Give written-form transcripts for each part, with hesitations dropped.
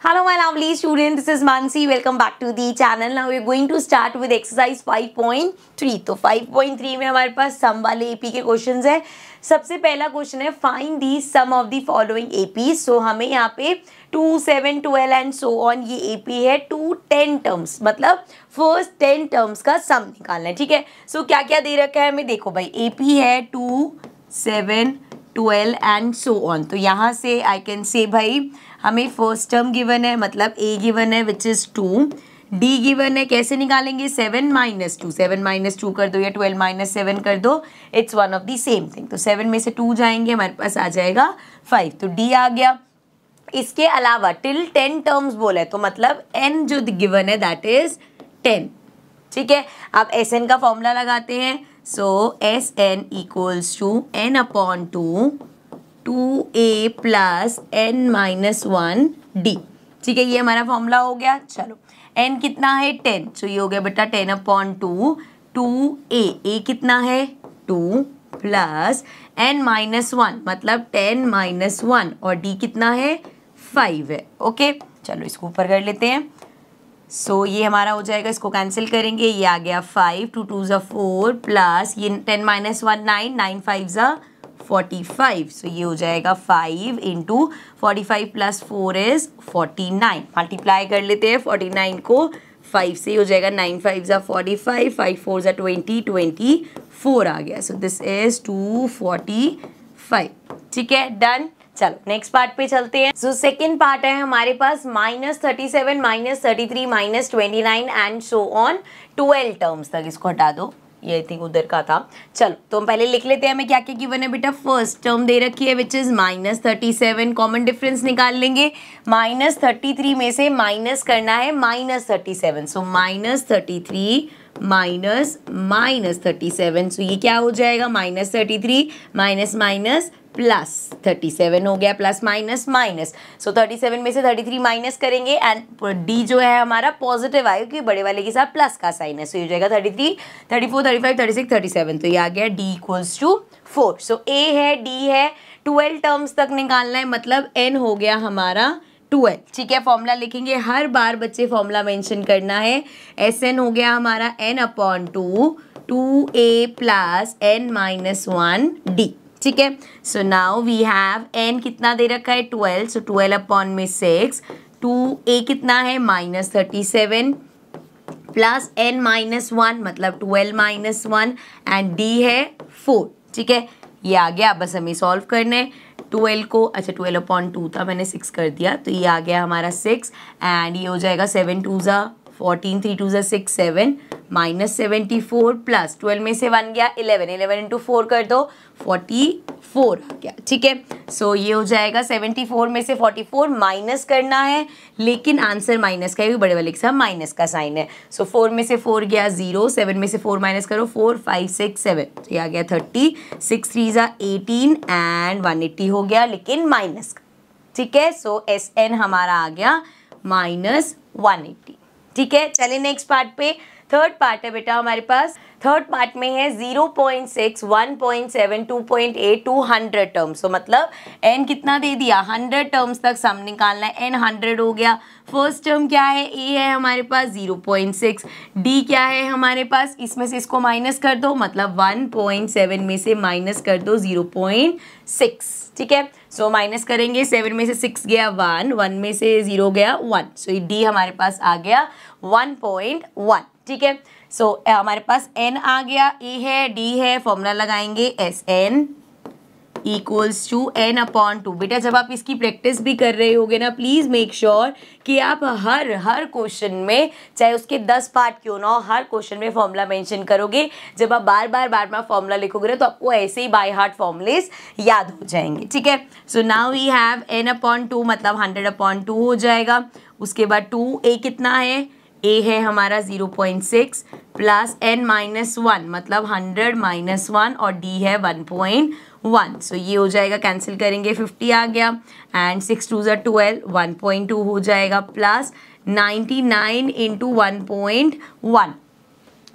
Hello my lovely students, this is Mansi. Welcome back to the channel. Now we're going to start with exercise 5.3. तो 5.3 में हमारे पास सम वाले AP के questions है। सबसे पहला क्वेश्चन है find the sum of the following AP. So हमें यहाँ पे 2, 7, 12 एंड सो ऑन ये एपी है 2, 10 टर्म्स, मतलब फर्स्ट 10 टर्म्स का सम निकालना है। ठीक है, सो क्या क्या दे रखा है हमें, देखो भाई एपी है 2, 7, 12 एंड सो ऑन। तो यहाँ से आई कैन से भाई हमें फर्स्ट टर्म गिवन है, मतलब ए गिवन है विच इज़ 2, डी गिवन है, कैसे निकालेंगे 7 - 2, 7 - 2 कर दो या 12 - 7 कर दो, it's one of the same thing. तो 7 में से 2 जाएंगे, हमारे पास आ जाएगा 5, तो डी आ गया। इसके अलावा टिल 10 टर्म्स बोला है, तो मतलब एन जो गिवन है दैट इज 10। ठीक है, आप एस एन का फॉर्मूला लगाते हैं। So S N equals to N upon 2a plus n - 1 d। ठीक है, ये हमारा फॉर्मूला हो गया। चलो n कितना है 10, तो ये हो गया बेटा 10 अपॉन 2a, a कितना है 2 प्लस n - 1 मतलब 10 - 1 और d कितना है 5 है। ओके, चलो इसको ऊपर कर लेते हैं। सो ये हमारा हो जाएगा, इसको कैंसिल करेंगे, ये आ गया 5, 2 2 ज़ा 4 प्लस ये 10 - 1 9, 9 5 ज़ा 45। सो ये हो जाएगा 5 इंटू 45 प्लस 4 इज 49। मल्टीप्लाई कर लेते हैं 49 को 5 से, हो जाएगा 9 5 ज़ा 45, 5 4 ज़ा 20, 24 आ गया। So this is 245। ठीक है, डन। चलो नेक्स्ट पार्ट पे चलते हैं। सो सेकेंड पार्ट है हमारे पास -37, -33, -29 एंड सो ऑन 12 टर्म्स तक। इसको हटा दो, ये आई थिंक उधर का था। चलो तो हम पहले लिख लेते हैं हमें क्या क्या गिवन है बेटा। फर्स्ट टर्म दे रखी है विच इज -37, कॉमन डिफरेंस निकाल लेंगे। -33 में से माइनस करना है -37, सो -33 -37, सो ये क्या हो जाएगा -33 माइनस प्लस 37 हो गया, प्लस माइनस। सो 37 में से 33 माइनस करेंगे एंड डी जो है हमारा पॉजिटिव आएगा क्योंकि बड़े वाले के साथ प्लस का साइन है। सो ये हो जाएगा 33, 34, 35, 36, 37, तो ये आ गया डी इक्वल्स टू 4। सो ए है, डी है, 12 टर्म्स तक निकालना है, मतलब एन हो गया हमारा 12। ठीक है, फॉर्मूला लिखेंगे, हर बार बच्चे फॉर्मूला मेंशन करना है। एस एन हो गया हमारा n upon 2a plus n - 1 d। ठीक है, so now we have n कितना दे रखा है 12, सो 12 अपॉन में 6, 2a कितना है -37 प्लस n - 1 मतलब 12 - 1 एंड d है 4। ठीक है, ये आ गया, बस हमें सॉल्व करना है। 12 को, अच्छा 12 अपॉन 2 था, मैंने 6 कर दिया, तो ये आ गया हमारा 6 एंड ये हो जाएगा 7 2 ज़ा 14, 3 2 ज़ा 6 7 -74 प्लस 12 में से 1 गया 11, 11 इंटू 4 कर दो 44 आ गया। ठीक है, सो ये हो जाएगा 74 में से 44 माइनस करना है, लेकिन आंसर माइनस का है क्योंकि बड़े वाले के साथ माइनस का साइन है। सो 4 में से 4 गया 0, 7 में से 4 माइनस करो 4 5 6 7, तो ये आ गया 30, 6 3 ज़ा 18 एंड 180 हो गया, लेकिन माइनस का। ठीक है, सो एस एन हमारा आ गया -180। ठीक है, चलिए नेक्स्ट पार्ट पे। थर्ड पार्ट है बेटा हमारे पास। थर्ड पार्ट में है 0.6, 1.7, 2.8, 200 टर्म्स। तो मतलब n कितना दे दिया 100 टर्म्स तक सम निकालना है, n 100 हो गया। फर्स्ट टर्म क्या है, a है हमारे पास 0.6, d क्या है हमारे पास, इसमें से इसको माइनस कर दो, मतलब 1.7 में से माइनस कर दो 0.6। ठीक है, सो माइनस करेंगे, 7 में से 6 गया 1, 1 में से 0 गया 1, सो ये डी हमारे पास आ गया 1.1। ठीक है, सो हमारे पास n आ गया, a है, d है, फॉर्मूला लगाएंगे S N equals to n upon 2। बेटा जब आप इसकी प्रैक्टिस भी कर रहे होगे ना, प्लीज़ मेक श्योर कि आप हर क्वेश्चन में, चाहे उसके 10 पार्ट क्यों ना हो, हर क्वेश्चन में फॉर्मूला मेंशन करोगे। जब आप बार बार फॉर्मूला लिखोगे ना, तो आपको ऐसे ही बाय हार्ट फॉर्मूलेस याद हो जाएंगे। ठीक है, so now we have n upon 2 मतलब 100 अपॉन 2 हो जाएगा। उसके बाद 2a कितना है, a है हमारा 0.6 प्लस n - 1 मतलब 100 - 1 और d है 1.1, सो ये हो जाएगा, कैंसिल करेंगे 50 आ गया एंड 6 2 ज़ा 12, 1.2 हो जाएगा प्लस 99 इंटू 1.1।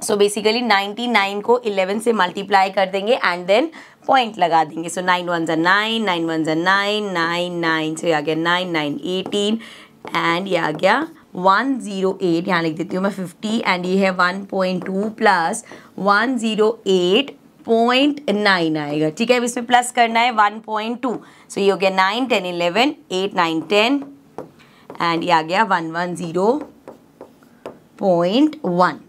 सो बेसिकली 99 को 11 से मल्टीप्लाई कर देंगे एंड देन पॉइंट लगा देंगे। सो 9 1 ज़ा 9, 9 1 ज़ा 9, 9 9 से आ गया 9 9 18 एंड ये आ गया 108, यहाँ लिख देती हूँ मैं 50, एंड ये है 1.2 प्लस 108.9 आएगा। ठीक है, अब इसमें प्लस करना है 1.2, सो ये हो गया 9, 10, 11, 8, 9, 10, एंड ये आ गया 110.1,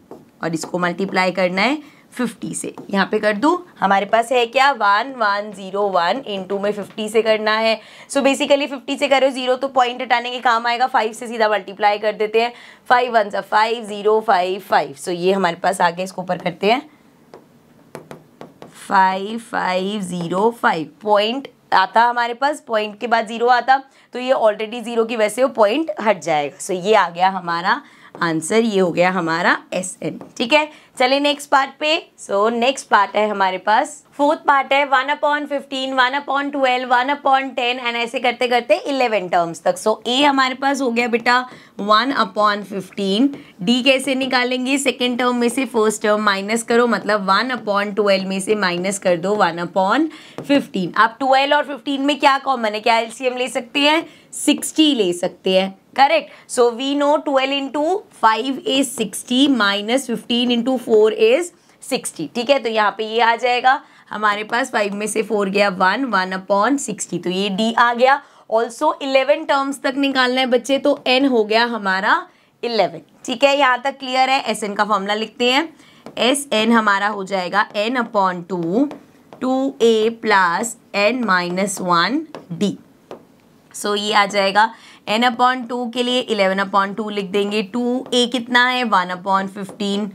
और इसको मल्टीप्लाई करना है 50 से। यहाँ पे कर दूँ, हमारे पास है क्या 1101 इंटू में 50 से करना है। सो बेसिकली 50 से करो 0 तो पॉइंट हटाने के काम आएगा, 5 से सीधा मल्टीप्लाई कर देते हैं, 5 1 5 0 5 5। सो ये हमारे पास आ गया, इसको ऊपर करते हैं 5505। पॉइंट आता हमारे पास, पॉइंट के बाद 0 आता तो ये ऑलरेडी 0 की वजह से वो पॉइंट हट जाएगा। सो ये आ गया हमारा आंसर, ये हो गया हमारा SN। ठीक है, चलिए नेक्स्ट पार्ट पे। सो नेक्स्ट पार्ट है हमारे पास, फोर्थ पार्ट है 1/15, 1/12, 1/10, एंड ऐसे करते करते 11 टर्म्स तक। सो A हमारे पास हो गया बेटा 1/15। D कैसे निकालेंगे, सेकेंड टर्म में से फर्स्ट टर्म माइनस करो, मतलब 1/12 में से माइनस कर दो 1/15। अब 12 और 15 में क्या कॉमन है, क्या LCM ले सकते हैं, 60 ले सकते हैं, correct. So we know 12 into 5 is 60 minus 15 into 4 is 60। ठीक है, तो यहाँ पे ये आ जाएगा हमारे पास, 5 में से 4 गया 1/60, तो ये D आ गया। ऑल्सो 11 टर्म्स तक निकालना है बच्चे, तो N हो गया हमारा 11। ठीक है, यहाँ तक क्लियर है। SN का फॉर्मूला लिखते हैं, SN हमारा हो जाएगा N/2 2A plus N-1 D। सो ये आ जाएगा N/2 के लिए 11/2 लिख देंगे, 2A कितना है 1/15,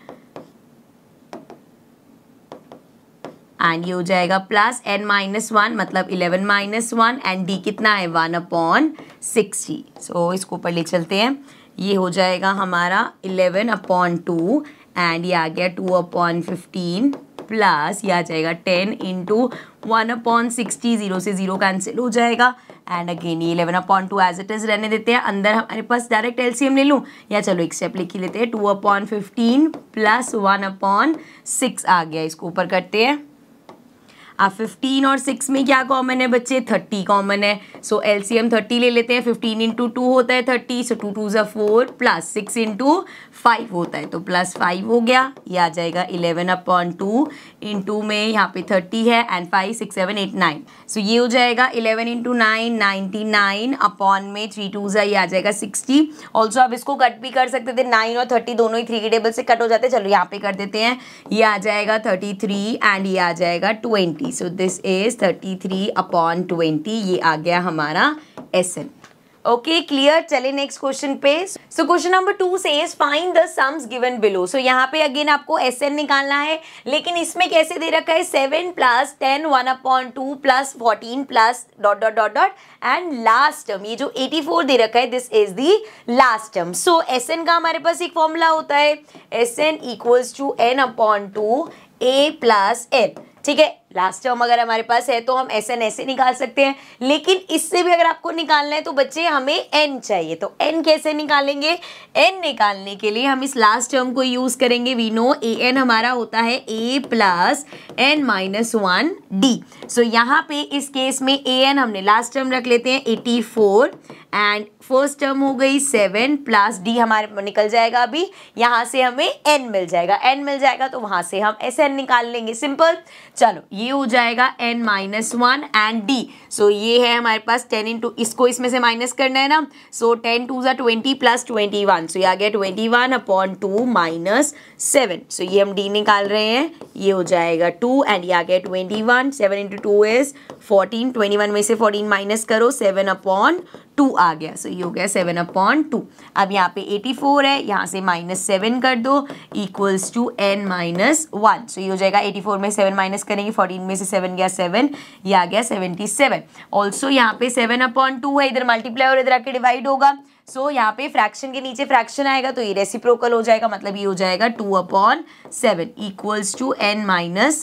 एंड ये हो जाएगा प्लस N-1 मतलब 11-1, एंड D कितना है 1/60। सो इसको ऊपर ले चलते हैं, ये हो जाएगा हमारा 11/2, एंड ये आ गया 2/15 प्लस ये आ जाएगा 10 इंटू 1/60, 0 से 0 कैंसिल हो जाएगा, एंड अगेन ये 11/2 एज इट इज रहने देते हैं। अंदर हमारे पास डायरेक्ट LCM ले लूँ, या चलो एक स्टेप लिख ही लेते हैं, 2/15 प्लस 1/6 आ गया, इसको ऊपर करते हैं। अब 15 और 6 में क्या कॉमन है बच्चे, 30 कॉमन है। सो LCM 30 ले लेते हैं, 15 इंटू 2 होता है 30, सो 2 2 4 प्लस 6 इंटू 5 होता है, तो प्लस 5 हो गया। ये आ जाएगा 11/2 इंटू में यहाँ पे 30 है, एंड 5 6 7 8 9, सो ये हो जाएगा 11 इंटू 9 99 अपॉन में 3 2 ये आ जाएगा 60। ऑल्सो आप इसको कट भी कर सकते थे, 9 और 30 दोनों ही 3 के टेबल से कट हो जाते हैं। चलो यहाँ पे कर देते हैं, ये आ जाएगा 33 एंड ये आ जाएगा 20। सो दिस इज 33/20, ये आ गया हमारा SN। ओके क्लियर, चले नेक्स्ट क्वेश्चन पे। So question number 2 says find the sums given below. So यहाँ पे अगेन आपको SN निकालना है, लेकिन इसमें कैसे दे रखा है 7 plus 10 1/2 plus 14 plus dot dot dot dot, and last term ये जो 84 दे रखा है this is the last term. सो SN का हमारे पास एक फॉर्मूला होता है, SN equals to N/2 A plus N। ठीक है, लास्ट टर्म अगर हमारे पास है तो हम SN ऐसे निकाल सकते हैं, लेकिन इससे भी अगर आपको निकालना है तो बच्चे हमें N चाहिए। तो N कैसे निकालेंगे, N निकालने के लिए हम इस लास्ट टर्म को यूज करेंगे। वी नो AN हमारा होता है A प्लस N-1 D। सो यहाँ पे इस केस में AN हमने लास्ट टर्म रख लेते हैं 84, एंड फर्स्ट टर्म हो गई 7 प्लस D हमारे निकल जाएगा, अभी यहाँ से हमें N मिल जाएगा, N मिल जाएगा तो वहाँ से हम SN निकाल लेंगे, सिंपल। चलो ये हो जाएगा N-1 एंड D। सो ये है हमारे पास 10 इंटू, इसको इसमें से माइनस करना है ना, सो 10 2 20 प्लस 21, सो ये आ गया 21/2 माइनस 7। सो ये हम D निकाल रहे हैं, ये हो जाएगा 2, एंड ये आ गया 21, 7 इंटू 2 इज 14, 21 में से 14 माइनस करो 7/2 आ गया, सो ये हो गया 7/2। अब यहाँ पे 84 है, यहाँ से -7 कर दो इक्वल्स टू N-1, सो ये हो जाएगा 84 में 7 माइनस करेंगे, 14 में से 7 गया 7, ये आ गया 77। ऑल्सो यहाँ पे 7/2 है, इधर मल्टीप्लाई और इधर आके डिवाइड होगा। सो यहाँ पे फ्रैक्शन के नीचे फ्रैक्शन आएगा तो ये रेसिप्रोकल हो जाएगा, मतलब ये हो जाएगा 2/7 इक्वल्स टू N-1।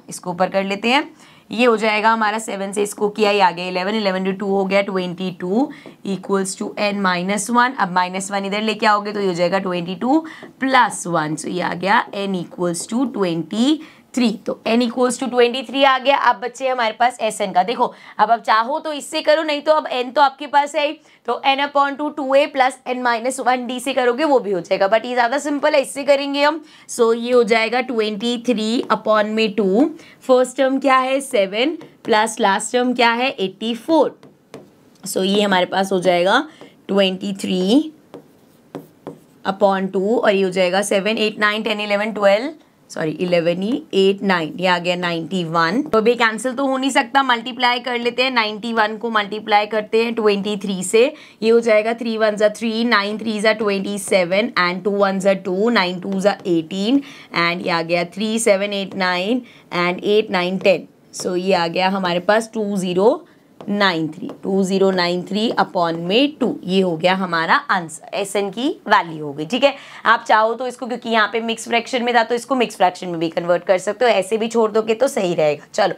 इसको ऊपर कर लेते हैं, ये हो जाएगा हमारा 7 से इसको किया, ये आ गया 11, 11 टू 2 हो गया 22 इक्वल्स टू N-1। अब -1 इधर लेके आओगे तो ये हो जाएगा 22 प्लस 1, सो ये आ गया N इक्वल्स टू 23। 3, तो n इक्वल्स टू 23 आ गया। अब बच्चे हमारे पास एस एन का, देखो अब चाहो तो इससे करो, नहीं तो अब n तो आपके पास है, तो n/2 2a प्लस n-1d से करोगे वो भी हो जाएगा, बट ये ज़्यादा सिंपल है, इससे करेंगे हम। सो ये हो जाएगा 23/2। फर्स्ट टर्म क्या है 7 प्लस लास्ट टर्म क्या है 84। सो ये हमारे पास हो जाएगा 23/2 और ये हो जाएगा 7 8 9 10 11 12 सॉरी 11 ही 8 9, ये आ गया 91। तो भी कैंसिल तो हो नहीं सकता, मल्टीप्लाई कर लेते हैं। 91 को मल्टीप्लाई करते हैं 23 से, ये हो जाएगा 3 1 ज़ा 3 9 3 ज़ा 27 एंड 2 1 ज़ा 2 9 2 ज़ा 18 एंड ये आ गया 3 7 8 9 एंड 8 9 10। सो ये आ गया हमारे पास 2093/2, ये हो गया हमारा आंसर। एस एन की वैल्यू हो गई, ठीक है। आप चाहो तो इसको, क्योंकि यहाँ पे मिक्स फ्रैक्शन में था तो इसको मिक्स फ्रैक्शन में भी कन्वर्ट कर सकते हो, ऐसे भी छोड़ दोगे तो सही रहेगा। चलो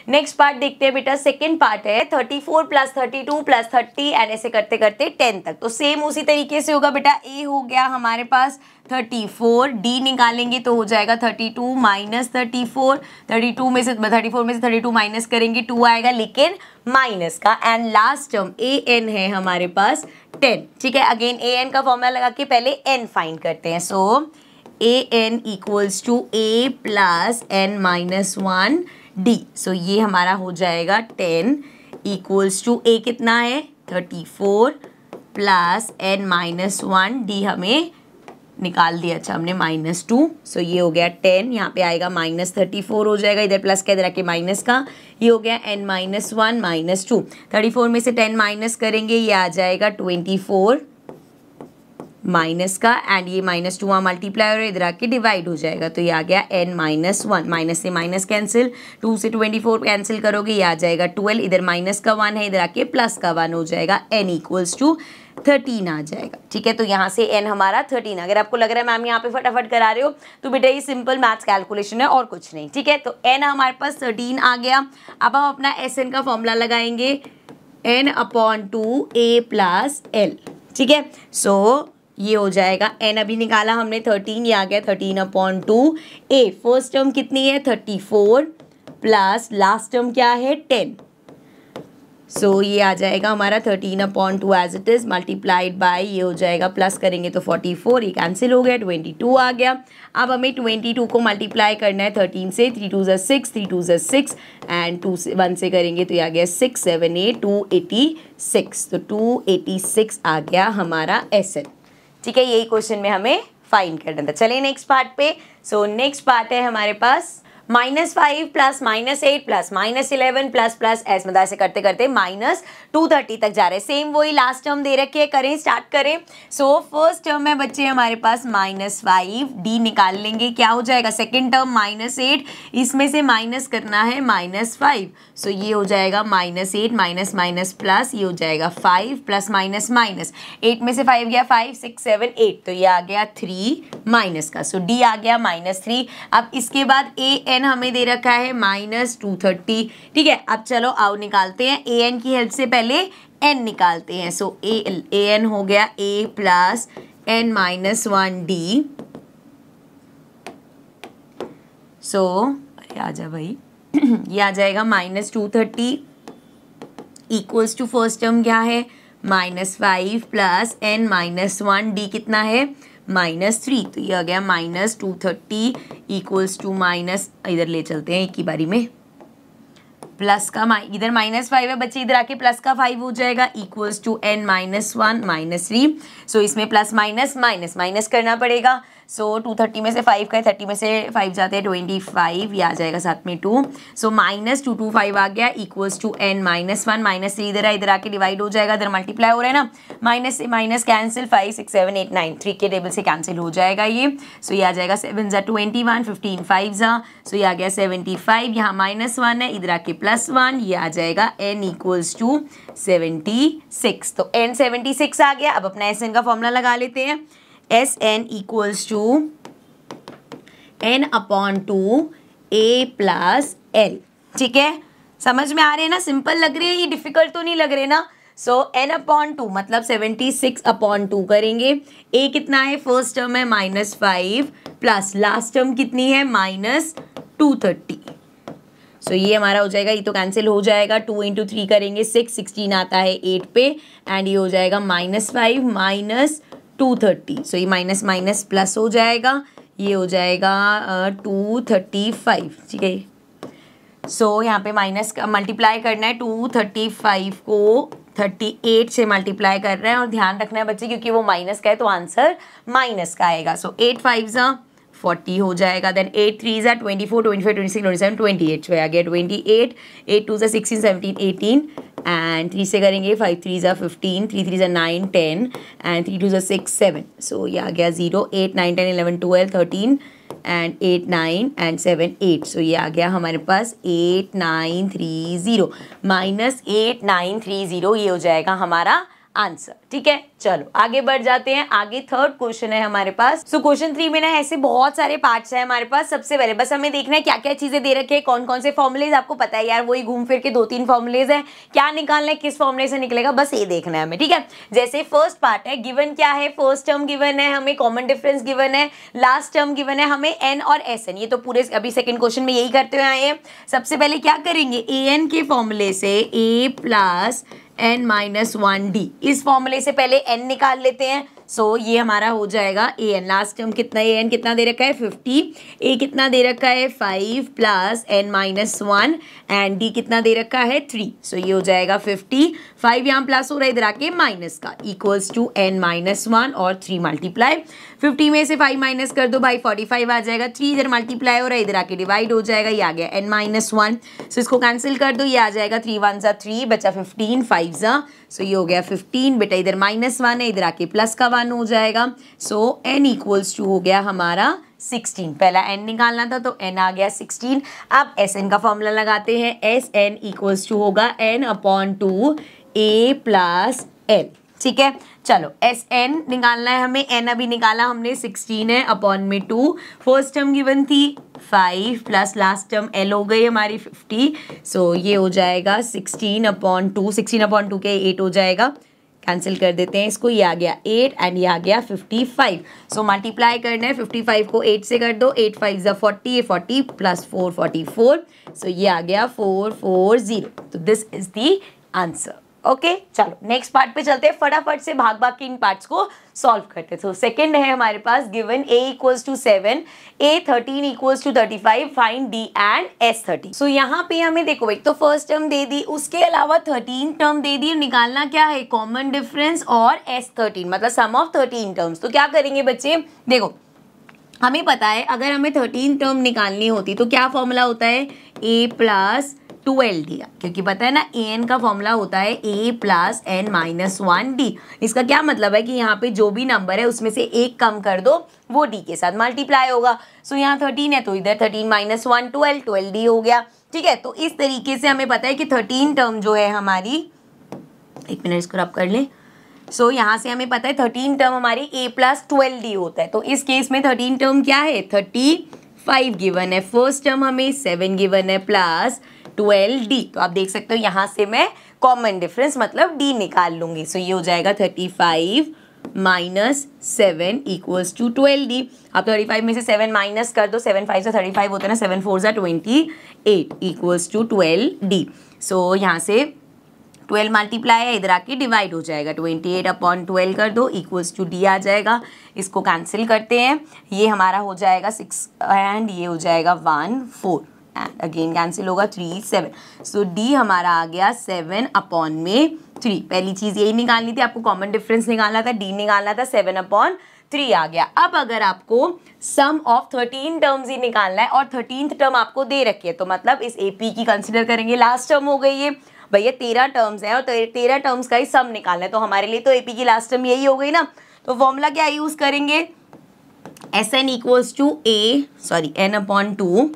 नेक्स्ट पार्ट देखते हैं बेटा। सेकंड पार्ट है 34 प्लस 32 प्लस 30 एंड ऐसे करते करते 10 तक। तो सेम उसी तरीके से होगा बेटा। ए हो गया हमारे पास 34, डी निकालेंगे तो हो जाएगा 32 माइनस 34, 34 में से 32 माइनस करेंगे 2 आएगा, लेकिन माइनस का, and last term A N है हमारे पास 10, ठीक है। अगेन ए एन का फॉर्मूला लगा के पहले एन फाइंड करते हैं। So A N equals to A plus n-1 D. So ये हमारा हो जाएगा 10 इक्वल्स टू ए कितना है 34 प्लस n-1 डी हमें निकाल दिया, अच्छा हमने -2। सो ये हो गया 10, यहाँ पे आएगा -34 हो जाएगा, इधर प्लस का इधर आके माइनस का, ये हो गया n-1 -2। 34 में से 10 माइनस करेंगे, ये आ जाएगा 24 माइनस का, एंड ये -2 वहाँ मल्टीप्लाई और इधर आके डिवाइड हो जाएगा, तो ये आ गया n-1। माइनस से माइनस कैंसिल, 2 से 24 कैंसिल करोगे, ये आ जाएगा 12, इधर माइनस का 1 है, इधर आके प्लस का 1 हो जाएगा, n इक्वल्स टू 13 आ जाएगा, ठीक है। तो यहाँ से n हमारा 13। अगर आपको लग रहा है मैम यहाँ पे फटाफट करा रहे हो, तो बेटा ये सिंपल मैथ्स कैलकुलेशन है और कुछ नहीं, ठीक है। तो n हमारे पास 13 आ गया। अब हम अपना SN का फॉर्मूला लगाएंगे n/2 a प्लस l, ठीक है। सो ये हो जाएगा n अभी निकाला हमने 13, ये आ गया 13/2 a। फर्स्ट टर्म कितनी है 34 प्लस लास्ट टर्म क्या है 10। सो ये आ जाएगा हमारा 13/2 as it is multiplied by, ये हो जाएगा प्लस करेंगे तो 44, ये कैंसिल हो गया, 22 आ गया। अब हमें 22 को मल्टीप्लाई करना है 13 से, 3 2 ज़ा 6, 3 2 ज़ा 6 एंड 2 से 1 से करेंगे तो ये आ गया 6 7 8 286, तो 286 आ गया हमारा SN, ठीक है। यही क्वेश्चन में हमें फाइंड करना था। चलिए नेक्स्ट पार्ट पे। सो नेक्स्ट पार्ट है हमारे पास -5 प्लस -8 प्लस -11 प्लस ऐसे मतलब ऐसे करते करते -230 तक जा रहे हैं। सेम वही लास्ट टर्म दे रखे है, करें स्टार्ट करें। सो फर्स्ट टर्म है बच्चे हमारे पास -5, डी निकाल लेंगे, क्या हो जाएगा सेकेंड टर्म -8, इसमें से माइनस करना है -5। सो ये हो जाएगा -8 माइनस प्लस, ये हो जाएगा 5 प्लस माइनस 8 में से 5 गया 5 6 7 8, तो ये आ गया 3 माइनस का। सो डी आ गया -3। अब इसके बाद ए एन हमें दे रखा है -230, ठीक है। अब चलो आओ निकालते हैं, ए एन की हेल्प से पहले एन निकालते हैं। सो ए एन हो गया ए प्लस n-1 डी। सो अरे आजा भाई ये आ जाएगा -230 इक्वल्स टू फर्स्ट टर्म क्या है -5 प्लस n-1 डी कितना है -3, तो ये आ गया -230 इक्वल्स टू माइनस, इधर ले चलते हैं एक ही बारी में, प्लस का इधर -5 है बच्चे, इधर आके प्लस का 5 हो जाएगा इक्वल्स टू n-1 -3। सो इसमें प्लस माइनस करना पड़ेगा। सो 230 में से 5 का 30 में से 5 जाते हैं 25, ये आ जाएगा साथ में 2। सो -225 आ गया इक्वल्स टू n-1 -3 इधर आके डिवाइड हो जाएगा, इधर मल्टीप्लाई हो रहा है ना, माइनस से माइनस कैंसिल, 5 6 7 8 9 3 के टेबल से कैंसिल हो जाएगा ये। सो ये आ जाएगा 7 ज़ा 21 15 5 ज़ा, सो ये आ गया 75, यहाँ -1 है, इधर आके +1, ये आ जाएगा n इक्वल्स टू 76। तो n 76 आ गया। अब अपना SN का फॉर्मूला लगा लेते हैं, SN equals to n/2 a plus l, ठीक है। समझ में आ रहे हैं ना, सिंपल लग रहे हैं, ये डिफिकल्ट तो नहीं लग रहे ना। सो n/2 मतलब 76/2 करेंगे। a कितना है फर्स्ट टर्म है -5 प्लस लास्ट टर्म कितनी है 230। सो ये हमारा हो जाएगा, ये तो कैंसिल हो जाएगा, 2 इंटू 3 करेंगे 6, 16 आता है 8 पे, एंड ये हो जाएगा -5 माइनस 230। सो ये माइनस माइनस प्लस हो जाएगा, ये हो जाएगा 235, ठीक है। सो यहाँ पे माइनस मल्टीप्लाई करना है, 235 को 38 से मल्टीप्लाई कर रहे हैं, और ध्यान रखना है बच्चे क्योंकि वो माइनस का है तो आंसर माइनस का आएगा। सो 8 5 40 हो जाएगा, देन 8 3 24, 25 26 27 28, आ गया 28, 8 2 16 17 18, एंड 3 से करेंगे 5 3 15, 3 3 9 10, एंड 3 2 6 7। सो ये आ गया 0 8 9 10 11 12 13 एंड 8 9 एंड 7 8। सो ये आ गया हमारे पास 8930 माइनस 8930, ये हो जाएगा हमारा आंसर, ठीक है। चलो आगे बढ़ जाते हैं, आगे थर्ड क्वेश्चन है हमारे पास। सो क्वेश्चन 3 में ना ऐसे बहुत सारे पार्ट्स हैं हमारे पास। सबसे पहले बस हमें देखना है क्या क्या चीजें दे रखी है, कौन कौन से फॉर्मुलेज, आपको पता है यार वही घूम फिर के 2-3 फॉर्मुलेज है, क्या निकालना है, किस फॉर्मुले से निकलेगा, बस ये देखना है हमें, ठीक है। जैसे फर्स्ट पार्ट है, गिवन क्या है, फर्स्ट टर्म गिवन है हमें, कॉमन डिफरेंस गिवन है, लास्ट टर्म गिवन है हमें एन और एस एन, ये तो पूरे अभी सेकंड क्वेश्चन में यही करते हुए आए हैं। सबसे पहले क्या करेंगे, ए एन के फॉर्मूले से ए प्लस n माइनस 1d, इस फॉर्मूले से पहले n निकाल लेते हैं। सो ये हमारा हो जाएगा ए एन, लास्ट टर्म कितना, ए एन कितना दे रखा है 50, ए कितना दे रखा है 5 plus n minus 1, and D कितना दे रखा है 3। सो ये हो जाएगा 50, 5 यहाँ प्लस हो रहा है इधर आके माइनस का, इक्वल्स टू n माइनस 1 और 3 मल्टीप्लाई, 50 में से 5 माइनस कर दो भाई 45 आ जाएगा, 3 इधर मल्टीप्लाई हो रहा है इधर आके डिवाइड हो जाएगा, ये आ गया n माइनस 1। सो इसको कैंसिल कर दो, ये आ जाएगा 3 1 3 बचा 15 5 सो ये हो गया 15, बेटा इधर -1 है इधर आके प्लस का 1 हो जाएगा। सो n इक्वल्स टू हो गया हमारा 16, पहला n निकालना था तो n आ गया 16। अब Sn का फॉर्मूला लगाते हैं, Sn इक्वल्स टू होगा n/2 a प्लस l, ठीक है। चलो Sn निकालना है हमें, n अभी निकाला हमने 16 है अपॉन में 2, फर्स्ट टर्म गिवन थी 5 प्लस लास्ट टर्म l हो गई हमारी 50। सो ये हो जाएगा 16/2, 16/2 के 8 हो जाएगा, कैंसिल कर देते हैं इसको, ये आ गया 8 एंड ये आ गया 55। सो मल्टीप्लाई करना है, 55 को 8 से कर दो, 8 5 40, 40 प्लस 4 44। सो ये आ गया 440, तो this is the answer. Okay चलो नेक्स्ट पार्ट पे चलते हैं, फटाफट से भाग भाग के इन पार्ट्स को सॉल्व करते हैं। तो सेकंड है हमारे पास, given a equals to 7, a 13 equals to 35, find d and s 30। So यहाँ पे हमें देखो एक तो फर्स्ट टर्म दे दी, उसके अलावा 13 टर्म दे दी, निकालना क्या है, कॉमन डिफरेंस और s 13 मतलब सम ऑफ 13 टर्म्स। तो क्या करेंगे बच्चे, देखो हमें पता है अगर हमें 13 टर्म निकालनी होती तो क्या फॉर्मूला होता है, a प्लस 12 दिया, क्योंकि पता है ना ए एन का फॉर्मूला होता है a plus n minus 1d। इसका क्या मतलब है कि यहाँ पे जो भी नंबर है उसमें से एक कम कर दो, वो d के साथ मल्टीप्लाई होगा। सो यहाँ 13 है तो इधर 13 माइनस 1 12, 12d हो गया, ठीक है। तो इस तरीके से हमें पता है कि 13 टर्म जो है हमारी, एक मिनट इसको रब कर लें। सो यहाँ से हमें पता है 13 टर्म हमारी a प्लस 12d होता है, तो इस केस में 13 टर्म क्या है, 35 गिवन है, फर्स्ट टर्म हमें 7 गिवन है प्लस 12d। तो आप देख सकते हो यहाँ से मैं कॉमन डिफरेंस मतलब d निकाल लूंगी। सो ये हो जाएगा 35 माइनस 7 इक्वल्स टू 12d। आप 35 में से 7 माइनस कर दो, 7 5 से 35 होता है ना, 7 4 28 इक्वल्स टू 12d। सो यहाँ से 12 मल्टीप्लाई है इधर आके डिवाइड हो जाएगा, 28/12 कर दो इक्वल्स टू d आ जाएगा। इसको कैंसिल करते हैं, ये हमारा हो जाएगा 6 एंड ये हो जाएगा 1 4 एंड अगेन कैंसिल होगा 3 7। सो d हमारा आ गया 7/3। पहली चीज यही निकालनी थी, आपको कॉमन डिफरेंस निकालना था, d निकालना था, 7/3 आ गया। अब अगर आपको सम ऑफ 13 टर्म्स ही निकालना है और 13th टर्म आपको दे रखी है, तो मतलब इस AP की कंसिडर करेंगे, लास्ट टर्म हो गई है भैया, 13 टर्म्स है और 13 टर्म्स का ही सम निकालना है, तो हमारे लिए तो AP की लास्ट टर्म यही हो गई ना। तो फॉर्मूला क्या यूज करेंगे, Sn equals to n/2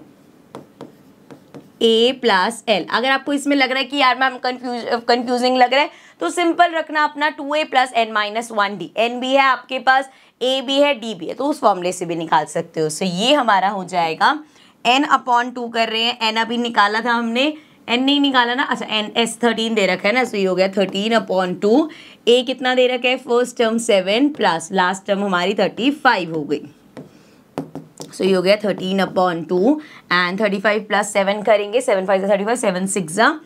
a plus l। अगर आपको इसमें लग रहा है कि यार मैम कंफ्यूजिंग लग रहा है तो सिंपल रखना अपना 2a plus n minus 1d, n भी है आपके पास, a भी है, d भी है, तो उस फॉर्मूले से भी निकाल सकते हो। सो ये हमारा हो जाएगा n/2 कर रहे हैं, n अभी निकाला था हमने, n नहीं निकाला ना, अच्छा n s 13 दे रखा है ना, सो ये हो गया 13/2, a कितना दे रखा है, first term 7 plus last term हमारी 35 हो गई। सो ये हो गया 13/2 एंड 35 + 7 करेंगे, 7 5 35, 7 6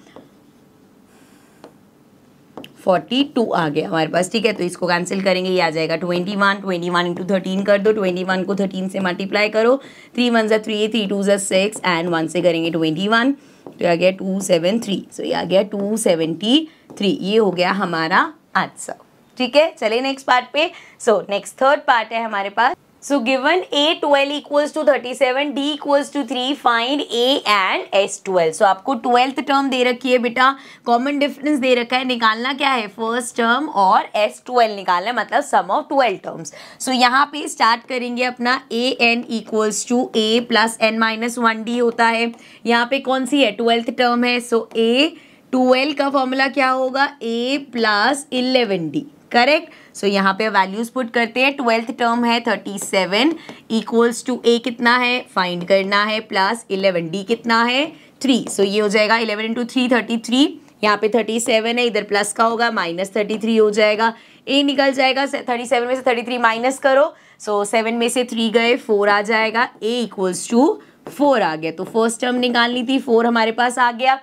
42 आ गया हमारे पास, ठीक है। तो इसको कैंसिल करेंगे, ये आ जाएगा 21, 21 इंटू 13 कर दो, 21 को 13 से मल्टीप्लाई करो, 3 1 3, 3 2 6 एंड 1 से करेंगे 21, तो आ गया 273। सो ये आ गया 273, ये हो गया हमारा आंसर, ठीक है। चलिए नेक्स्ट पार्ट पे। सो नेक्स्ट थर्ड पार्ट है हमारे पास। So given A 12 equals to 37, D equals to 3, find A and S 12। So आपको 12th टर्म दे रखी है बेटा, कॉमन डिफरेंस दे रखा है, निकालना क्या है, फर्स्ट टर्म और S 12 निकालना है, मतलब सम ऑफ 12 टर्म्स। सो यहाँ पे स्टार्ट करेंगे अपना A n equals to A plus n minus 1D होता है। यहाँ पे कौन सी है, 12th टर्म है। सो A 12 का फॉर्मूला क्या होगा, A प्लस 11D, करेक्ट। सो यहाँ पे वैल्यूज पुट करते हैं। 12th टर्म है 37 इक्वल्स टू A कितना है, फाइंड करना है, प्लस 11D कितना है, 3। सो ये हो जाएगा 11 इंटू 3 33, यहाँ पे 37 है, इधर प्लस का होगा, माइनस 33 हो जाएगा, A निकल जाएगा, 37 में से 33 माइनस करो, सो 7 में से 3 गए, 4 आ जाएगा, A इक्वल्स टू 4 आ गया। तो फर्स्ट टर्म निकालनी थी, 4 हमारे पास आ गया।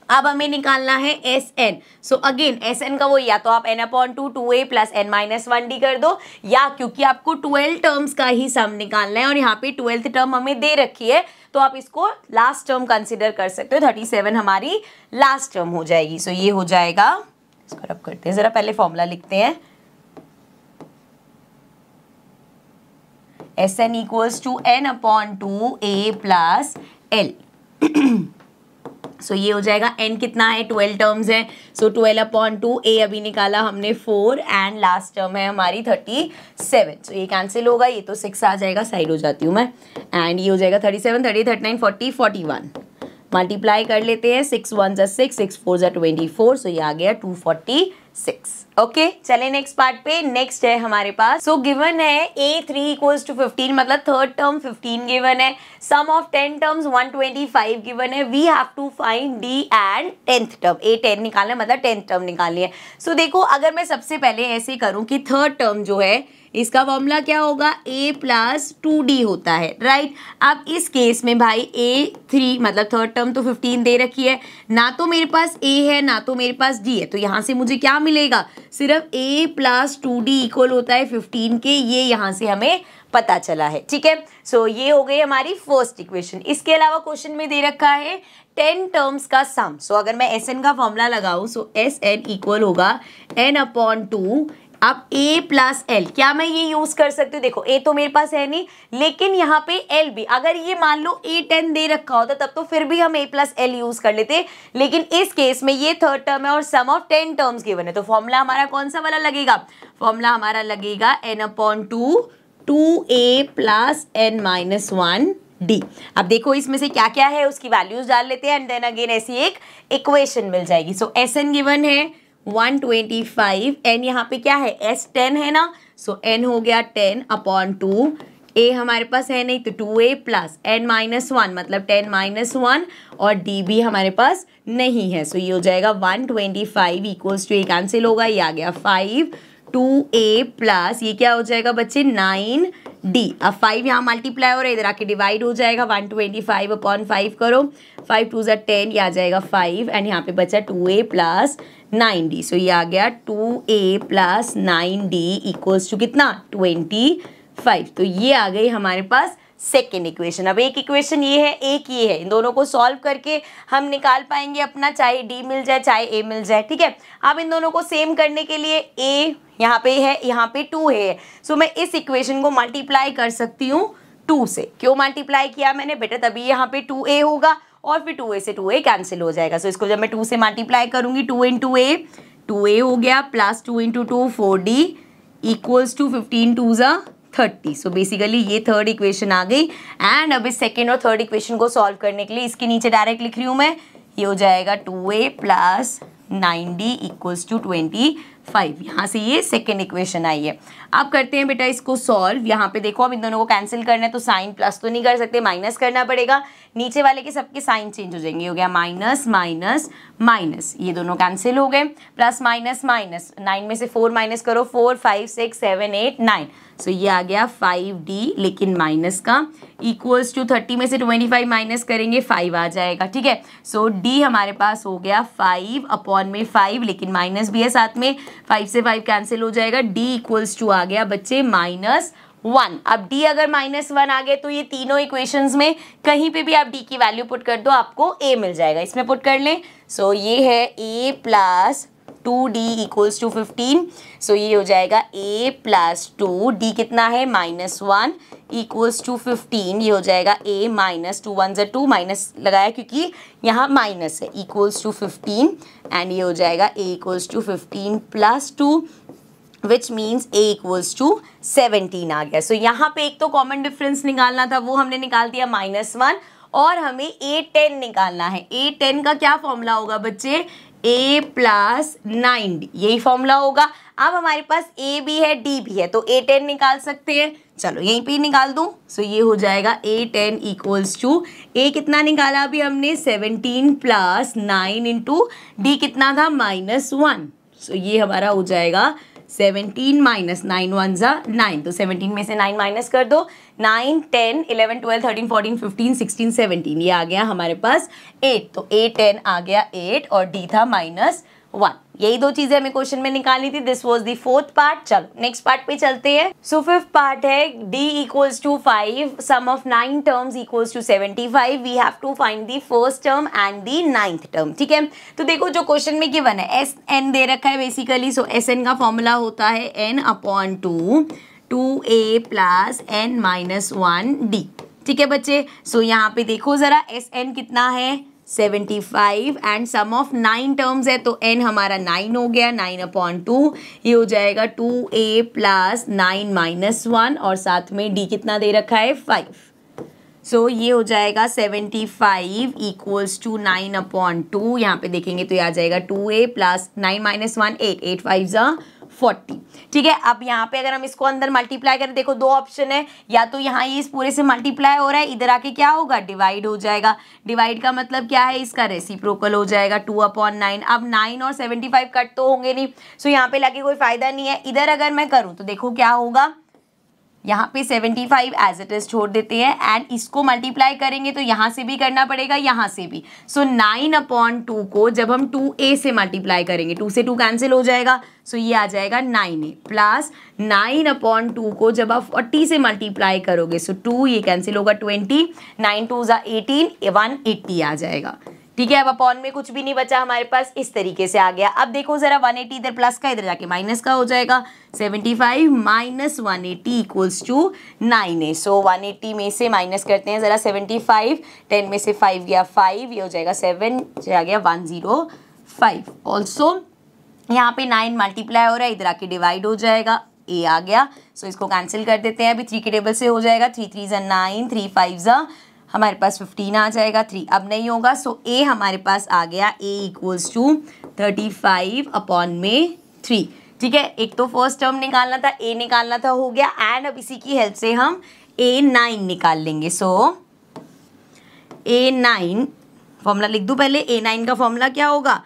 अब हमें निकालना है Sn। सो अगेन Sn का वो, या तो आप n/2 2a plus n minus 1d कर दो, या क्योंकि आपको 12 टर्म्स का ही सम निकालना है और यहाँ पे 12th टर्म हमें दे रखी है, तो आप इसको लास्ट टर्म कंसिडर कर सकते हो। 37 हमारी लास्ट टर्म हो जाएगी। सो ये हो जाएगा, इसको रब करते हैं, जरा पहले फॉर्मूला लिखते हैं। Sn equals to n/2 a plus l। So ये हो जाएगा, n कितना है, 12 टर्म्स है, सो 12/2, a अभी निकाला हमने 4 एंड लास्ट टर्म है हमारी 37। सो ये कैंसिल होगा, ये तो 6 आ जाएगा, साइड हो जाती हूँ मैं, एंड ये हो जाएगा 37 30 39 40 41, मल्टीप्लाई कर लेते हैं, 6 1 6, 6 4 24, सो ये आ गया 246। ओके, चले नेक्स्ट पार्ट पे। नेक्स्ट है हमारे पास, सो गिवन है A3 इक्वल्स टू 15, मतलब थर्ड टर्म 15 गिवन है, सम ऑफ 10 टर्म्स 125 गिवन है, we have to find D and 10th term. A 10 निकालना है, मतलब 10th टर्म निकालनी है। सो देखो, अगर मैं सबसे पहले ऐसे करूं कि थर्ड टर्म जो है इसका फॉर्मूला क्या होगा, A प्लस 2D होता है, राइट। अब इस केस में भाई A3 मतलब थर्ड टर्म तो 15 दे रखी है, ना तो मेरे पास A है ना तो मेरे पास D है, तो यहाँ से मुझे क्या मिलेगा, सिर्फ A प्लस 2D इक्वल होता है 15 के, ये यहाँ से हमें पता चला है, ठीक है। सो ये हो गई हमारी फर्स्ट इक्वेशन। इसके अलावा क्वेश्चन में दे रखा है 10 टर्म्स का सम। सो अगर मैं Sn का फॉर्मूला लगाऊं, सो Sn इक्वल होगा n/2। अब A प्लस L, क्या मैं ये यूज कर सकती हूँ, देखो A तो मेरे पास है नहीं, लेकिन यहाँ पे L भी, अगर ये मान लो A 10 दे रखा होता तब तो फिर भी हम A प्लस L यूज कर लेते, लेकिन इस केस में ये थर्ड टर्म है और सम ऑफ 10 टर्म्स गिवन है, तो फॉर्मूला हमारा कौन सा वाला लगेगा, फॉर्मूला हमारा लगेगा n/2 2a plus n minus 1d। अब देखो इसमें से क्या क्या है उसकी वैल्यूज डाल लेते हैं एंड देन अगेन ऐसी एक इक्वेशन मिल जाएगी। सो Sn गिवन है 125, n यहाँ पे क्या है, S 10 है ना, सो n हो गया 10/2, a हमारे पास है नहीं तो 2a प्लस n माइनस 1 मतलब 10 माइनस 1, और d भी हमारे पास नहीं है, सो ये हो जाएगा 125 इक्वल्स टू, ये कैंसिल होगा, ये आ गया 5, 2a प्लस ये क्या हो जाएगा बच्चे 9d। अब 5 यहाँ मल्टीप्लाई हो रहा है, इधर आके डिवाइड हो जाएगा, 125/5 करो, 5 2 10, ये आ जाएगा 5 एंड यहाँ पे बचा 2a प्लस 9d। सो ये आ गया 2a plus 9d equals to कितना 25। तो ये आ गई हमारे पास सेकेंड इक्वेशन। अब एक इक्वेशन ये है, एक ये है, इन दोनों को सॉल्व करके हम निकाल पाएंगे अपना, चाहे D मिल जाए चाहे A मिल जाए, ठीक है। अब इन दोनों को सेम करने के लिए A यहाँ पे है, यहाँ पे 2 है, सो मैं इस इक्वेशन को मल्टीप्लाई कर सकती हूँ 2 से। क्यों मल्टीप्लाई किया मैंने बेटा, तभी यहाँ पे 2a होगा और फिर 2a से 2a कैंसिल हो जाएगा। सो इसको जब मैं 2 से मल्टीप्लाई करूँगी, 2 इंटू a, 2a हो गया plus 2 into 2 4d equals to 15 2 30। So basically ये थर्ड इक्वेशन आ गई। एंड अब इस सेकेंड और थर्ड इक्वेशन को सॉल्व करने के लिए इसके नीचे डायरेक्ट लिख रही हूँ मैं, ये हो जाएगा 2a plus 9d equals to 25। 5। यहाँ से ये सेकेंड इक्वेशन आई है। अब करते हैं बेटा इसको सॉल्व। यहाँ पे देखो अब इन दोनों को कैंसिल करना है तो साइन प्लस तो नहीं कर सकते, माइनस करना पड़ेगा। नीचे वाले के सबके साइन चेंज हो जाएंगे, हो गया माइनस माइनस माइनस, ये दोनों कैंसिल हो गए। प्लस माइनस माइनस, 9 में से 4 माइनस करो, 4 5 6 7 8 9, सो ये आ गया 5D, लेकिन माइनस का। इक्वल्स टू 30 में से 25 माइनस करेंगे 5 आ जाएगा, ठीक है। सो D हमारे पास हो गया 5/5, लेकिन माइनस भी है साथ में, 5 से 5 कैंसिल हो जाएगा। D इक्वल्स टू आ गया बच्चे -1। अब D अगर -1 आ गए तो ये तीनों इक्वेशंस में कहीं पे भी आप D की वैल्यू पुट कर दो, आपको A मिल जाएगा। इसमें पुट कर लें, सो ये है A + 2D इक्वल्स टू 15, सो ये हो जाएगा A + 2D कितना है -1 इक्वल्स टू 15, ये हो जाएगा A - 2 1 2, माइनस लगाया क्योंकि यहाँ माइनस है, इक्वल्स टू 15, एंड ये हो जाएगा A equals to 15 + 2 which means A equals to 17 आ गया। सो यहाँ पे एक तो कॉमन डिफरेंस निकालना था, वो हमने निकाल दिया -1, और हमें A10 निकालना है। A10 का क्या फॉर्मूला होगा बच्चे? A + 9D, यही फॉर्मूला होगा। अब हमारे पास A भी है D भी है, तो A10 निकाल सकते हैं। चलो यहीं पे निकाल दूं, सो ये हो जाएगा A10 इक्वल्स टू, A कितना निकाला अभी हमने 17 + 9 इंटू D कितना था -1, सो ये हमारा हो जाएगा 17 - 9 1 = 9, तो 17 में से 9 माइनस कर दो, 9 10 11 12 13 14 15 16 17, ये आ गया हमारे पास 8, तो A10 आ गया 8 और D था -1। यही दो चीजें हमें क्वेश्चन में निकालनी थी। This was the 4th part. चलो नेक्स्ट पार्ट पे चलते हैं। सो 5th पार्ट है D equals to 5, sum of 9 terms equals to 75। We have to find the first term and the 9th term, ठीक है। तो देखो जो क्वेश्चन में गिवन है SN दे रखा है बेसिकली, सो SN का फॉर्मूला होता है N/2 2A + N-1D, ठीक है बच्चे। सो यहाँ पे देखो जरा SN कितना है 75, एंड सम ऑफ 9 टर्म्स है तो n हमारा 9 हो गया, 9/2, ये हो जाएगा 2A + 9 - 1, और साथ में D कितना दे रखा है 5, सो ये हो जाएगा 75 इक्वल्स टू 9/2। यहाँ पे देखेंगे तो ये आ जाएगा 2A + 9 - 1 8 8 5 = 40, ठीक है। अब यहाँ पे अगर हम इसको अंदर मल्टीप्लाई करें, देखो दो ऑप्शन है, या तो यहाँ ये इस पूरे से मल्टीप्लाई हो रहा है, इधर आके क्या होगा डिवाइड हो जाएगा। डिवाइड का मतलब क्या है, इसका रेसिप्रोकल हो जाएगा 2/9। अब 9 और 75 कट तो होंगे नहीं, सो यहाँ पे लगे कोई फायदा नहीं है। इधर अगर मैं करूँ तो देखो क्या होगा, यहाँ पे 75 एज इट इज छोड़ देते हैं, एंड इसको मल्टीप्लाई करेंगे तो यहाँ से भी करना पड़ेगा, यहाँ से भी। सो 9/2 को जब हम 2A से मल्टीप्लाई करेंगे, 2 से 2 कैंसिल हो जाएगा, सो ये आ जाएगा 9A, प्लस 9/2 को जब आप 40 से मल्टीप्लाई करोगे, सो 2 ये कैंसिल होगा 20, 9 2 = 18, 180 आ जाएगा, ठीक है। अब अपॉन में कुछ भी नहीं बचा हमारे पास, इस तरीके से आ गया। अब देखो जरा 180 इधर प्लस का, इधर जाके माइनस का हो जाएगा, 75 - 180 इक्वल्स टू 9A। सो 180 में से माइनस करते हैं जरा 75, 10 में से 5 गया 5, ये हो जाएगा 7, आ गया 105। ऑल्सो यहाँ पे 9 मल्टीप्लाई हो रहा है, इधर आके डिवाइड हो जाएगा, A आ गया। सो इसको कैंसिल कर देते हैं, अभी 3 के टेबल से हो जाएगा, 3 3 = 9, 3 5 = हमारे पास 15 आ जाएगा, 3 अब नहीं होगा। सो A हमारे पास आ गया A इक्वल्स टू 35/3, ठीक है। एक तो फर्स्ट टर्म निकालना था, A निकालना था, हो गया। एंड अब इसी की हेल्प से हम A9 निकाल लेंगे। सो A9 फॉर्मूला लिख दूं पहले, A9 का फॉर्मूला क्या होगा,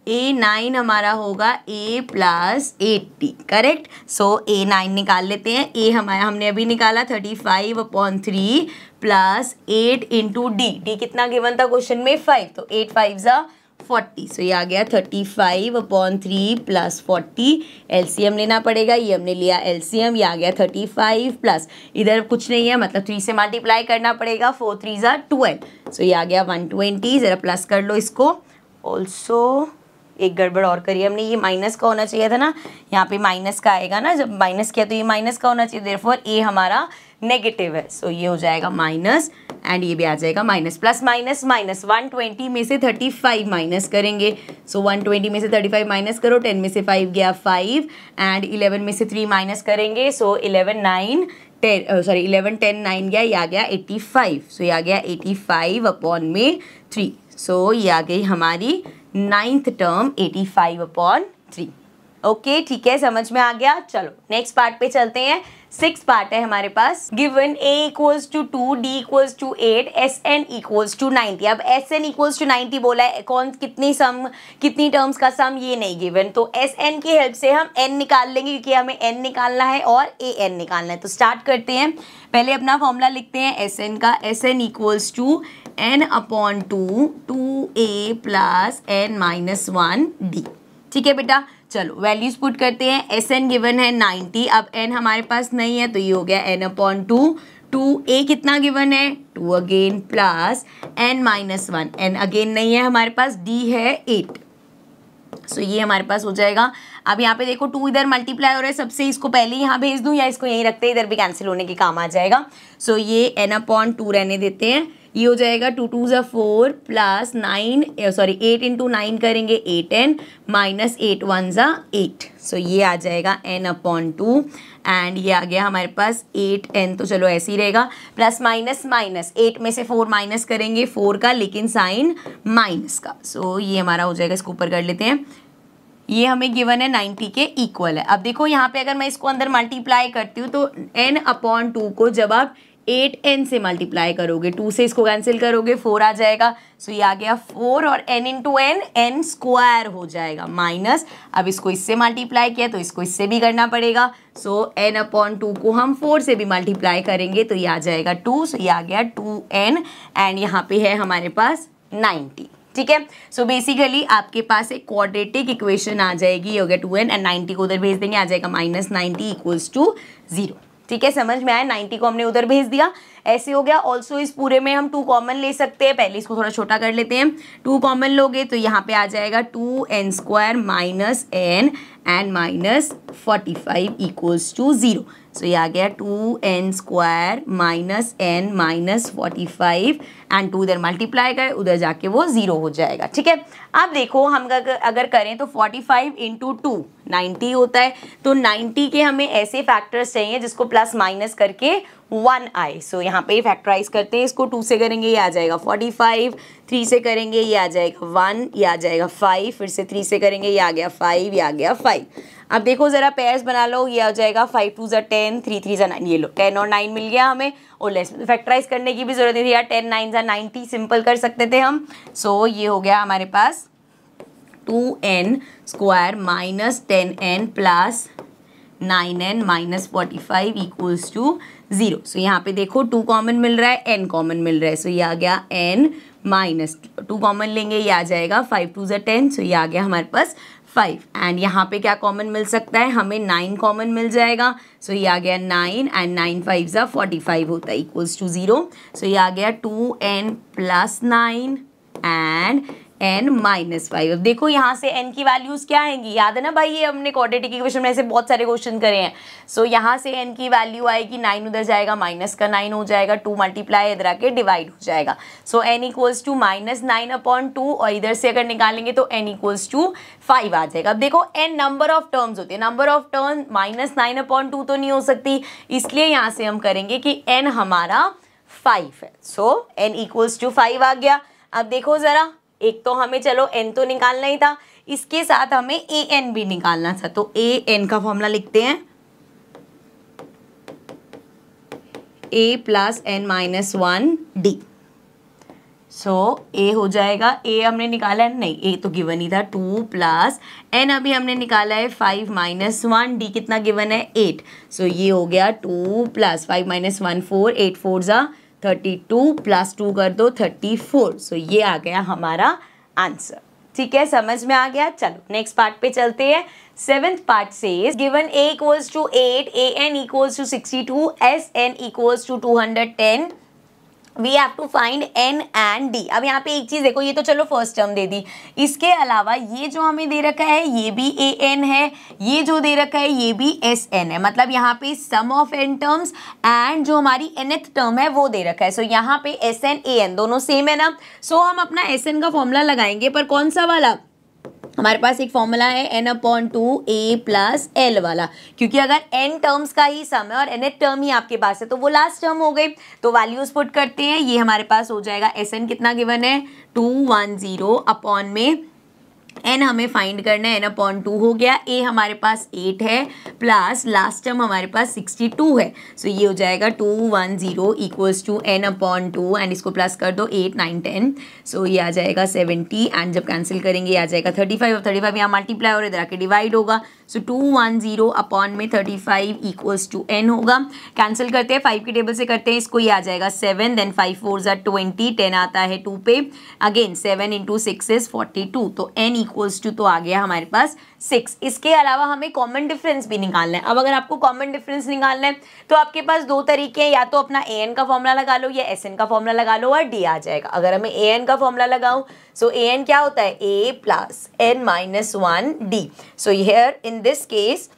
A9 हमारा होगा A + 80, करेक्ट। सो A9 निकाल लेते हैं। A हमारा हमने अभी निकाला 35/3 + 8 इंटू D कितना गिवन था क्वेश्चन में 5, तो 8 5 = 40, सो ये आ गया 35/3 + 40, एलसीएम लेना पड़ेगा, ये हमने लिया एलसीएम, ये आ गया 35 प्लस इधर कुछ नहीं है, मतलब 3 से मल्टीप्लाई करना पड़ेगा, 4 3 = 12, सो ये आ गया 120। ज़रा प्लस कर लो इसको। ऑल्सो एक गड़बड़ और करिए हमने, ये माइनस का होना चाहिए था ना, यहाँ पे माइनस का आएगा ना, जब माइनस किया तो ये माइनस का होना चाहिए, देयरफॉर A हमारा नेगेटिव है, सो ये हो जाएगा माइनस, एंड ये भी आ जाएगा माइनस। प्लस माइनस माइनस, 120 में से 35 माइनस करेंगे, सो 120 में से 35 माइनस करो, 10 में से 5 गया 5, एंड 11 में से 3 माइनस करेंगे, सो 11 10 9 गया, ये आ गया 85, सो ये आ गया 85/3, सो ये आ गई हमारी 9th टर्म 85/3। ओके ठीक है, समझ में आ गया। चलो नेक्स्ट पार्ट पे चलते हैं। 6 पार्ट है हमारे पास। Given a equals to 2, d equals to 8, sn equals to 90। अब sn इक्वल्स टू 90 बोला है, कौन कितनी टर्म्स का सम ये नहीं गिवन, तो sn की हेल्प से हम n निकाल लेंगे क्योंकि हमें n निकालना है और an निकालना है। तो स्टार्ट करते हैं, पहले अपना फॉर्मूला लिखते हैं sn का। sn equals to n/2 2a plus n-1d। ठीक है बेटा, चलो वैल्यूज पुट करते हैं। एस एन गिवन है 90, अब एन हमारे पास नहीं है तो ये हो गया n/2। 2a कितना गिवन है 2 again plus n-1, n again नहीं है हमारे पास, d है 8। सो ये हमारे पास हो जाएगा। अब यहाँ पे देखो 2 इधर मल्टीप्लाई हो रहा है सबसे, इसको पहले यहाँ भेज दूँ या इसको यहीं रखते हैं, इधर भी कैंसिल होने के काम आ जाएगा। सो ये n/2 रहने देते हैं, ये हो जाएगा 2 2 ज़ा 4 प्लस 8 इंटू 9 करेंगे 8n माइनस 8 1 ज़ा 8। सो ये आ जाएगा n/2 एंड ये आ गया हमारे पास 8n, तो चलो ऐसे ही रहेगा। प्लस माइनस माइनस 8 में से 4 माइनस करेंगे 4 का, लेकिन साइन माइनस का। सो ये हमारा हो जाएगा, इसको ऊपर कर लेते हैं। ये हमें गिवन है 90 के इक्वल है। अब देखो यहाँ पे अगर मैं इसको अंदर मल्टीप्लाई करती हूँ तो n/2 को जब आप 8n से मल्टीप्लाई करोगे, 2 से इसको कैंसिल करोगे 4 आ जाएगा। सो ये आ गया 4 और n into n, n square हो जाएगा माइनस, अब इसको इससे मल्टीप्लाई किया तो इसको इससे भी करना पड़ेगा। सो n/2 को हम 4 से भी मल्टीप्लाई करेंगे तो ये आ जाएगा 2। सो ये आ गया 2n एंड यहाँ पे है हमारे पास 90। ठीक है, सो बेसिकली आपके पास एक क्वाड्रेटिक इक्वेशन आ जाएगी, ये हो गया 2n एंड 90 को उधर भेज देंगे, आ जाएगा -90 इक्वल्स टू 0। ठीक है, समझ में आया, 90 को हमने उधर भेज दिया, ऐसे हो गया। ऑल्सो इस पूरे में हम 2 कॉमन ले सकते हैं, पहले इसको थोड़ा छोटा कर लेते हैं। 2 कॉमन लोगे तो यहाँ पे आ जाएगा 2n square minus n and minus 45 equals to 0। So ये आ गया 2n square minus n minus 45 and 2 इधर मल्टीप्लाई करें, उधर जाके वो 0 हो जाएगा। ठीक है, अब देखो हम अगर करें तो 45 इंटू 2 90 होता है, तो 90 के हमें ऐसे फैक्टर्स चाहिए जिसको प्लस माइनस करके 1 आए। सो यहाँ पे फैक्टराइज करते हैं, इसको 2 से करेंगे ये आ जाएगा 45, 3 से करेंगे ये आ जाएगा 1, ये आ जाएगा 5, फिर से 3 से करेंगे ये आ गया 5, ये आ गया 5। अब देखो ज़रा पेयर्स बना लो, ये आ जाएगा 5 2 ज़ा 10, 3 3 ज़ा 9, ये लो 10 और 9 मिल गया हमें, और लेस में फैक्टराइज करने की भी जरूरत नहीं थी यार, 10 9 ज़ा 90 सिंपल कर सकते थे हम। सो ये हो गया हमारे पास 2n square minus 10n plus 9n minus 45 equals to 0। So यहाँ पे देखो 2 कॉमन मिल रहा है, n कॉमन मिल रहा है, सो ये आ गया n माइनस 2 कॉमन लेंगे ये आ जाएगा 5 2 ज़ा 10, सो ये आ गया हमारे पास 5 एंड यहाँ पे क्या कॉमन मिल सकता है, हमें 9 कॉमन मिल जाएगा। सो ये आ गया 9 एंड 9 5 ज़ा 45 होता है इक्वल्स टू 0। सो ये आ गया 2n plus 9 and n minus 5। अब देखो यहाँ से n की वैल्यूज क्या आएंगी, याद है ना भाई, ये हमने क्वाड्रेटिक इक्वेशन में ऐसे बहुत सारे क्वेश्चन करे हैं। सो यहाँ से n की वैल्यू आएगी 9 उधर जाएगा माइनस का 9 हो जाएगा, 2 मल्टीप्लाई इधर आके डिवाइड हो जाएगा। सो n इक्वल्स टू -9/2 और इधर से अगर निकालेंगे तो n इक्वल्स टू 5 आ जाएगा। अब देखो n नंबर ऑफ टर्म्स होते हैं, नंबर ऑफ टर्म -9/2 तो नहीं हो सकती, इसलिए यहाँ से हम करेंगे कि n हमारा 5 है। सो n इक्वल्स टू 5 आ गया। अब देखो ज़रा, एक तो हमें चलो n तो निकालना ही था, इसके साथ हमें an भी निकालना था, तो an का फॉर्मूला लिखते हैं a plus n-1d। So a हो जाएगा, a हमने निकाला है नहीं, a तो गिवन ही था 2 प्लस n अभी हमने निकाला है 5 माइनस 1, d कितना गिवन है 8। सो ये हो गया 2 प्लस 5 माइनस 1 4, 8 4 ज़ा 32 प्लस 2 कर दो 34। सो ये आ गया हमारा आंसर। ठीक है, समझ में आ गया। चलो नेक्स्ट पार्ट पे चलते हैं। 7th पार्ट से given a equals to 8, an equals to 62, sn equals to 210, we have to find n and d। अब यहाँ पे एक चीज देखो, ये तो चलो फर्स्ट टर्म दे दी, इसके अलावा ये जो हमें दे रखा है ये भी an है, ये जो दे रखा है ये भी sn है, मतलब यहाँ पे सम ऑफ n टर्म्स एंड जो हमारी nth टर्म है वो दे रखा है। सो यहाँ पे sn an दोनों सेम है ना, सो हम अपना sn का फॉर्मूला लगाएंगे, पर कौन सा वाला, हमारे पास एक फॉर्मूला है n/2 a प्लस l वाला, क्योंकि अगर n टर्म्स का ही सम है और nth टर्म ही आपके पास है तो वो लास्ट टर्म हो गई। तो वैल्यूज पुट करते हैं, ये हमारे पास हो जाएगा sn कितना गिवन है 210 अपॉन में n हमें फाइंड करना है, n/2 हो गया, a हमारे पास 8 है प्लस लास्ट टर्म हमारे पास 62 है। सो ये हो जाएगा 210 इक्वल्स टू n/2 एंड इसको प्लस कर दो 8 9 10। सो ये आ जाएगा 70 एंड जब कैंसिल करेंगे आ जाएगा 35 और 35 यहाँ मल्टीप्लाई और इधर आके डिवाइड होगा। सो 210 अपॉन में 35 इक्वल्स टू n होगा। कैंसिल करते हैं, 5 की टेबल से करते हैं इसको, ये आ जाएगा 7 देन 5 4 ज़ा 20 10 आता है 2 पे, अगेन 7 इंटू 6 इज 42, तो n इक्वल्स टू तो आ गया हमारे पास 6। इसके अलावा हमें कॉमन डिफरेंस भी निकालना है। अब अगर आपको कॉमन डिफरेंस निकालना है तो आपके पास दो तरीके हैं, या तो अपना an का फॉर्मूला लगा लो या sn का फॉर्मूला लगा लो और d आ जाएगा। अगर हमें an का फॉर्मूला लगाऊं सो an क्या होता है a plus n minus 1 d। So here in this case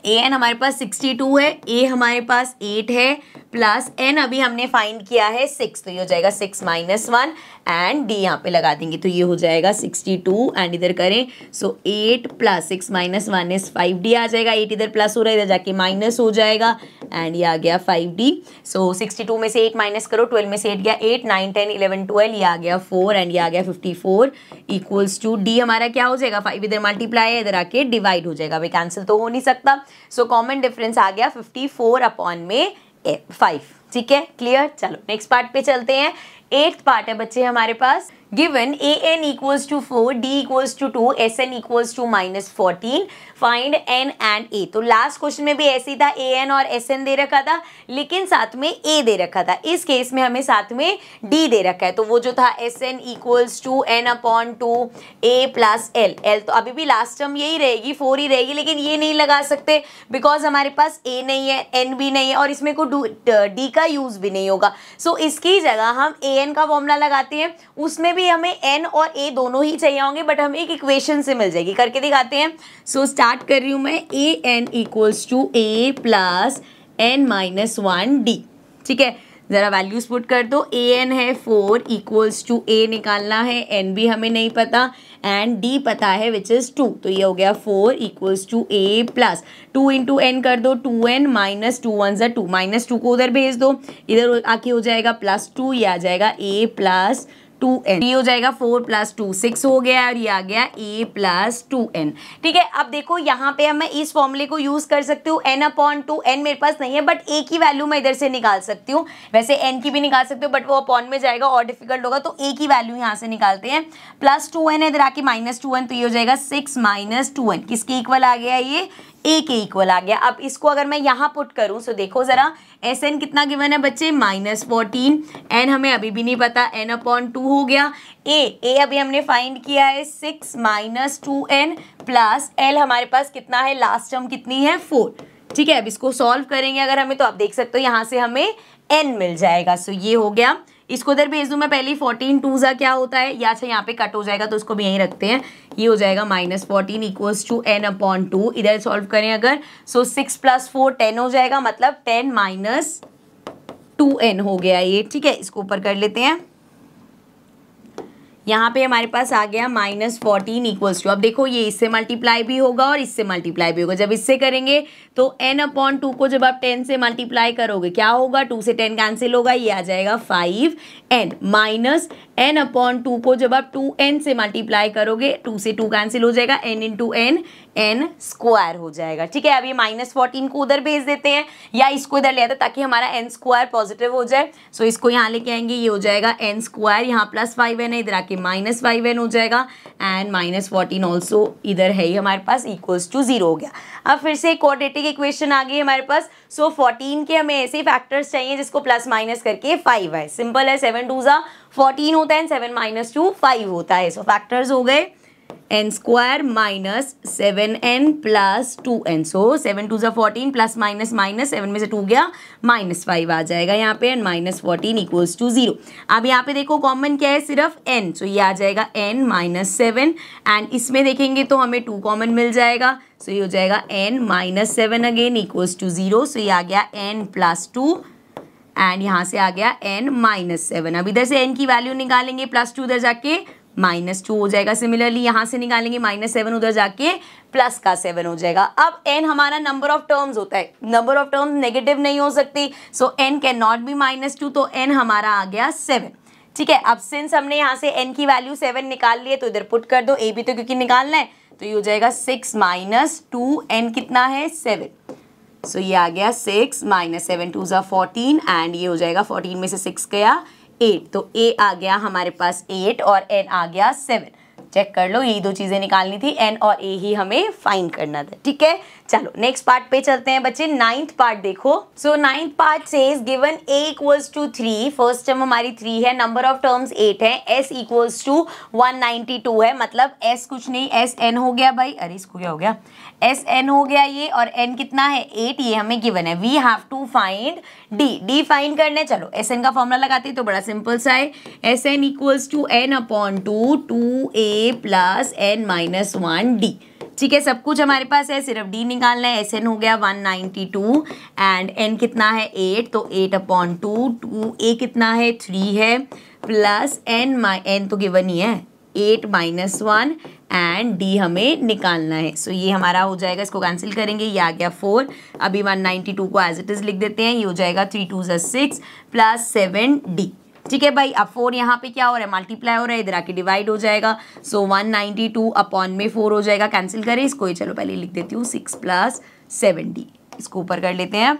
an हमारे पास 62 है, a हमारे पास 8 है प्लस n अभी हमने फाइंड किया है 6, तो ये हो जाएगा 6 माइनस 1 एंड d यहाँ पे लगा देंगे तो ये हो जाएगा 62 एंड इधर करें सो 8 प्लस 6 माइनस 1 इज 5d आ जाएगा। 8 इधर प्लस हो रहा है, इधर जाके माइनस हो जाएगा एंड ये आ गया 5d। सो 62 में से 8 माइनस करो, 12 में से 8 गया 8 9 10 11 12, ये आ गया 4 एंड ये आ गया 54 इक्वल्स टू d हमारा क्या हो जाएगा 5 इधर मल्टीप्लाई है, इधर आके डिवाइड हो जाएगा, भाई कैंसिल तो हो नहीं सकता। सो कॉमन डिफरेंस आ गया 54 अपॉन में 5। ठीक है, क्लियर। चलो नेक्स्ट पार्ट पे चलते हैं। 8th पार्ट है बच्चे हमारे पास, given an equals to 4, d equals to 2, sn equals to -14, find n and a। तो लास्ट क्वेश्चन में भी ऐसे ही था, an और sn दे रखा था लेकिन साथ में a दे रखा था। इस केस में हमें साथ में d दे रखा है, तो वो जो था sn equals to n/2 a plus l। l तो अभी भी लास्ट टर्म यही रहेगी 4 ही रहेगी, लेकिन ये नहीं लगा सकते बिकॉज हमारे पास a नहीं है n भी नहीं है और इसमें कोई d का यूज भी नहीं होगा। सो इसकी जगह हम an का फॉर्मूला लगाते हैं, उसमें भी हमें n और a दोनों ही चाहिए होंगे बट हमें एक इक्वेशन से मिल जाएगी। करके दिखाते हैं। सो स्टार्ट कर रही हूं मैं, an equals to a plus n minus 1d। ठीक है, जरा वैल्यूज पुट कर दो। an है 4 इक्वल्स टू a निकालना है, n भी हमें नहीं पता एंड d पता है विच इज 2, तो ये हो गया 4 equals to a plus 2 into n कर दो 2n माइनस 2 1 ज़ा 2, माइनस 2 को उधर भेज दो, इधर आके हो जाएगा प्लस 2, ये आ जाएगा a प्लस 2n, ये हो जाएगा 4 प्लस 2 6 हो गया और ये आ गया a प्लस 2n। ठीक है, अब देखो यहाँ पे मैं इस फॉर्मूले को यूज कर सकती हूँ n/2, n मेरे पास नहीं है बट a की वैल्यू मैं इधर से निकाल सकती हूँ, वैसे n की भी निकाल सकती हूँ बट वो अपॉन में जाएगा और डिफिकल्ट होगा, तो a की वैल्यू यहाँ से निकालते हैं। प्लस 2n है, इधर आके माइनस 2n, तो ये हो जाएगा 6 माइनस 2n, किसके इक्वल आ गया ये a के इक्वल आ गया। अब इसको अगर मैं यहाँ पुट करूँ सो देखो जरा, sn कितना गिवन है बच्चे -14, n हमें अभी भी नहीं पता n/2 हो गया, a अभी हमने फाइंड किया है 6 माइनस 2n प्लस l हमारे पास कितना है, लास्ट टर्म कितनी है 4। ठीक है, अब इसको सॉल्व करेंगे अगर हमें, तो आप देख सकते हो यहाँ से हमें n मिल जाएगा। सो ये हो गया, इसको इधर भेज दूँ मैं पहले 14 2 ज़ा क्या होता है, या अच्छा यहाँ पे कट हो जाएगा तो उसको भी यहीं रखते हैं, ये हो जाएगा -14 इक्वल्स टू n/2। इधर सॉल्व करें अगर सो 6 प्लस 4 10 हो जाएगा, मतलब 10 माइनस 2n हो गया ये। ठीक है, इसको ऊपर कर लेते हैं, यहाँ पे हमारे पास आ गया -14 इक्वल्स टू, अब देखो ये इससे मल्टीप्लाई भी होगा और इससे मल्टीप्लाई भी होगा। जब इससे करेंगे तो n/2 को जब आप 10 से मल्टीप्लाई करोगे क्या होगा, 2 से 10 कैंसिल होगा, ये आ जाएगा 5n माइनस n/2 को जब आप 2n से मल्टीप्लाई करोगे 2 से 2 कैंसिल हो जाएगा, n into n n square हो जाएगा। ठीक है, अब ये -14 को उधर भेज देते हैं या इसको इधर ले आते ताकि हमारा n स्क्वायर पॉजिटिव हो जाए। सो इसको यहाँ लेके आएंगे, ये हो जाएगा n स्क्वायर, यहाँ प्लस 5n है, इधर आके -5n हो जाएगा एंड -14 ऑल्सो इधर है ही हमारे पास इक्वल्स टू 0 हो गया। अब फिर से क्वाड्रेटिक इक्वेशन आ गई हमारे पास। सो 14 के हमें ऐसे फैक्टर्स चाहिए जिसको प्लस माइनस करके 5 है, सिंपल है, 7 2 ज़ा 14 होता है, 7 माइनस 2 5 होता है। सो फैक्टर्स हो गए n square minus 7n plus 2n, सो 7 2 ज़ा 14 प्लस माइनस माइनस 7 में से 2 गया -5 आ जाएगा यहाँ पे एंड -14 इक्वल्स टू 0। अब यहाँ पे देखो कॉमन क्या है, सिर्फ n, सो ये आ जाएगा n -7 एंड इसमें देखेंगे तो हमें 2 कॉमन मिल जाएगा, सो ये हो जाएगा n -7 again equals to 0। So ये आ गया n प्लस 2 एंड यहाँ से आ गया n -7। अब इधर से n की वैल्यू निकालेंगे, +2 उधर जाके -2 हो जाएगा, सिमिलरली यहाँ से निकालेंगे -7 उधर जाके प्लस का 7 हो जाएगा। अब n हमारा नंबर ऑफ टर्म्स होता है, नंबर ऑफ टर्म्स नेगेटिव नहीं हो सकती, सो n कैन नॉट बी -2, तो n हमारा आ गया 7। ठीक है, अब सिंस हमने यहाँ से n की वैल्यू 7 निकाल ली है तो इधर पुट कर दो, a भी तो क्योंकि निकालना है, तो ये हो जाएगा 6 माइनस 2, n कितना है 7, सो ये आ गया 6 माइनस 7 2 ज़ा 14 एंड ये हो जाएगा 14 में से 6 गया 8, तो a आ गया हमारे पास 8 और n आ गया 7। चेक कर लो, यही दो चीजें निकालनी थी, n और a ही हमें फाइंड करना था। ठीक है, चलो नेक्स्ट पार्ट पे चलते हैं बच्चे। 9th पार्ट देखो। So 9th part says given a equals to 3, first term हमारी 3 है, नंबर ऑफ टर्म्स 8 है, s इक्वल्स टू 192 है, मतलब s कुछ नहीं s n हो गया भाई, अरे इसको क्या हो गया, s n हो गया ये, और n कितना है 8, ये हमें गिवन है। We have to find d find करने। चलो s n का फॉर्मूला लगाते हैं तो बड़ा सिंपल सा है, s n equals to n upon 2a plus n minus 1d। ठीक है, सब कुछ हमारे पास है, सिर्फ d निकालना है। Sn हो गया 192 एंड n कितना है 8, तो 8 अपॉन 2a कितना है 3 है, प्लस n तो गिवन ही है 8 माइनस 1 एंड d हमें निकालना है। सो ये हमारा हो जाएगा, इसको कैंसिल करेंगे, ये आ गया 4। अभी 192 को एज इट इज लिख देते हैं, ये हो जाएगा 3 2 ज़ा 6 प्लस 7d। ठीक है भाई, अब 4 यहाँ पे क्या हो रहा है, मल्टीप्लाई हो रहा है, इधर आके डिवाइड हो जाएगा। सो 192 अपॉन में 4 हो जाएगा, कैंसिल करें इसको, ये चलो पहले लिख देती हूँ 6 प्लस 7d, इसको ऊपर कर लेते हैं।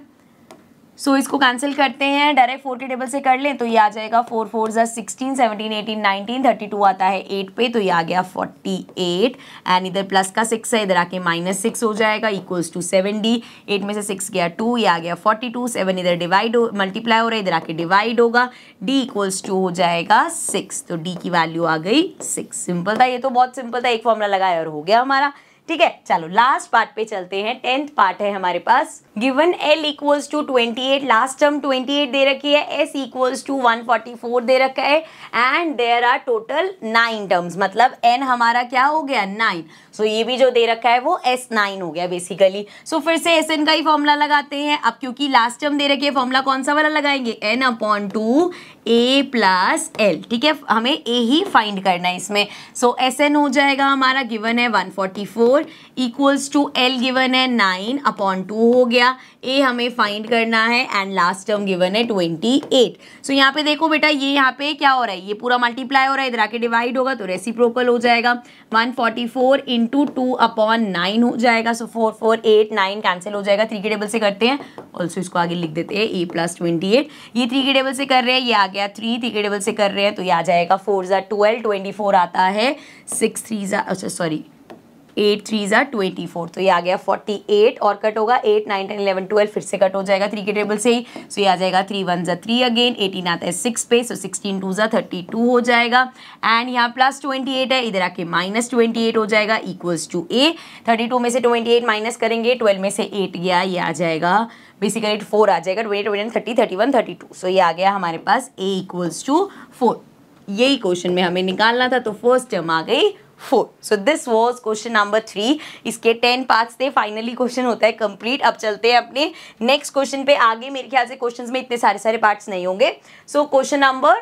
सो इसको कैंसिल करते हैं, डायरेक्ट 4 के टेबल से कर लें तो ये आ जाएगा 4 4 ज़ा 16 17 18 19 32 आता है 8 पे, तो ये आ गया 48 एंड इधर प्लस का 6 है, इधर आके माइनस 6 हो जाएगा इक्वल्स टू 7d। 8 में से 6 गया 2, ये आ गया 42, 7 इधर डिवाइड मल्टीप्लाई हो रहा है, इधर आके डिवाइड होगा, d इक्वल्स टू हो जाएगा 6, तो d की वैल्यू आ गई 6। सिंपल था, ये तो बहुत सिंपल था, एक फॉर्मूला लगाया और हो गया हमारा। ठीक है, चलो लास्ट पार्ट पे चलते हैं। 10th पार्ट है हमारे पास। Given L equals to 28, last term 28 दे रखी है, S इक्वल्स टू 144 दे रखा है and there are total 9 terms, मतलब N हमारा क्या हो गया 9। सो ये भी जो दे रखा है वो S9 हो गया बेसिकली। सो फिर से SN का ही फॉर्मूला लगाते हैं। अब क्योंकि लास्ट टर्म दे रखी है, फॉर्मूला कौन सा वाला लगाएंगे, N upon 2 A plus L। ठीक है, हमें A ही फाइंड करना है इसमें। सो SN हो जाएगा हमारा, गिवन है 144 इक्वल्स टू L गिवन है 9 अपॉन 2 हो गया, A हमें फाइंड करना है एंड लास्ट टर्म गिवन है 28। सो यहाँ पे देखो बेटा, ये यहाँ पे क्या हो रहा है, ये पूरा मल्टीप्लाई हो रहा है, इधर आके डिवाइड होगा तो रेसिप्रोकल हो जाएगा। 144 इंटू 2 अपॉन 9 हो जाएगा। सो 4 4 8 9 कैंसिल हो जाएगा, 3 के टेबल से करते हैं, ऑल्सो इसको आगे लिख देते हैं A प्लस 28। ये 3 के टेबल से कर रहे हैं, ये आ गया 3 के टेबल से कर रहे हैं, तो ये आ जाएगा 4 ज़ा 12, 24 आता है 6 3 ज़ा, अच्छा सॉरी 8 3 ज़ा 24, तो ये आ गया 48 और कट होगा 8 9 10 11 12, फिर से कट हो जाएगा 3 के टेबल से ही। सो ये आ जाएगा 3 1 ज़ा 3 अगेन, 18 आता है 6 पे, सो 16 2 ज़ा 32 हो जाएगा एंड यहाँ प्लस 28 है, इधर आके माइनस 28 हो जाएगा इक्वल्स टू A। 32 में से 28 माइनस करेंगे, 12 में से 8 गया, ये आ जाएगा बेसिकली 4 आ जाएगा, 20 21 30 31 32। सो ये आ गया हमारे पास A इक्वल्स टू 4। यही क्वेश्चन में हमें निकालना था, तो फर्स्ट टर्म आ गई 4। So this was question number 3। इसके 10 पार्ट्स थे, फाइनली क्वेश्चन होता है कंप्लीट। अब चलते हैं अपने नेक्स्ट क्वेश्चन पे। आगे मेरे ख्याल से क्वेश्चंस में इतने सारे पार्ट्स नहीं होंगे। सो क्वेश्चन नंबर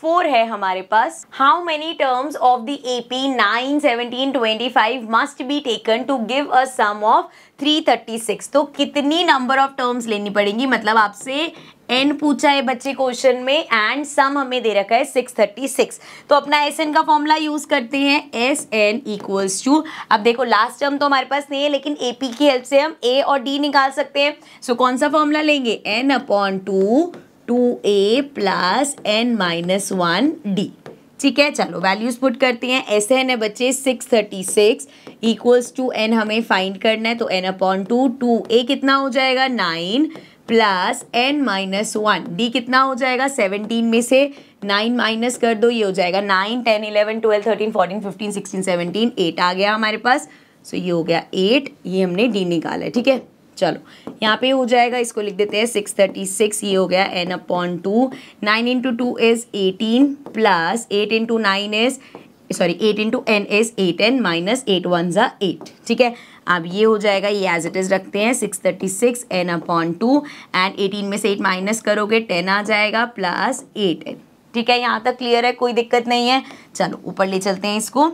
4 है हमारे पास, how many terms of the AP 9 17 25 must be taken to give a sum of 336। तो कितनी नंबर ऑफ टर्म्स लेनी पड़ेंगी, मतलब आपसे n पूछा है बच्चे क्वेश्चन में एंड सम हमें दे रखा है 636। तो अपना SN का फॉर्मूला यूज करते हैं, SN इक्वल्स टू, अब देखो लास्ट टर्म तो हमारे पास नहीं है, लेकिन AP की हेल्प से हम A और D निकाल सकते हैं। सो कौन सा फॉर्मूला लेंगे, n upon 2A plus n minus 1D। ठीक है, चलो वैल्यूज पुट करते हैं। SN है बच्चे 636 इक्वल्स टू n हमें फाइंड करना है, तो n अपॉन 2A कितना हो जाएगा 9 प्लस n माइनस 1D कितना हो जाएगा 17 में से 9 माइनस कर दो, ये हो जाएगा 9 10 11 12 13 14 15 16 17 8 आ गया हमारे पास। सो ये हो गया 8, ये हमने D निकाला है। ठीक है, चलो यहाँ पे हो जाएगा, इसको लिख देते हैं 636, ये हो गया n upon 2, 9 into 2 is 18 plus 8 into 9 is, sorry 8 into n is 8n minus 8 1 ज़ा 8। ठीक है, अब ये हो जाएगा, ये एज इट इज रखते हैं 636 n अपॉन 2 एंड 18 में से 8 माइनस करोगे 10 आ जाएगा प्लस 8n। ठीक है, यहाँ तक क्लियर है, कोई दिक्कत नहीं है। चलो ऊपर ले चलते हैं इसको,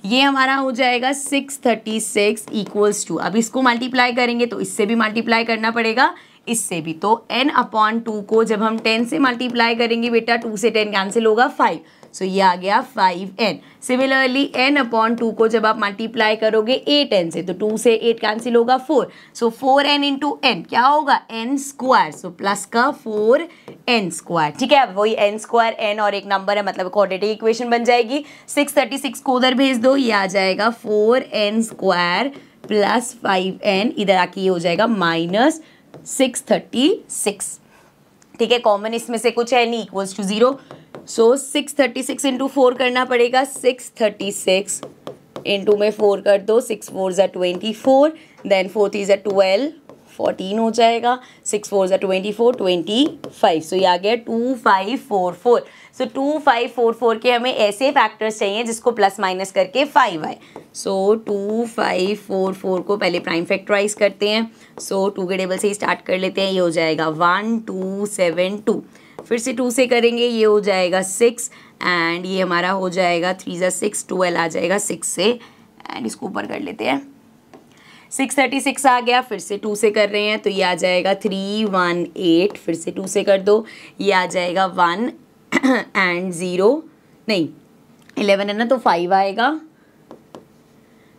ये हमारा हो जाएगा 636 इक्वल्स टू, अब इसको मल्टीप्लाई करेंगे तो इससे भी मल्टीप्लाई करना पड़ेगा, इससे भी। तो n/2 को जब हम 10 से मल्टीप्लाई करेंगे बेटा 2 से 10 कैंसिल होगा 5, सो ये आ गया 5n। सिमिलरली n/2 को जब आप मल्टीप्लाई करोगे 8n से तो 2 से 8 कैंसिल होगा 4, सो 4n इंटू n क्या होगा n स्क्वायर, सो प्लस का 4n स्क्वायर। ठीक है, अब वही n स्क्वायर n और एक नंबर है मतलब क्वाड्रेटिक इक्वेशन बन जाएगी। 636 को उधर भेज दो, ये आ जाएगा 4n स्क्वायर प्लस 5n, इधर आके ये हो जाएगा माइनस 636। ठीक है, कॉमन इसमें से कुछ है नहीं, इक्वल्स टू 0। सो 636 इंटू 4 करना पड़ेगा, 636 इंटू में 4 कर दो, 6 4 ज़ा 24, देन 4 3 ज़ा 12, 14 हो जाएगा, 6 4 ज़ा 24, 25, सो ये आ गया 2544। सो 2544 के हमें ऐसे फैक्टर्स चाहिए जिसको प्लस माइनस करके 5 आए। सो 2544 को पहले प्राइम फैक्टराइज करते हैं। सो 2 के टेबल से ही स्टार्ट कर लेते हैं, ये हो जाएगा 1272, फिर से 2 से करेंगे ये हो जाएगा 6, एंड ये हमारा हो जाएगा 3 ज़ा 6, 12 आ जाएगा 6 से, एंड इसको ऊपर कर लेते हैं। 636 आ गया, फिर से 2 से कर रहे हैं तो ये आ जाएगा 318, फिर से 2 से कर दो, ये आ जाएगा 1 एंड 0 नहीं 11 है ना तो 5 आएगा,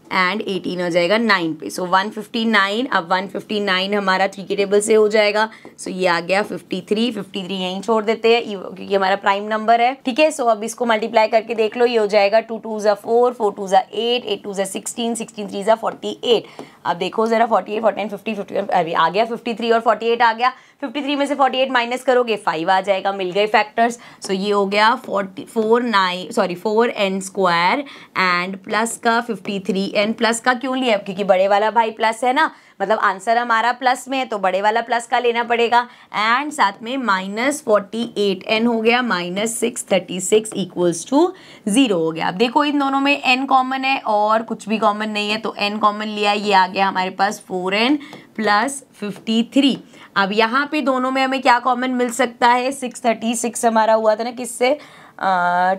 एंड 18 हो जाएगा 9 पे। सो 159, अब 159 हमारा 3 के टेबल से हो जाएगा, सो ये आ गया 53, 53 यहीं छोड़ देते हैं क्योंकि हमारा प्राइम नंबर है। ठीक है, सो अब इसको मल्टीप्लाई करके देख लो, ये हो जाएगा 2 2 ज़ा 4, 4 2 ज़ा 8, 8 2 ज़ा 16, 16 3 ज़ा 48। अब देखो ज़रा 48, 49, 50, 51 अभी आ गया 53 और 48 आ गया। 53 में से 48 माइनस करोगे 5 आ जाएगा, मिल गए फैक्टर्स। सो ये हो गया 4n स्क्वायर एंड प्लस का 53n, प्लस का क्यों लिया क्योंकि बड़े वाला भाई प्लस है ना, मतलब आंसर हमारा प्लस में है तो बड़े वाला प्लस का लेना पड़ेगा, एंड साथ में माइनस 48n हो गया, माइनस 636 इक्वल्स टू 0 हो गया। अब देखो इन दोनों में n कॉमन है और कुछ भी कॉमन नहीं है तो n कॉमन लिया, ये आ गया हमारे पास 4n प्लस 53। अब यहाँ पे दोनों में हमें क्या कॉमन मिल सकता है, 636 हमारा हुआ था ना किससे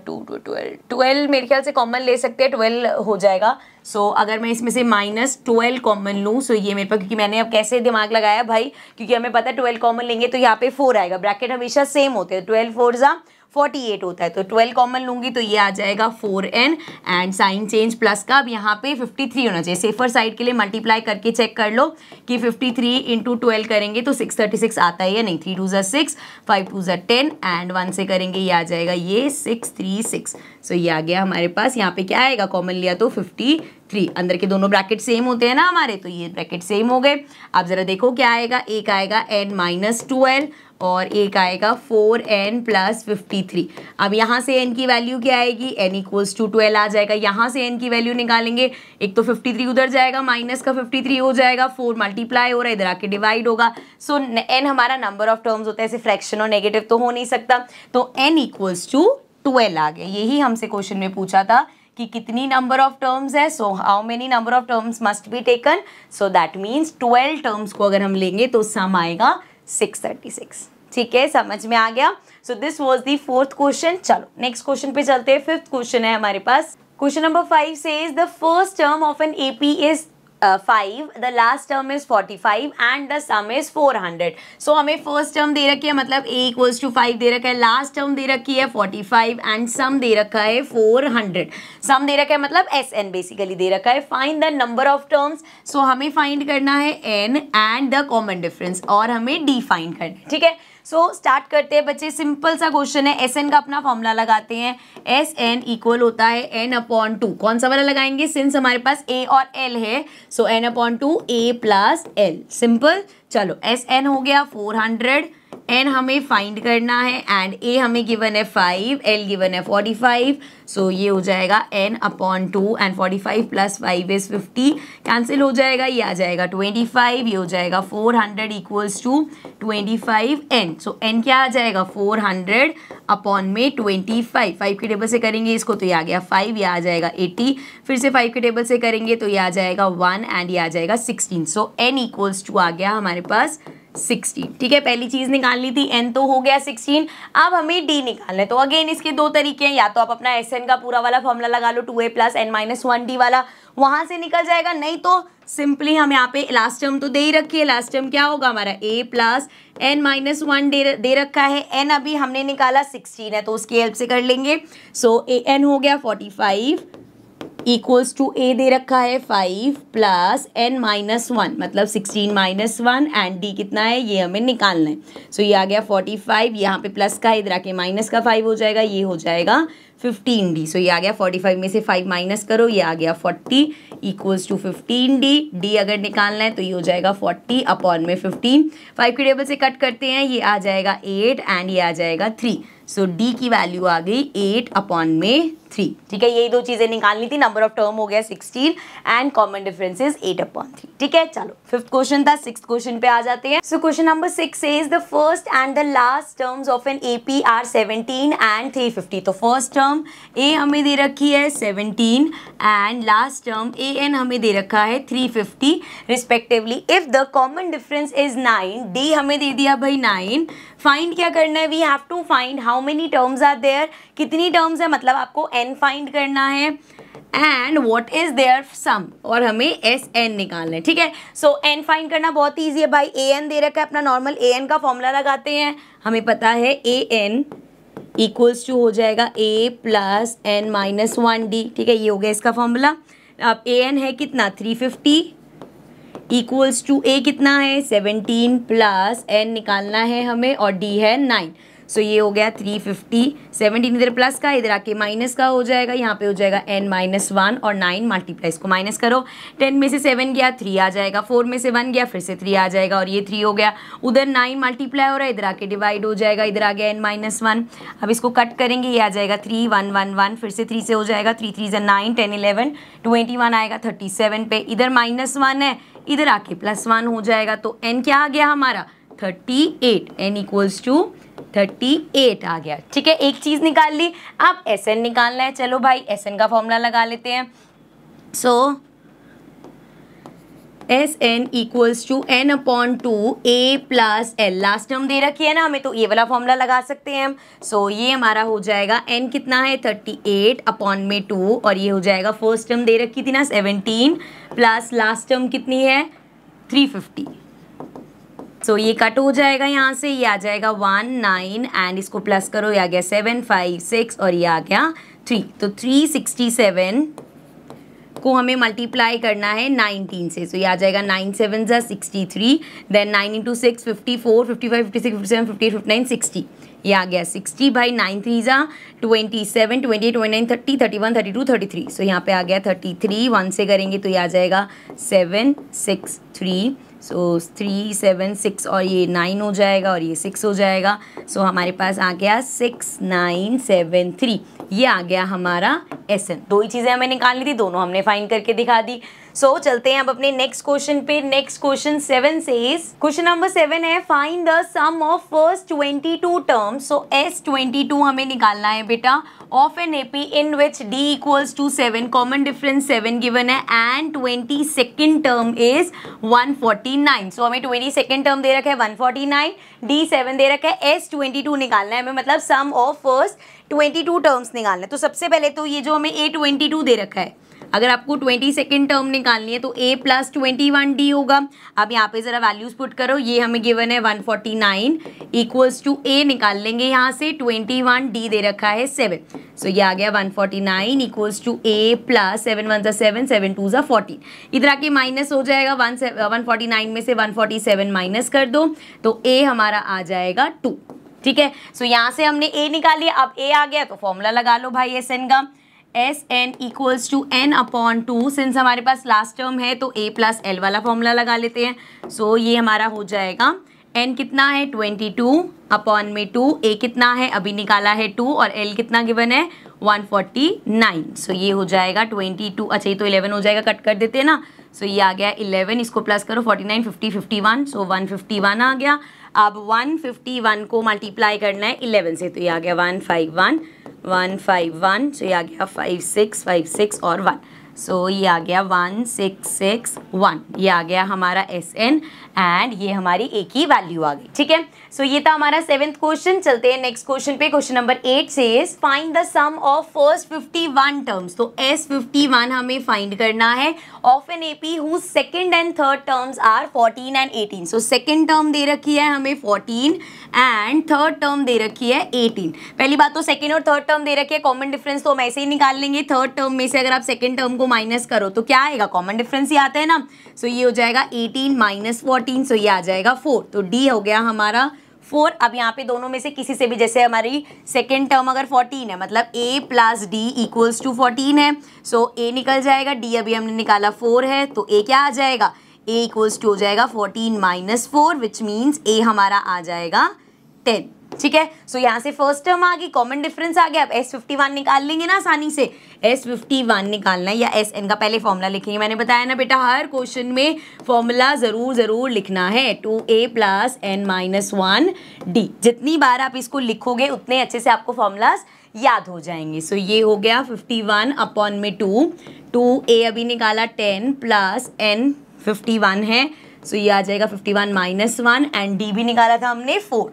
2 to 12 मेरे ख्याल से कॉमन ले सकते हैं, 12 हो जाएगा। सो अगर मैं इसमें से माइनस 12 कॉमन लूँ, सो ये मेरे पास क्योंकि मैंने अब कैसे दिमाग लगाया भाई क्योंकि हमें पता है 12 कॉमन लेंगे तो यहाँ पे 4 आएगा, ब्रैकेट हमेशा सेम होते हैं, 12 4 ज़ा 48 होता है तो 12 कॉमन लूँगी तो ये आ जाएगा 4n, and sign change plus का, अब यहाँ पे 53 होना चाहिए, सेफर साइड के लिए मल्टीप्लाई करके चेक कर लो कि 53 इंटू 12 करेंगे तो 636 आता है या नहीं, 3 2 ज़ा 6, 5 2 ज़ा 10, एंड 1 से करेंगे ये आ जाएगा ये 636। सो ये आ गया हमारे पास, यहाँ पे क्या आएगा कॉमन लिया तो 53, अंदर के दोनों ब्रैकेट सेम होते हैं ना हमारे तो ये ब्रैकेट सेम हो गए। अब जरा देखो क्या आएगा, एक आएगा n माइनस 12 और एक आएगा 4n प्लस 53। अब यहाँ से n की वैल्यू क्या आएगी, n इक्वल्स टू 12 आ जाएगा, यहाँ से n की वैल्यू निकालेंगे, एक तो 53 उधर जाएगा, माइनस का 53 हो जाएगा, 4 मल्टीप्लाई हो रहा है इधर आके डिवाइड होगा। सो n हमारा नंबर ऑफ टर्म्स होता है, ऐसे फ्रैक्शन और नेगेटिव तो हो नहीं सकता, तो n इक्वल्स टू 12 आ गया। यही हमसे क्वेश्चन में पूछा था कि कितनी नंबर ऑफ टर्म्स है, so how many number of terms must be taken, so that means 12 terms को अगर हम लेंगे तो सम आएगा 636। ठीक है, समझ में आ गया। So this was the 4th question. चलो नेक्स्ट क्वेश्चन पे चलते हैं। 5th क्वेश्चन है हमारे पास। Question number 5 says the first term of an AP is 5, the last term is 45 and the sum is 400। So हमें फर्स्ट टर्म दे रखी है मतलब a इक्वल्स टू 5 दे रखा है, लास्ट टर्म दे रखी है 45 एंड सम दे रखा है 400। सम दे रखा है मतलब SN बेसिकली दे रखा है। Find the number of terms, so हमें फाइंड करना है n and the common difference और हमें d फाइंड करना है। ठीक है, सो स्टार्ट करते हैं बच्चे, सिंपल सा क्वेश्चन है। SN का अपना फॉर्मूला लगाते हैं, SN इक्वल होता है n/2। कौन सा वाला लगाएंगे, सिंस हमारे पास a और l है, सो n/2 a plus l, simple. चलो SN हो गया 400, n हमें फाइंड करना है एंड a हमें गिवन है 5, l गिवन है 45, सो ये हो जाएगा n/2 and 45 plus 5 is 50, cancel हो जाएगा, ये आ जाएगा 25, ये हो जाएगा 400 equals to 25n। So n क्या आ जाएगा 400 अपॉन में 25, 5 के टेबल से करेंगे इसको तो ये आ गया 5, ये आ जाएगा 80, फिर से 5 के टेबल से करेंगे तो ये आ जाएगा 1 एंड ये आ जाएगा 16। सो n इक्वल्स टू आ गया हमारे पास 16। ठीक है, पहली चीज निकालनी थी, n तो हो गया 16। अब हमें d निकालना है, तो अगेन इसके दो तरीके हैं, या तो आप अपना Sn का पूरा वाला फॉर्मूला लगा लो 2a plus n minus 1d वाला, वहां से निकल जाएगा, नहीं तो सिंपली हम यहाँ पे लास्ट टर्म तो दे ही रखी है, लास्ट टर्म क्या होगा हमारा a प्लस n माइनस 1 दे रखा है, n अभी हमने निकाला 16 है तो उसकी हेल्प से कर लेंगे। सो an हो गया 45 इक्वल्स टू a दे रखा है 5 प्लस n माइनस 1 मतलब 16 माइनस 1 एंड d कितना है ये हमें निकालना है। सो ये आ गया 45, यहाँ पे प्लस का इधर आके माइनस का 5 हो जाएगा, ये हो जाएगा 15d। सो ये आ गया 45 में से 5 माइनस करो, ये आ गया 40 इक्वल्स टू 15d। d अगर निकालना है तो ये हो जाएगा 40 अपॉन में 15, 5 की टेबल से कट करते हैं, ये आ जाएगा 8 एंड ये आ जाएगा 3। सो d की वैल्यू आ गई 8 अपॉन में 3। ठीक है, यही दो चीजें निकालनी थी, नंबर ऑफ टर्म हो गया 16 and common difference is 8 upon 3। ठीक है, चलो फिफ्थ क्वेश्चन था, सिक्स्थ क्वेश्चन पे आ जाते हैं। So question number 6 is the first and the last terms of an AP are 17 and 350। तो फर्स्ट टर्म a हमें दे रखी है 17 एंड लास्ट टर्म an हमें दे रखा है 350 respectively. If the common difference is 9, d हमें दे दिया भाई 9, फाइंड क्या करना है, we have to find how many terms are there, कितनी टर्म्स है, मतलब आपको n फाइंड करना है and what is their sum, और हमें Sn निकालना है। ठीक है, सो n फाइंड करना बहुत ईजी है भाई, an दे रखा है, अपना नॉर्मल an का फॉर्मूला लगाते हैं, हमें पता है an इक्वल्स टू हो जाएगा a plus n minus 1d। ठीक है, ये हो गया इसका फॉर्मूला। अब an है कितना 350 इक्वल्स टू a कितना है 17 प्लस n निकालना है हमें और d है 9। सो ये हो गया 350, 17 इधर प्लस का इधर आके माइनस का हो जाएगा, यहाँ पे हो जाएगा n माइनस 1 और 9 मल्टीप्लाई, इसको माइनस करो, 10 में से 7 गया 3 आ जाएगा, 4 में से 1 गया फिर से 3 आ जाएगा और ये 3 हो गया, उधर 9 मल्टीप्लाई हो रहा है, इधर आके डिवाइड हो जाएगा, इधर आ गया n माइनस 1। अब इसको कट करेंगे, ये आ जाएगा 3 1 1 1, फिर से 3 से हो जाएगा, 3 3 9 10 11 21 आएगा 37 पे, इधर माइनस 1 है, इधर आके प्लस 1 हो जाएगा, तो n क्या आ गया हमारा 38, n इक्वल्स टू 38 आ गया। ठीक है, एक चीज निकाल ली, अब Sn निकालना है, चलो भाई Sn का फॉर्मूला लगा लेते हैं। So Sn equals to n upon 2 a plus l, last term दे रखी है ना हमें, तो ये वाला फॉर्मूला लगा सकते हैं हम। सो ये हमारा हो जाएगा n कितना है 38 अपॉन में 2 और ये हो जाएगा फर्स्ट टर्म दे रखी थी ना 17 प्लस लास्ट टर्म कितनी है 350। सो ये कट हो जाएगा, यहाँ से ये आ जाएगा 1 9 एंड इसको प्लस करो, ये आ गया 7 5 6 और ये आ गया 3। तो 367 को हमें मल्टीप्लाई करना है 19 से, सो ये आ जाएगा 9 7 जा 63, देन 9 इंटू 6 54 55 56 57 58 59 60, ये आ गया 60 बाई 9 3 जा 27 28 29 30 31 32 33। सो यहाँ पे आ गया 33, 1 से करेंगे तो ये आ जाएगा 7 6 3, सो 3 7 6 और ये 9 हो जाएगा और ये 6 हो जाएगा। सो हमारे पास आ गया 6973, ये आ गया हमारा Sn। दो ही चीज़ें हमें निकालनी थी, दोनों हमने फाइंड करके दिखा दी। सो चलते हैं अब अपने नेक्स्ट क्वेश्चन पे। Next question 7 says, question number 7 है find the sum of first 22 terms. So S22 हमें निकालना है बेटा of an AP in which d equals to 7, common difference 7 given है and 22nd term is 149। So हमें 22nd term दे रखा है 149, d 7 दे रखा है, S22 निकालना है हमें, मतलब सम ऑफ फर्स्ट 22 टर्म्स निकालना है। तो सबसे पहले तो ये जो हमें A22 दे रखा है, अगर आपको 22nd टर्म निकालनी है तो a प्लस 21d होगा। अब यहाँ पे ज़रा वैल्यूज पुट करो, ये हमें गिवन है 149 इक्वल्स टू a निकाल लेंगे यहाँ से 21d दे रखा है 7। सो ये आ गया 149 इक्वल्स टू a प्लस 7 1 जा 7 7 2 जा 14, इधर आके माइनस हो जाएगा, 149 में से 147 माइनस कर दो तो a हमारा आ जाएगा 2। ठीक है, सो यहाँ से हमने a निकाल लिया, अब a आ गया तो फॉर्मूला लगा लो भाई Sn का, Sn equals to n upon 2, since हमारे पास लास्ट टर्म है तो a प्लस l वाला फॉर्मूला लगा लेते हैं। सो ये हमारा हो जाएगा n कितना है 22 अपॉन में 2, a कितना है अभी निकाला है 2 और l कितना गिवन है 149। सो ये हो जाएगा 22, अच्छा ये तो 11 हो जाएगा, कट कर देते हैं ना। सो ये आ गया 11, इसको प्लस करो 49 50 51, सो 151 आ गया। अब 151 को मल्टीप्लाई करना है 11 से, तो ये आ गया 151 151, सो ये आ गया 5 6 5 6 और 1। सो ये आ गया 1661, ये आ गया हमारा SN एंड ये हमारी ए की वैल्यू आ गई। ठीक है, सो ये था हमारा 7th क्वेश्चन। चलते हैं नेक्स्ट क्वेश्चन पे। Question number 8 says find the sum of first 51 terms. तो S51 हमें फाइंड करना है of an AP whose second and third terms are 14 and 18। So second term दे रखी है हमें 14 एंड थर्ड टर्म दे रखी है 18। पहली बात तो सेकंड और थर्ड टर्म दे रखी है, कॉमन डिफरेंस तो हम ऐसे ही निकाल लेंगे। थर्ड टर्म में से अगर आप सेकंड टर्म को माइनस करो तो क्या आएगा, कॉमन डिफरेंस ही आता है ना। सो ये हो जाएगा 18 माइनस 14, सो ये आ जाएगा 4। तो D हो गया हमारा 4। अब यहाँ पे दोनों में से किसी से भी, जैसे हमारी सेकेंड टर्म अगर 14 है मतलब A plus D equals to 14 है, सो A निकल जाएगा, D अभी हमने निकाला 4 है, तो A क्या आ जाएगा, A इक्वल्स टू हो जाएगा 14 माइनस 4 विच मीन्स A हमारा आ जाएगा 10। ठीक है, सो यहाँ से फर्स्ट टर्म आ गई, कॉमन डिफरेंस आ गया। अब S51 निकाल लेंगे ना आसानी से। S51 निकालना है या SN का पहले फॉर्मूला लिखेंगे। मैंने बताया ना बेटा हर क्वेश्चन में फॉर्मूला जरूर लिखना है। 2A plus N minus 1D। जितनी बार आप इसको लिखोगे उतने अच्छे से आपको फॉर्मूलाज याद हो जाएंगे। सो ये हो गया 51 अपॉन में 2A अभी निकाला 10 प्लस N 51 है, सो ये आ जाएगा 51 माइनस 1 एंड D भी निकाला था हमने 4।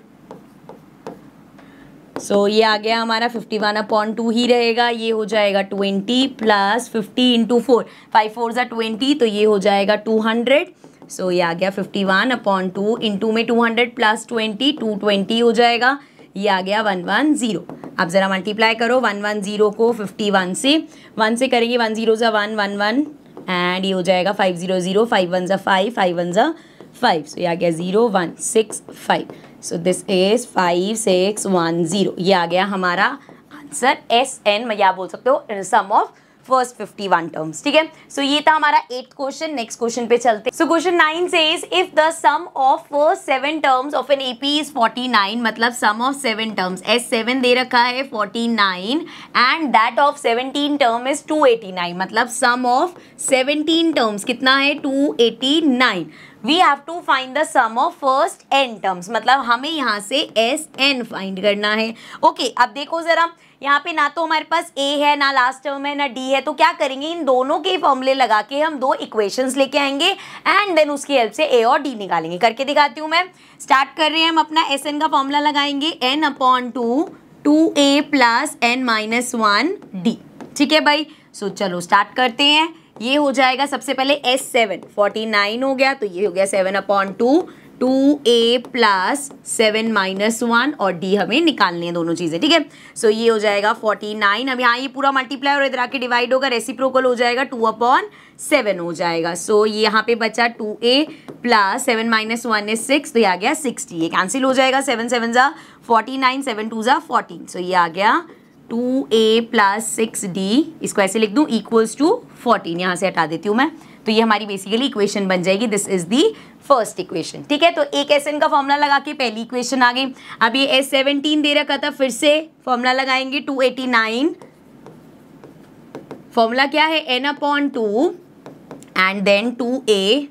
सो ये आ गया हमारा 51 अपॉन 2 ही रहेगा, ये हो जाएगा 20 प्लस 50 इंटू 4, 5 4 ज़ा 20, तो ये हो जाएगा 200। सो ये आ गया 51 अपॉन 2 इंटू में 200 प्लस 20, 220 हो जाएगा, ये आ गया 110। अब ज़रा मल्टीप्लाई करो 110 को 51 से, 1 से करेंगे 1 0 ज़ा 1 1 1 एंड ये हो जाएगा 5 0 0, 5 1 ज़ा 5, 5 1 ज़ा 5, सो ये आ गया 0 1 6 5। सो दिस इज 5610। ये आ गया हमारा आंसर SN, या बोल सकते हो सम ऑफ फर्स्ट 51 टर्म्स। ठीक है, सो ये था हमारा 8th क्वेश्चन। नेक्स्ट क्वेश्चन पे चलते। So question 9 says if the sum of first 7 terms of an AP is 49, मतलब सम ऑफ 7 टर्म्स, S7 दे रखा है 49 and that of 17 term is 289, मतलब सम ऑफ 17 टर्म्स कितना है 289। We have to find the sum of first n terms, मतलब हमें यहाँ से SN फाइंड करना है। ओके, अब देखो जरा, यहाँ पे ना तो हमारे पास A है, ना लास्ट टर्म है, ना D है, तो क्या करेंगे, इन दोनों के फॉर्मूले लगा के हम 2 इक्वेशंस लेके आएंगे एंड देन उसकी हेल्प से A और D निकालेंगे। करके दिखाती हूँ मैं। स्टार्ट कर रहे हैं हम अपना SN का फॉर्मूला लगाएंगे, n upon 2A plus N minus 1D। ठीक है भाई, सो चलो स्टार्ट करते हैं। ये हो जाएगा सबसे पहले S7 49 हो गया, तो ये हो गया 7 अपॉन 2A प्लस 7 माइनस 1 और D हमें निकालनी है दोनों चीज़ें। ठीक है, सो ये हो जाएगा 49। अब यहाँ ये पूरा मल्टीप्लाई और इधर आके डिवाइड होगा, रेसिप्रोकल हो जाएगा, 2 अपॉन 7 हो जाएगा। सो ये यहाँ पे बचा 2A प्लस 7 माइनस 1 इज 6, तो ये आ गया 60। ये कैंसिल हो जाएगा, 7 7 ज़ा 49, 7 2 ज़ा 14, सो ये आ गया 2A प्लस 6D, इसको ऐसे लिख दूँ इक्वल्स टू 14, यहाँ से हटा देती हूँ मैं, तो ये हमारी बेसिकली इक्वेशन बन जाएगी। This is the first equation. ठीक है, तो एक SN का फॉर्मूला लगा के पहली इक्वेशन आ गई। अब ये S17 दे रखा था, फिर से फॉर्मूला लगाएंगे 289। फॉर्मूला क्या है, n upon 2 and then 2A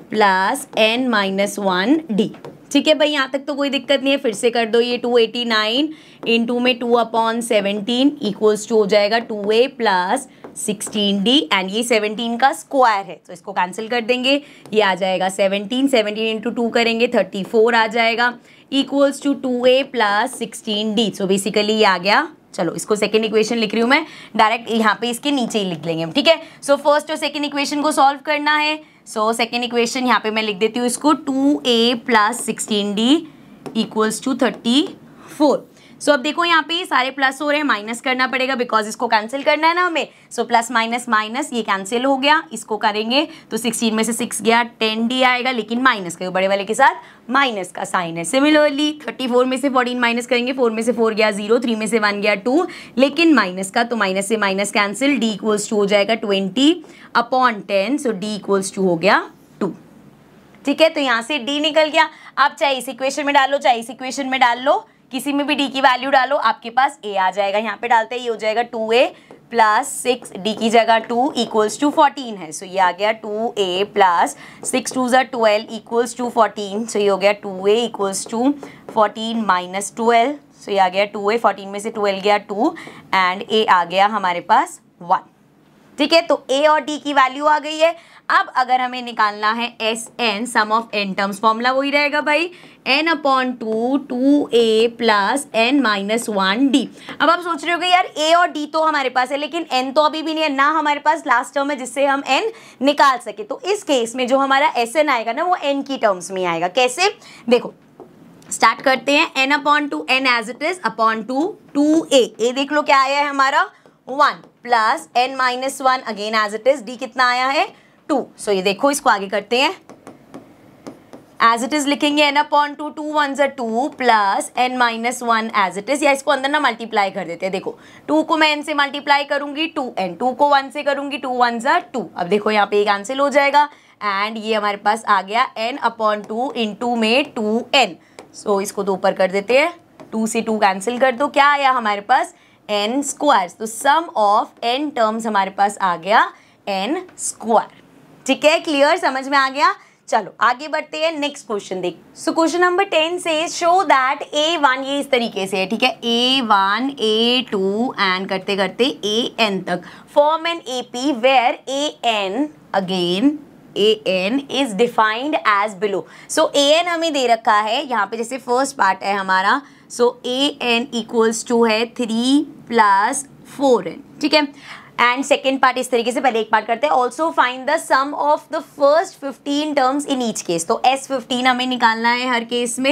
plus N minus 1D। ठीक है भाई, यहाँ तक तो कोई दिक्कत नहीं है, फिर से कर दो। ये 289 इंटू में 2 अपॉन 17 इक्वल्स टू हो जाएगा 2A प्लस 16D एंड ये 17 का स्क्वायर है, तो इसको कैंसिल कर देंगे, ये आ जाएगा 17 इंटू 2 करेंगे 34 आ जाएगा equals to 2A plus 16D। So basically ये आ गया। चलो इसको सेकेंड इक्वेशन लिख रही हूँ मैं, डायरेक्ट यहाँ पे इसके नीचे ही लिख लेंगे हम। ठीक है, सो फर्स्ट और सेकेंड इक्वेशन को सॉल्व करना है। सो सेकेंड इक्वेशन यहाँ पे मैं लिख देती हूँ इसको, 2A plus 16D equals to 34। सो अब देखो यहाँ पे सारे प्लस हो रहे हैं, माइनस करना पड़ेगा बिकॉज इसको कैंसिल करना है ना हमें। सो प्लस माइनस माइनस ये कैंसिल हो गया, इसको करेंगे तो 16 में से 6 गया 10D आएगा, लेकिन माइनस करो, बड़े वाले के साथ माइनस का साइन है। सिमिलरली 34 में से 14 माइनस करेंगे, 4 में से 4 गया 0, 3 में से 1 गया 2, लेकिन माइनस का, तो माइनस से minus cancel, D equals to हो जाएगा 20 upon 10, so D equals to हो गया 2। ठीक है, तो यहाँ से D निकल गया। आप चाहे इस इक्वेशन में डालो, चाहे इस इक्वेशन में डाल लो, किसी में भी D की वैल्यू डालो, आपके पास A आ जाएगा। यहाँ पे डालते ही हो जाएगा 2A प्लस 6D की जगह 2 इक्वल्स टू 14 है, सो ये आ गया 2A प्लस 6 2 ज़ा 12 इक्वल्स टू 14, सो ये हो गया 2A इक्वल्स टू 14 माइनस 12, सो ये आ गया 2A, 14 में से 12 गया 2 एंड A आ गया हमारे पास 1। ठीक है, तो ए और डी की वैल्यू आ गई है। अब अगर हमें निकालना है S N, sum of N terms, formula वही रहेगा भाई, n upon 2a plus n minus 1d। अब आप सोच रहे हो कि यार a और d तो हमारे पास है, लेकिन n तो अभी भी नहीं है ना, हमारे पास लास्ट टर्म है जिससे हम n निकाल सके। तो इस केस में जो हमारा एस एन आएगा ना, वो n की टर्म्स में आएगा। कैसे, देखो स्टार्ट करते हैं। n upon 2 n as it is upon 2a, a देख लो क्या आया है हमारा 1 plus n minus 1 again as it is, d कितना आया है 2। सो ये देखो, इसको आगे करते हैं, एज इट इज लिखेंगे n अपॉन 2, 2 1 ज़ा 2 plus n minus 1 as it is, या इसको अंदर ना मल्टीप्लाई कर देते हैं। देखो 2 को मैं n से मल्टीप्लाई करूंगी 2n, 2 को 1 से करूंगी 2 1 ज़ा 2। अब देखो यहाँ पे ये कैंसिल हो जाएगा एंड ये हमारे पास आ गया n अपॉन 2 इंटू में 2n। सो इसको तो ऊपर कर देते हैं, 2 से 2 कैंसिल कर दो, क्या आया हमारे पास n स्क्वायर। तो सम ऑफ n टर्म्स हमारे पास आ गया n स्क्वायर। ठीक है, क्लियर, समझ में आ गया। चलो आगे बढ़ते हैं, नेक्स्ट क्वेश्चन देख। सो क्वेश्चन नंबर 10 से शो दैट a1, ये इस तरीके से है, ठीक है, a1 a2 एंड करते करते an तक form an AP where an again an is defined as below. So an हमें दे रखा है यहाँ पे, जैसे फर्स्ट पार्ट है हमारा, सो an इक्वल्स टू है 3 प्लस 4n, ठीक है। एंड सेकेंड पार्ट इस तरीके से, पहले एक पार्ट करते हैं, also find the sum of the first 15 terms in each case. तो S15 हमें निकालना है हर केस में।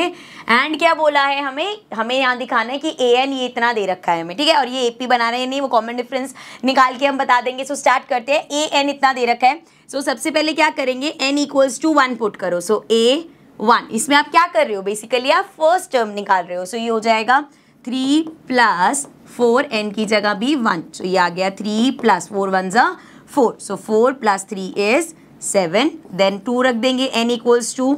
एंड क्या बोला है हमें यहाँ दिखाना है कि an ये इतना दे रखा है हमें, ठीक है, और ये AP बना रहे हैं नहीं, वो कॉमन डिफरेंस निकाल के हम बता देंगे। सो स्टार्ट करते हैं, an इतना दे रखा है। सो सबसे पहले क्या करेंगे, n इक्वल्स टू 1 पुट करो। सो a1, इसमें आप क्या कर रहे हो, बेसिकली आप फर्स्ट टर्म निकाल रहे हो। सो ये हो जाएगा 3 प्लस 4, n की जगह भी 1, सो ये आ गया 3 प्लस 4 1 ज़ा 4, सो 4 प्लस 3 इज 7। देन 2 रख देंगे, n इक्वल्स टू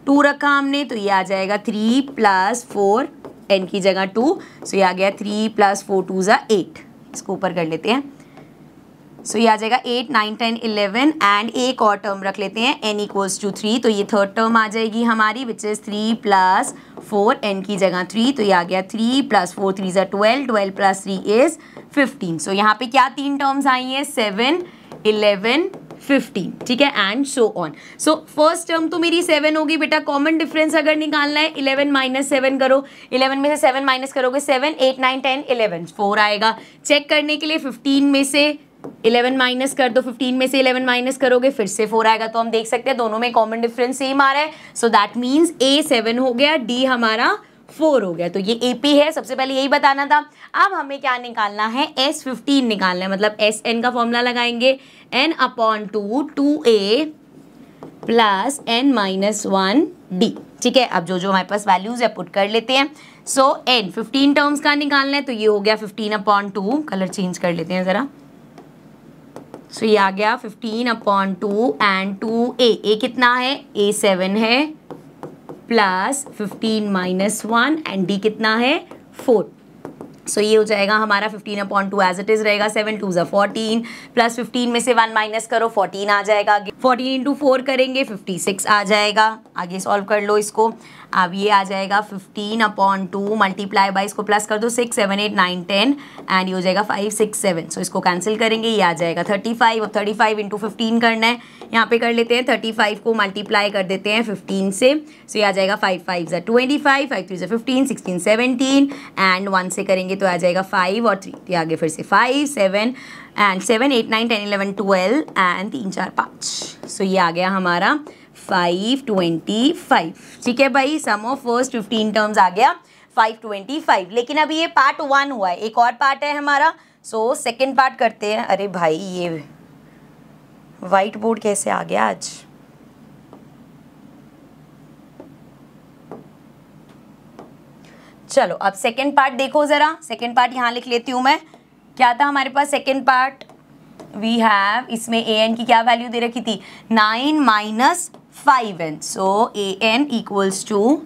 2 रखा हमने, तो ये आ जाएगा 3 प्लस 4, n की जगह 2, सो ये आ गया 3 प्लस 4 2 ज़ा 8। इसको ऊपर कर लेते हैं, सो ये आ जाएगा 8 9 10 11 एंड एक और टर्म रख लेते हैं, n इक्वल्स टू 3, तो ये थर्ड टर्म आ जाएगी हमारी, विच इज़ 3 प्लस 4, n की जगह 3, तो ये आ गया 3 प्लस 4 3 ज़ा 12, 12 प्लस 3 इज़ 15। सो यहाँ पे क्या 3 टर्म्स आई हैं, 7 11 15, ठीक है, and so on. So first term तो मेरी 7 होगी बेटा, कॉमन डिफरेंस अगर निकालना है 11 माइनस 7 करो, 11 में से 7 माइनस करोगे 7 8 9 10 11 4 आएगा। चेक करने के लिए 15 में से 11 माइनस कर दो, 15 में से 11 माइनस करोगे फिर से 4 आएगा। तो हम देख सकते हैं दोनों में कॉमन डिफरेंस सेम आ रहा है। सो दैट मीन्स A 7 हो गया, D हमारा 4 हो गया। तो ये AP है, सबसे पहले यही बताना था। अब हमें क्या निकालना है, S15 निकालना है, मतलब SN का फॉर्मूला लगाएंगे, n upon 2 2a plus n minus 1d, ठीक है। अब जो जो हमारे पास वैल्यूज है पुट कर लेते हैं। सो n 15 टर्म्स का निकालना है, तो ये हो गया 15 अपॉन 2, कलर चेंज कर लेते हैं ज़रा। सो ये आ गया 15 अपॉन 2 एंड 2a कितना है, a 7 है, प्लस 15 माइनस 1 एंड d कितना है 4। सो ये हो जाएगा हमारा 15 अपॉन 2 एज इट इज रहेगा, 7 2 ज़ा 14 प्लस 15 में से 1 माइनस करो 14 आ जाएगा, 14 इंटू 4 करेंगे 56 आ जाएगा। आगे सॉल्व कर लो इसको। अब ये आ जाएगा 15 अपॉन 2 मल्टीप्लाई बाई, इसको प्लस कर दो 6 7 8 9 10 एंड ये हो जाएगा 5 6 7। सो इसको कैंसिल करेंगे, ये आ जाएगा 35। और 35 इंटू 15 करना है, यहाँ पे कर लेते हैं 35 को मल्टीप्लाई कर देते हैं 15 से। सो ये आ जाएगा 5 5 ज़ा 25, 5 3 ज़ा 15 16 17 एंड 1 से करेंगे तो आ जाएगा 5 और 3, तो आगे फिर से 5 7 एंड 7 8 9 10 11 12 एंड 3 4 5। सो ये आ गया हमारा 525, ठीक है भाई। सम ऑफ फर्स्ट 15 टर्म्स आ गया 525। लेकिन अभी ये पार्ट 1 हुआ है, एक और पार्ट है हमारा। सो सेकंड पार्ट करते हैं। अरे भाई ये वाइट बोर्ड कैसे आ गया आज। चलो अब सेकंड पार्ट देखो ज़रा। सेकंड पार्ट यहाँ लिख लेती हूँ मैं। क्या था हमारे पास सेकंड पार्ट, वी हैव, इसमें an की क्या वैल्यू दे रखी थी, 9 minus 5n। So an equals to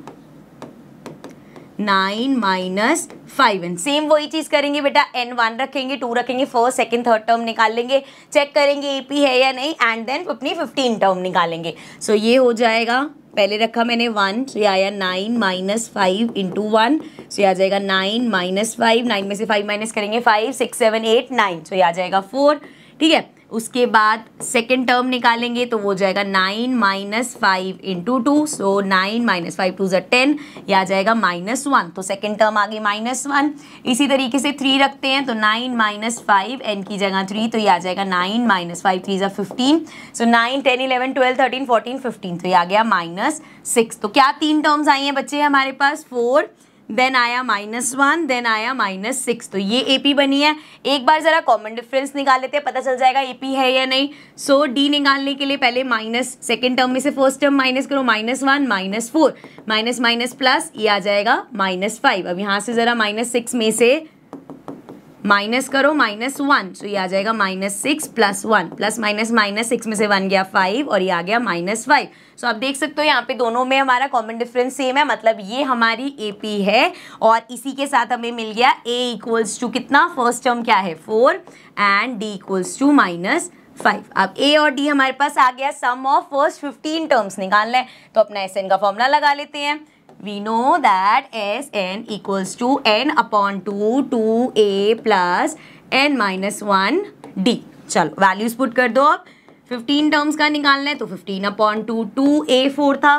9 minus 5n। Same वही चीज़ करेंगे बेटा, n 1 रखेंगे, 2 रखेंगे, फर्स्ट सेकंड थर्ड टर्म निकाल लेंगे, चेक करेंगे AP है या नहीं, एंड देन अपनी 15 टर्म निकालेंगे। सो ये हो जाएगा पहले रखा मैंने 1, तो ये आया 9 माइनस 5 इंटू 1, सो ये आ जाएगा 9 माइनस 5, 9 में से 5 माइनस करेंगे 5, 6 7 8 9, सो ये आ जाएगा 4, ठीक है। उसके बाद सेकेंड टर्म निकालेंगे तो वो जाएगा 9 माइनस 5 इंटू 2, सो 9 माइनस 5 2 ज़ा 10, ये आ जाएगा -1, तो सेकेंड टर्म आ गई -1। इसी तरीके से 3 रखते हैं तो 9 माइनस 5 n की जगह 3, तो ये आ जाएगा 9 माइनस 5 3 ज़ा 15, सो 9 10 11 12 13 14 15, तो ये आ गया -6। तो क्या 3 टर्म्स आई हैं बच्चे हमारे पास, 4, देन आया -1, देन आया -6, तो ये AP बनी है। एक बार जरा कॉमन डिफरेंस निकाल लेते हैं, पता चल जाएगा AP है या नहीं। सो D निकालने के लिए पहले माइनस, सेकेंड टर्म में से फर्स्ट टर्म माइनस करो, -1 -4 माइनस माइनस प्लस, ये आ जाएगा -5। अब यहाँ से जरा -6 में से माइनस करो -1, तो ये आ जाएगा -6 + 1 प्लस माइनस -6 में से 1 गया 5 और ये आ गया -5। सो आप देख सकते हो यहाँ पे दोनों में हमारा कॉमन डिफरेंस सेम है, मतलब ये हमारी AP है और इसी के साथ हमें मिल गया A इक्वल्स टू कितना, फर्स्ट टर्म क्या है 4 एंड D इक्वल्स टू -5। अब A और D हमारे पास आ गया, सम ऑफ फर्स्ट 15 टर्म्स निकालना है, तो अपना SN का फॉर्मूला लगा लेते हैं। We know that Sn equals to n upon 2 2a plus n minus 1 d। चलो वैल्यूज पुट कर दो। अब 15 टर्म्स का निकालना है तो 15 अपॉन 2 2a 4 था,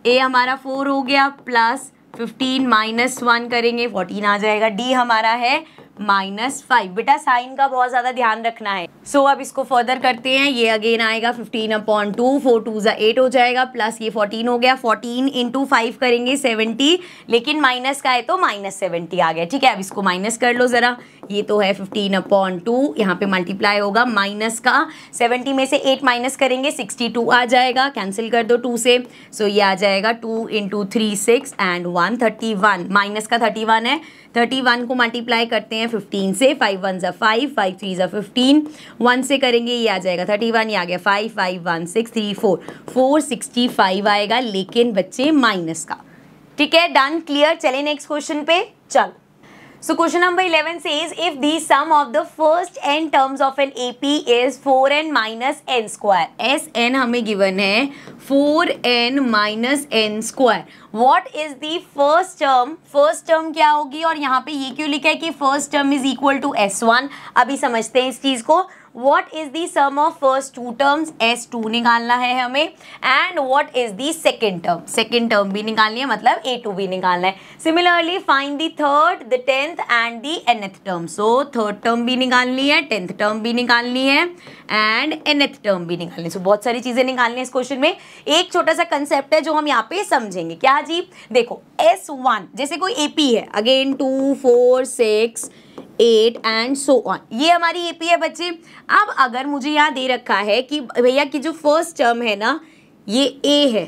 a हमारा 4 हो गया, प्लस 15 माइनस 1 करेंगे 14 आ जाएगा, d हमारा है -5। बेटा साइन का बहुत ज़्यादा ध्यान रखना है। सो अब इसको फर्दर करते हैं, ये अगेन आएगा 15 अपॉन 2, 4 2 ज़ा 8 हो जाएगा, प्लस ये 14 हो गया, 14 इंटू 5 करेंगे 70, लेकिन माइनस का है तो -70 आ गया, ठीक है। अब इसको माइनस कर लो ज़रा, ये तो है 15 अपॉन 2, यहाँ पे मल्टीप्लाई होगा माइनस का, 70 में से 8 माइनस करेंगे 62 आ जाएगा, कैंसिल कर दो 2 से, सो ये आ जाएगा 2 इंटू 3 6 एंड 1 31, माइनस का 31 है, 31 को मल्टीप्लाई करते हैं 15 से, 5 1 ज़ा 5 5 3 ज़ा 15, 1 से करेंगे ये आ जाएगा 31, ये आ गया 5 5 1 6 3 4 465 आएगा, लेकिन बच्चे माइनस का, ठीक है। Done, clear. चले नेक्स्ट क्वेश्चन पे, चल। So question number 11 says if the sum of the first n terms of an AP is 4n minus n square, Sn हमें given है 4n minus n square, what is the first term, first term क्या होगी, और यहाँ पे ये क्यों लिखा है कि first term is equal to S1, अभी समझते हैं इस चीज़ को। what is the sum of first two terms, S2 निकालना है हमें, and what is the second term, second term भी निकालनी है, मतलब A2 भी निकालना है। similarly find the third, the 10th and the nth term, so third term भी निकालनी है, 10th term भी निकालनी है and nth term भी निकालनी है। so बहुत सारी चीजें निकालनी है इस क्वेश्चन में। एक छोटा सा कंसेप्ट है जो हम यहाँ पे समझेंगे, क्या जी, देखो S1 जैसे कोई AP है, अगेन 2 4 6 8 एंड सो ऑन, ये हमारी AP है बच्चे। अब अगर मुझे यहाँ दे रखा है कि भैया की जो फर्स्ट टर्म है ना ये A है,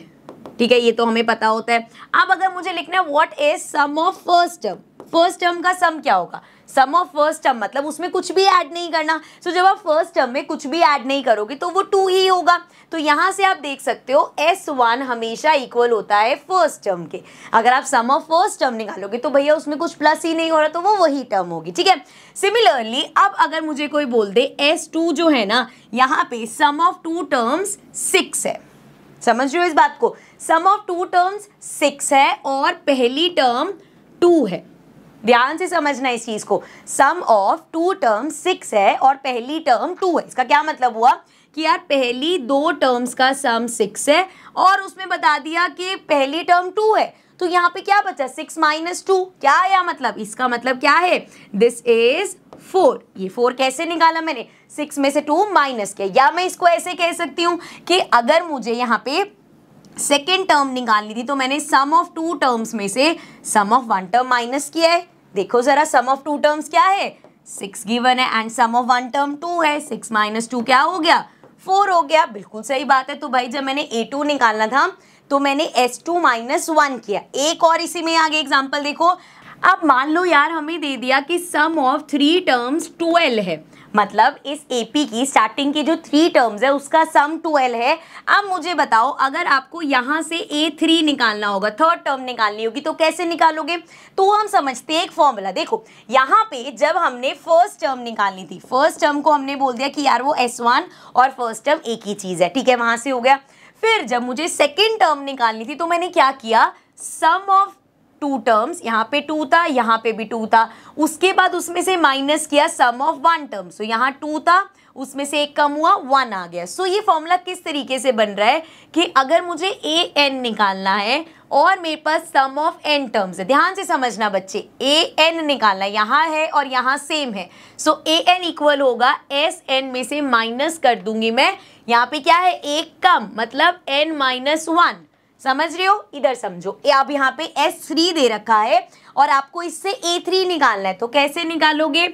ठीक है, ये तो हमें पता होता है। अब अगर मुझे लिखना है what is sum of first term, first term का सम क्या होगा, सम ऑफ फर्स्ट टर्म मतलब उसमें कुछ भी ऐड नहीं करना। सो जब आप फर्स्ट टर्म में कुछ भी ऐड नहीं करोगे तो वो 2 ही होगा। तो यहाँ से आप देख सकते हो S1 हमेशा इक्वल होता है फर्स्ट टर्म के। अगर आप सम ऑफ फर्स्ट टर्म निकालोगे तो भैया उसमें कुछ प्लस ही नहीं हो रहा, तो वो वही टर्म होगी, ठीक है। सिमिलरली अब अगर मुझे कोई बोल दे S2 जो है ना, यहाँ पे सम ऑफ 2 टर्म्स 6 है, समझ रहे हो इस बात को, सम ऑफ 2 टर्म्स 6 है और पहली टर्म 2 है, ध्यान से समझना इस चीज को। सम ऑफ 2 टर्म 6 है और पहली टर्म 2 है, इसका क्या मतलब हुआ कि यार पहली 2 टर्म्स का सम 6 है और उसमें बता दिया कि पहली टर्म 2 है, तो यहाँ पे क्या बचा 6 माइनस 2, क्या आया मतलब, इसका मतलब क्या है, दिस इज 4। ये 4 कैसे निकाला मैंने, 6 में से 2 माइनस किया, या मैं इसको ऐसे कह सकती हूँ कि अगर मुझे यहाँ पे सेकेंड टर्म निकालनी थी तो मैंने सम ऑफ 2 टर्म्स में से सम ऑफ 1 टर्म माइनस किया है। देखो जरा सम ऑफ 2 टर्म्स क्या है, 6 गिवन है एंड सम ऑफ 1 टर्म 2 है, 6 माइनस 2 क्या हो गया, 4 हो गया, बिल्कुल सही बात है। तो भाई जब मैंने A2 निकालना था तो मैंने S2 माइनस 1 किया। एक और इसी में आगे एग्जाम्पल देखो, अब मान लो यार हमें दे दिया कि सम ऑफ 3 टर्म्स 12 है, मतलब इस AP की स्टार्टिंग की जो 3 टर्म्स है उसका सम 12 है। अब मुझे बताओ अगर आपको यहाँ से A3 निकालना होगा, थर्ड टर्म निकालनी होगी, तो कैसे निकालोगे, तो हम समझते हैं एक फॉर्मूला। देखो यहाँ पे जब हमने फर्स्ट टर्म निकालनी थी, फर्स्ट टर्म को हमने बोल दिया कि यार वो S1 और फर्स्ट टर्म एक ही चीज़ है, ठीक है, वहाँ से हो गया। फिर जब मुझे सेकेंड टर्म निकालनी थी तो मैंने क्या किया, सम ऑफ टू टर्म्स, यहाँ पे 2 था, यहाँ पे भी 2 था, उसके बाद उसमें से माइनस किया सम ऑफ वन टर्म। सो यहाँ 2 था, उसमें से एक कम हुआ, 1 आ गया। सो ये फॉर्मूला किस तरीके से बन रहा है कि अगर मुझे ए एन निकालना है और मेरे पास सम ऑफ एन टर्म्स है, ध्यान से समझना बच्चे, ए एन निकालना है, यहाँ है और यहाँ सेम है। सो ए एन इक्वल होगा एस एन में से माइनस कर दूंगी मैं, यहाँ पे क्या है, एक कम, मतलब एन माइनस 1। समझ रहे हो, इधर समझो, अब यहाँ पे S3 दे रखा है और आपको इससे A3 निकालना है, तो कैसे निकालोगे,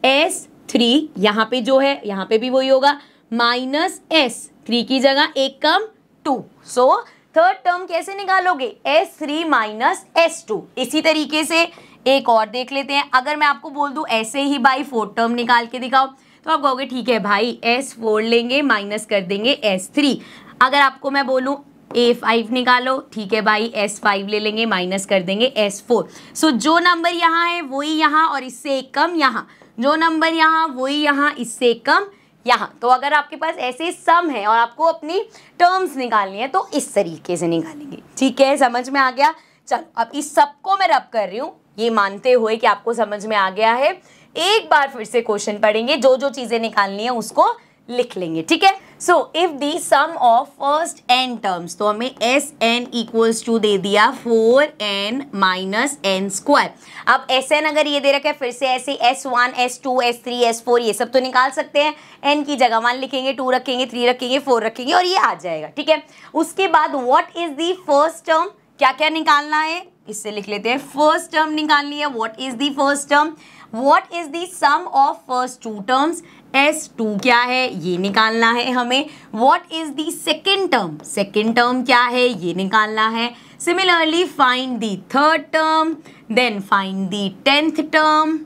S3 यहाँ पे जो है, यहाँ पे भी वही होगा, माइनस S3 की जगह एक कम 2। सो थर्ड टर्म कैसे निकालोगे, S3 माइनस S2। इसी तरीके से एक और देख लेते हैं। अगर मैं आपको बोल दूं ऐसे ही बाई फोर्थ टर्म निकाल के दिखाओ, तो आप कहोगे ठीक है भाई, S4 लेंगे, माइनस कर देंगे S3। अगर आपको मैं बोलूं A5 निकालो, ठीक है भाई, S5 ले लेंगे, माइनस कर देंगे S4। सो जो नंबर यहाँ है वही यहाँ और इससे एक कम यहाँ, जो नंबर यहाँ वही यहाँ, इससे एक कम यहाँ। तो अगर आपके पास ऐसे सम है और आपको अपनी टर्म्स निकालनी है तो इस तरीके से निकालेंगे। ठीक है, समझ में आ गया। चलो अब इस सबको मैं रब कर रही हूँ, ये मानते हुए कि आपको समझ में आ गया है। एक बार फिर से क्वेश्चन पढ़ेंगे, जो जो चीजें निकालनी है उसको लिख लेंगे। ठीक है, so if the sum of first N terms, तो हमें एस एन इक्वल्स टू दे दिया 4n माइनस एन स्क्वायर। अब एस एन अगर ये दे रखा है, फिर से ऐसे S1 S2 S3 S4 ये सब तो निकाल सकते हैं। n की जगह 1 लिखेंगे, 2 रखेंगे, 3 रखेंगे, 4 रखेंगे और ये आ जाएगा। ठीक है, उसके बाद what is the first term, क्या क्या निकालना है, इससे लिख लेते हैं। फर्स्ट टर्म निकालनी है, what is the first term, what is the sum of first two terms, S2 क्या है ये निकालना है हमें। What is the second term, second term क्या है ये निकालना है। Similarly find the third term, then find the 10th term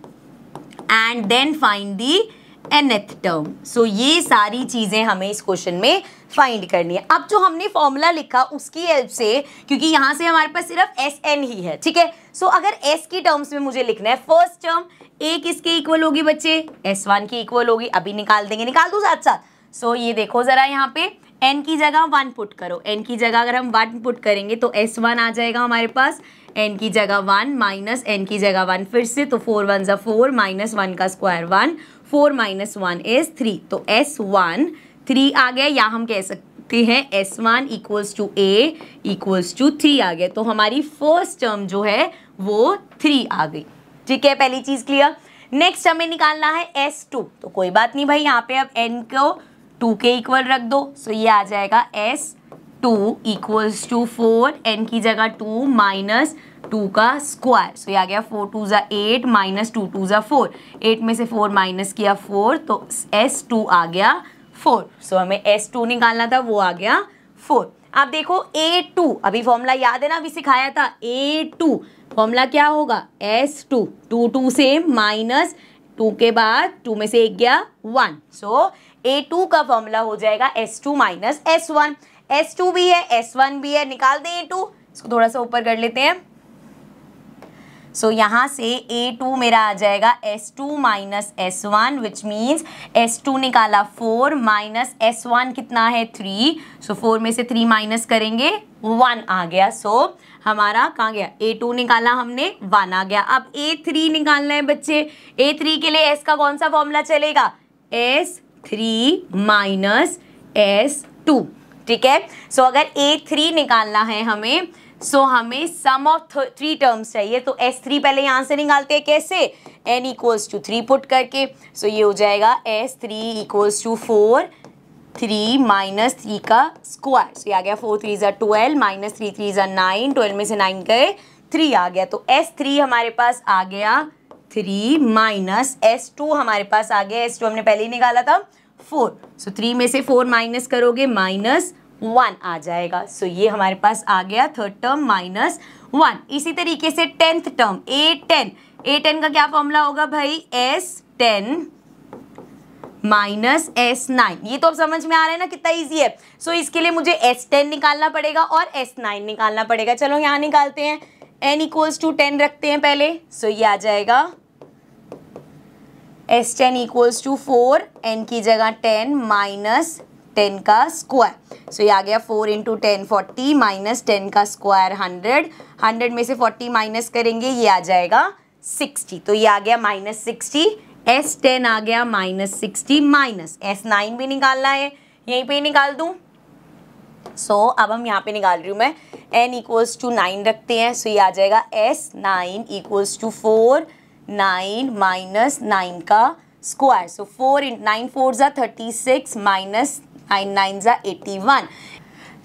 and then find the nth term. So ये सारी चीजें हमें इस क्वेश्चन में फाइंड करनी है। अब जो हमने फॉर्मूला लिखा उसकी हेल्प से, क्योंकि यहाँ से हमारे पास सिर्फ Sn ही है, ठीक है, सो अगर S की टर्म्स में मुझे लिखना है, फर्स्ट टर्म A किसके इक्वल होगी बच्चे, S1 की इक्वल होगी। अभी निकाल देंगे, निकाल दो साथ साथ। सो ये देखो जरा, यहाँ पे n की जगह 1 पुट करो, n की जगह अगर हम 1 पुट करेंगे तो S1 आ जाएगा हमारे पास, n की जगह 1 माइनस n की जगह 1 फिर से, तो 4 1 ज़ा 4 माइनस 1 का स्क्वायर 1, 4 माइनस 1 इज 3, तो S1 3 आ गया, या हम कह सकते हैं S1 equals to A equals to 3 आ गया। तो हमारी फर्स्ट टर्म जो है वो 3 आ गई। ठीक है, पहली चीज क्लियर। नेक्स्ट हमें निकालना है S2, तो कोई बात नहीं भाई, यहाँ पे अब n को 2 के इक्वल रख दो। सो ये आ जाएगा S2 इक्वल्स टू 4, n की जगह 2 माइनस 2 का स्क्वायर। सो ये आ गया 4 2 ज़ा 8 माइनस 2 2 ज़ा 4, 8 में से 4 माइनस किया 4, तो S2 आ गया 4। सो हमें S2 निकालना था, वो आ गया 4। अब देखो A2, अभी फॉर्मूला याद है ना, अभी सिखाया था। A2 फॉर्मूला क्या होगा, S2 2 2 से माइनस 2 के बाद 2 में से एक गया 1, सो A2 का फॉर्मूला हो जाएगा S2 माइनस S1। S2 भी है, S1 भी है, निकाल दें A2। इसको थोड़ा सा ऊपर कर लेते हैं। सो यहाँ से A2 मेरा आ जाएगा S2 minus S1, which means S2 निकाला 4 माइनस S1 कितना है 3, सो 4 में से 3 माइनस करेंगे 1 आ गया। सो हमारा कहाँ गया, A2 निकाला हमने 1 आ गया। अब A3 निकालना है बच्चे। A3 के लिए S का कौन सा फॉर्मूला चलेगा, S3 माइनस S2। ठीक है, सो अगर A3 निकालना है हमें, सो हमें सम ऑफ 3 टर्म्स चाहिए, तो S3 पहले यहाँ से निकालते हैं, कैसे, n इक्वल्स टू 3 पुट करके। सो ये हो जाएगा S3 इक्वल्स टू 4 3 माइनस 3 का स्क्वायर। सो ये आ गया 4 3 ज़ा 12 माइनस 3 3 ज़ा 9, 12 में से 9 गए 3 आ गया। तो S3 हमारे पास आ गया 3 माइनस S2 हमारे पास आ गया, S2 हमने पहले ही निकाला था 4। सो 3 में से 4 माइनस करोगे माइनस 1 आ जाएगा। सो ये हमारे पास आ गया थर्ड टर्म माइनस 1। इसी तरीके से 10th टर्म A10 का क्या फॉर्मूला होगा भाई, S10 माइनस S9। ये तो अब समझ में आ रहा है ना कितना इजी है। सो इसके लिए मुझे S10 निकालना पड़ेगा और S9 निकालना पड़ेगा। चलो यहाँ निकालते हैं, n इक्वल्स टू 10 रखते हैं पहले। सो ये आ जाएगा S10 इक्वल्स टू 4, n की जगह 10 माइनस 10 का स्क्वायर। सो ये आ गया 4 इंटू 10 40 माइनस 10 का स्क्वायर 100, 100 में से 40 माइनस करेंगे ये आ जाएगा 60, तो ये आ गया -60, S10 आ गया -60 माइनस S9 भी निकालना है, यहीं पे ही निकाल दूं। सो अब हम यहाँ पे निकाल रही हूँ मैं, n इक्वल्स टू 9 रखते हैं, सो ये आ जाएगा S9 इक्वल्स टू 4 9 माइनस 9 का स्क्वायर। सो 4 × 9 4 ज़ा 36 माइनस 9 9 ज़ा 81।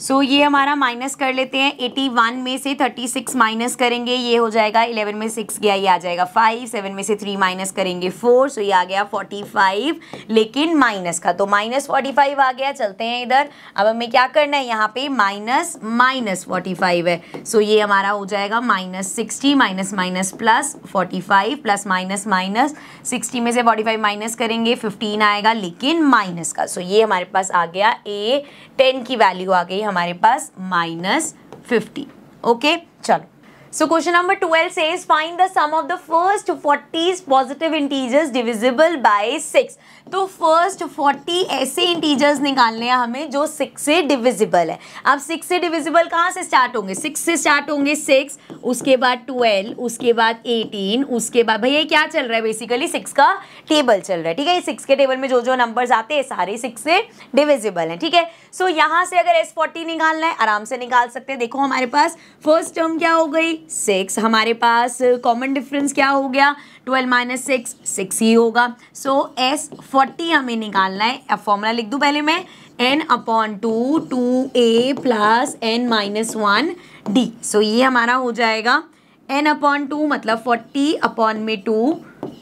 सो ये हमारा माइनस कर लेते हैं, 81 में से 36 माइनस करेंगे ये हो जाएगा 11 में 6 गया ये आ जाएगा 5, 7 में से 3 माइनस करेंगे 4, सो ये आ गया 45, लेकिन माइनस का, तो -45 आ गया। चलते हैं इधर, अब हमें क्या करना है, यहाँ पे -45 है, सो ये हमारा हो जाएगा -60 minus minus plus 45 plus minus minus 60 में से 45 माइनस करेंगे 15 आएगा, लेकिन माइनस का, सो ये हमारे पास आ गया A10 की वैल्यू आ गई हमारे पास -50। ओके चलो, सो question number 12 says find the sum of the first 40 positive integers divisible by 6। तो फर्स्ट 40 ऐसे इंटीजर्स निकालने हैं हमें जो 6 से डिविजिबल है। अब 6 से डिविजिबल कहाँ से स्टार्ट होंगे, 6 से स्टार्ट होंगे 6, उसके बाद 12, उसके बाद 18, उसके बाद भैया क्या चल रहा है, बेसिकली 6 का टेबल चल रहा है, ठीक है। 6 के टेबल में जो जो नंबर्स आते हैं सारे 6 से डिविजिबल हैं, ठीक है। सो यहाँ से अगर S40 निकालना है आराम से निकाल सकते हैं। देखो हमारे पास फर्स्ट टर्म क्या हो गई 6, हमारे पास कॉमन डिफरेंस क्या हो गया 12 माइनस 6 ही होगा। सो S40 हमें निकालना है, अब फॉर्मूला लिख दूं पहले मैं, n/2 2a प्लस n-1d। सो ये हमारा हो जाएगा n/2 मतलब 40/2,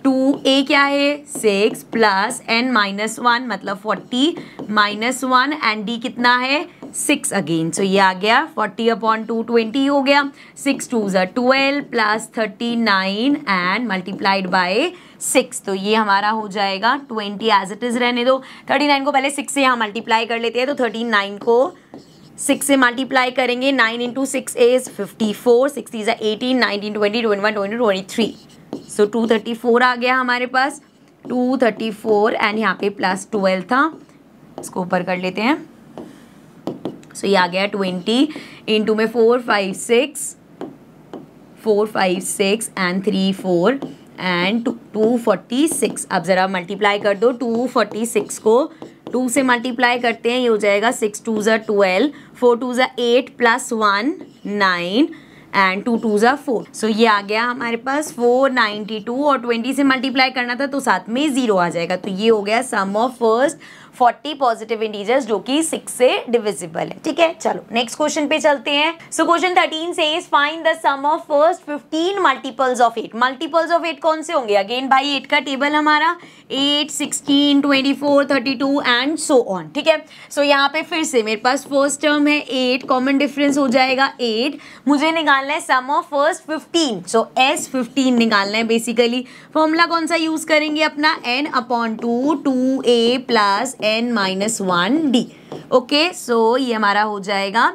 2a क्या है 6 प्लस n-1 मतलब 40 -1 एंड d कितना है 6 अगेन। सो ये आ गया 40/2 20 हो गया, 6 2 ज़ा 12 प्लस 39 एंड मल्टीप्लाइड बाय 6, तो ये हमारा हो जाएगा 20 एज इट इज़ रहने दो। 39 को पहले 6 से यहाँ मल्टीप्लाई कर लेते हैं, तो 39 को 6 से मल्टीप्लाई करेंगे, 9 इंटू 6 इज 54, 6 इज 18, 19 20 21 22 23, सो 234 आ गया हमारे पास, 234 एंड यहाँ पे प्लस 12 था, इसको ऊपर कर लेते हैं। सो ये आ गया 20 इंटू में 4 5 6 एंड 3 4 एंड 246। अब ज़रा मल्टीप्लाई कर दो, 246 को 2 से मल्टीप्लाई करते हैं, ये हो जाएगा 6 2 ज़ा 12, 4 2 ज़ा 8 प्लस 1 9 एंड 2 2 ज़ा 4। सो ये आ गया हमारे पास 492 और 20 से मल्टीप्लाई करना था तो साथ में 0 आ जाएगा, तो ये हो गया सम ऑफ फर्स्ट 40 पॉजिटिव इंटीजर्स जो कि 6 से डिविजिबल है, ठीक है। चलो नेक्स्ट क्वेश्चन पे चलते हैं। So question 13 says find the sum of first 15 multiples of 8। Multiples of 8 कौन से होंगे, अगेन भाई 8 का टेबल हमारा 8 16 24 32 एंड सो ऑन, ठीक है। सो यहाँ पे फिर से मेरे पास फर्स्ट टर्म है 8, कॉमन डिफरेंस हो जाएगा 8, मुझे निकालना है sum of first 15, so S15 निकालना है। बेसिकली फॉर्मूला कौन सा यूज करेंगे अपना, n/2 2a plus n-1d। Okay so ये हमारा हो जाएगा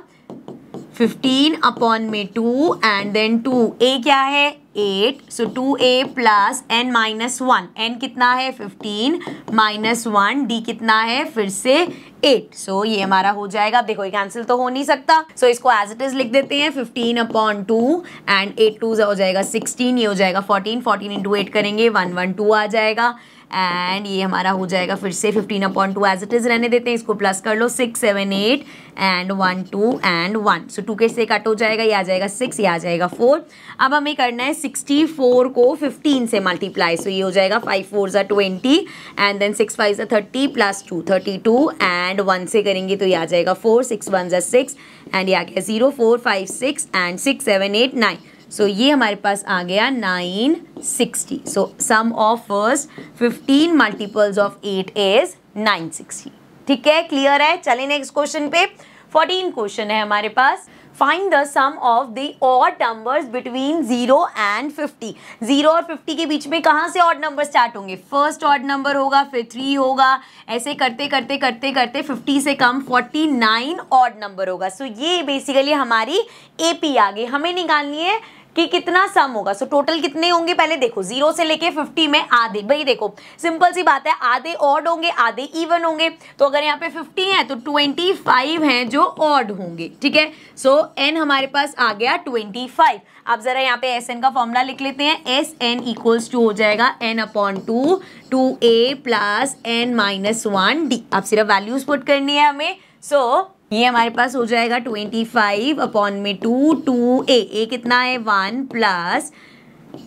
15/2 एंड देन 2a क्या है 8, सो 2a प्लस n-1, n कितना है 15 -1 d कितना है फिर से 8, सो ये हमारा हो जाएगा। अब देखो ये कैंसिल तो हो नहीं सकता, सो इसको एज इट इज लिख देते हैं 15/2 एंड 8 2 हो जाएगा 16, ये हो जाएगा 14, 14 इंटू 8 करेंगे 112 आ जाएगा एंड ये हमारा हो जाएगा फिर से 15/2 एज इट इज रहने देते हैं, इसको प्लस कर लो 6 7 8 एंड 1 2 एंड 1, सो 2 के से कट हो जाएगा, ये आ जाएगा 6, ये आ जाएगा 4। अब हमें करना है 64 को 15 से मल्टीप्लाई, सो ये हो जाएगा 5 4 ज़ा 20 एंड देन 6 5 ज़ा 30 प्लस 2 32 एंड 1 से करेंगे तो ये आ जाएगा 4, 6 1 ज़ा 6 एंड ये आ गया 0 4 5 6 एंड 6 7 8 9, सो ये हमारे पास आ गया 960। So sum of first 15 multiples of 8 is 960, ठीक है, क्लियर है। चलिए नेक्स्ट क्वेश्चन पे, 14 क्वेश्चन है हमारे पास। Find the sum of the odd numbers between 0 and 50। 0 और 50 के बीच में कहाँ से ऑड नंबर स्टार्ट होंगे, फर्स्ट ऑड नंबर होगा फिर 3 होगा, ऐसे करते करते करते करते 50 से कम 49 ऑड नंबर होगा। सो ये बेसिकली हमारी एपी आ गई, हमें निकालनी है कि कितना सम होगा। सो टोटल कितने होंगे पहले देखो, 0 से लेके 50 में आधे, भाई देखो सिंपल सी बात है, आधे ऑड होंगे आधे इवन होंगे। तो अगर यहाँ पे 50 है तो 25 हैं जो ऑड होंगे, ठीक है। सो n हमारे पास आ गया 25। आप जरा यहाँ पे Sn का फॉर्मूला लिख लेते हैं। Sn इक्वल्स टू हो जाएगा n/2 2a प्लस n-1d। अब सिर्फ वैल्यूज पुट करनी है हमें। सो ये हमारे पास हो जाएगा 25 अपॉन में 2 2a, a कितना है 1 प्लस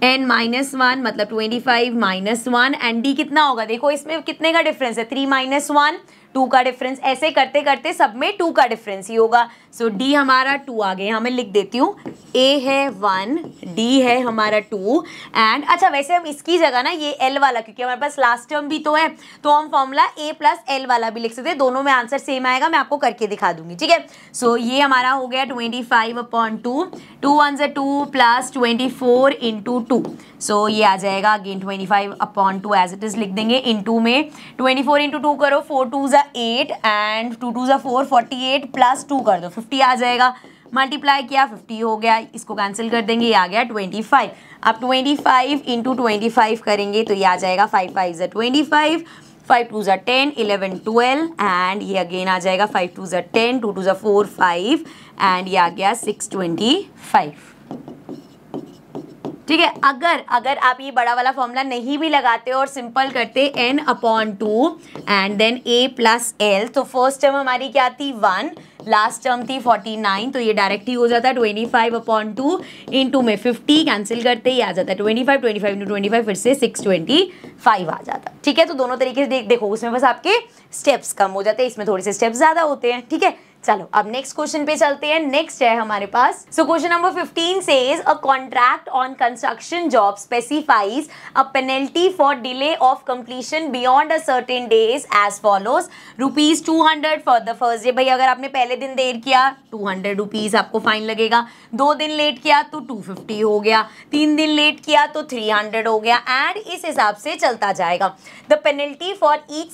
n-1 मतलब 25 -1 एंड d कितना होगा, देखो इसमें कितने का डिफरेंस है 3 - 1 2 का डिफरेंस, ऐसे करते करते सब में 2 का डिफरेंस ही होगा। सो d हमारा 2 आ गया, यहाँ मैं लिख देती हूँ a है 1 d है हमारा 2 एंड अच्छा वैसे हम इसकी जगह ना ये l वाला, क्योंकि हमारे पास लास्ट टर्म भी तो है तो हम फॉर्मूला a प्लस l वाला भी लिख सकते हैं, दोनों में आंसर सेम आएगा, मैं आपको करके दिखा दूंगी, ठीक है। सो ये हमारा हो गया 25/2 2 1 = 2 प्लस 24 इंटू 2। सो ये आ जाएगा अगेन 25/2 एज इट इज लिख देंगे, इंटू में 24 इंटू 2 करो 4 2 = 8 एंड 2 2 = 4 48 प्लस 2 कर दो 50 आ जाएगा, मल्टीप्लाई किया 50 हो गया, इसको कैंसिल कर देंगे, ये आ गया 25। अब 25 इंटू 25 करेंगे तो ये आ जाएगा 5 5 = 25 5 2 = 10 11 12 एंड ये अगेन आ जाएगा 5 2 = 10 2 2 = 4 5 एंड ये आ गया 625, ठीक है। अगर आप ये बड़ा वाला फॉर्मूला नहीं भी लगाते और सिंपल करते n/2 and then a plus l, तो फर्स्ट टर्म हमारी क्या थी 1, लास्ट टर्म थी 49, तो ये डायरेक्ट ही हो जाता है 25/2 इंटू में 50 कैंसिल करते ही आ जाता है 25 25 इंटू 25 फिर से 625 आ जाता है, ठीक है। तो दोनों तरीके से देखो, उसमें बस आपके स्टेप्स कम हो जाते हैं, इसमें थोड़े से स्टेप्स ज्यादा होते हैं, ठीक है। चलो अब नेक्स्ट क्वेश्चन पे चलते हैं। नेक्स्ट है हमारे पास, so question number 15 says a contract on construction job specifies a penalty for delay of completion beyond a certain days as follows, ₹200 for the first day. भाई अगर आपने पहले दिन देर किया 200 रुपीज आपको फाइन लगेगा, 2 दिन लेट किया तो 250 हो गया, 3 दिन लेट किया तो 300 हो गया एंड इस हिसाब से चलता जाएगा। The penalty for each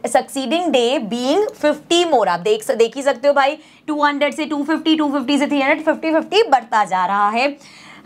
succeeding day being 50 मोर। आप देख ही सकते हो भाई 200 से 250 250 से 300 50 50 बढ़ता जा रहा है।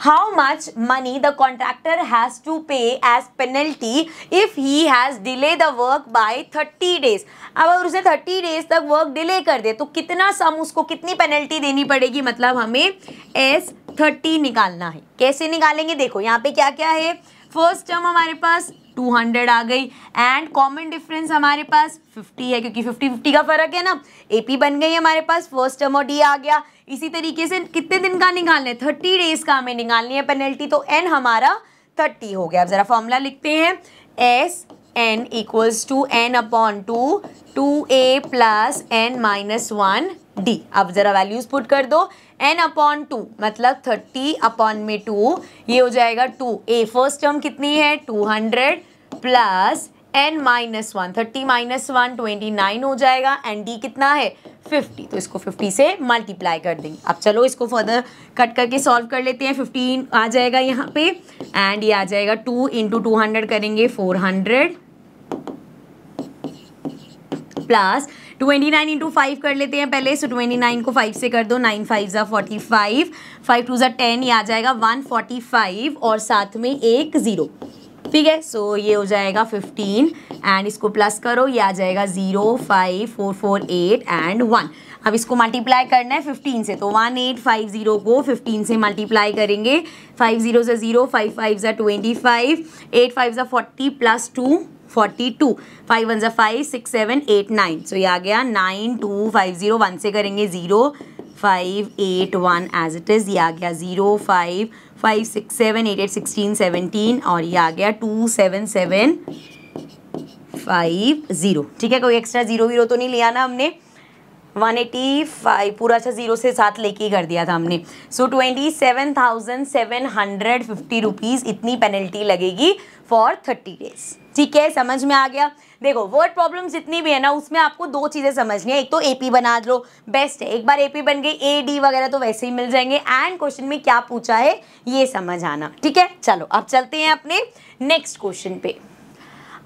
How much money the contractor has to pay as penalty if he has delay the work by 30 days. अब अगर उसे 30 डेज तक वर्क डिले कर दे तो कितना सम उसको कितनी पेनल्टी देनी पड़ेगी, मतलब हमें S30 निकालना है। कैसे निकालेंगे, देखो यहाँ पे क्या क्या है, फर्स्ट टर्म हमारे पास 200 आ गई एंड कॉमन डिफरेंस हमारे पास 50 है, क्योंकि 50-50 का फर्क है ना, एपी बन गई हमारे पास, फर्स्ट टर्म और डी आ गया। इसी तरीके से कितने दिन का निकालना है, 30 डेज का हमें निकालनी है पेनल्टी, तो एन हमारा 30 हो गया। अब जरा फॉर्मूला लिखते हैं, Sn equals to n/2 2a plus n-1d। अब जरा वैल्यूज पुट कर दो, n/2 मतलब 30/2, ये हो जाएगा 2a, फर्स्ट टर्म कितनी है 200 प्लस n-1 30 - 1 29 हो जाएगा एंड d कितना है 50, तो इसको 50 से मल्टीप्लाई कर देंगे। अब चलो इसको फर्दर कट करके सॉल्व कर लेते हैं। 15 आ जाएगा यहाँ पे एंड ये आ जाएगा 2 इंटू 200 करेंगे 400 प्लस 29 इंटू 5 कर लेते हैं पहले। सो 29 को 5 से कर दो, 9 5 = 45 5 2 = 10, ये आ जाएगा 145 और साथ में एक 0, ठीक है। सो ये हो जाएगा 15 एंड इसको प्लस करो, ये आ जाएगा 0 5 4 4 8 एंड 1। अब इसको मल्टीप्लाई करना है 15 से, तो 1850 को 15 से मल्टीप्लाई करेंगे, 5 0 से 0 5 5 = 25 8 5 = 40 प्लस 2 42 5 1 = 5 6 7 8 9। सो ये आ गया 9250, 1 से करेंगे 0 5 8 1 एज इट इज़, ये आ गया 0 5 5 6 7 8 8 16 17 और ये आ गया 27750, ठीक है। कोई एक्स्ट्रा 0 तो नहीं लिया ना हमने, 185 पूरा अच्छा 0 से साथ लेके ही कर दिया था हमने। सो 27,750 रुपीज़ इतनी पेनल्टी लगेगी फॉर 30 डेज, ठीक है। समझ में आ गया। देखो वर्ड प्रॉब्लम जितनी भी है ना उसमें आपको 2 चीज़ें समझनी है, एक तो एपी बना लो, बेस्ट है, एक बार एपी बन गई ए डी वगैरह तो वैसे ही मिल जाएंगे एंड क्वेश्चन में क्या पूछा है ये समझ आना, ठीक है। चलो अब चलते हैं अपने नेक्स्ट क्वेश्चन पे।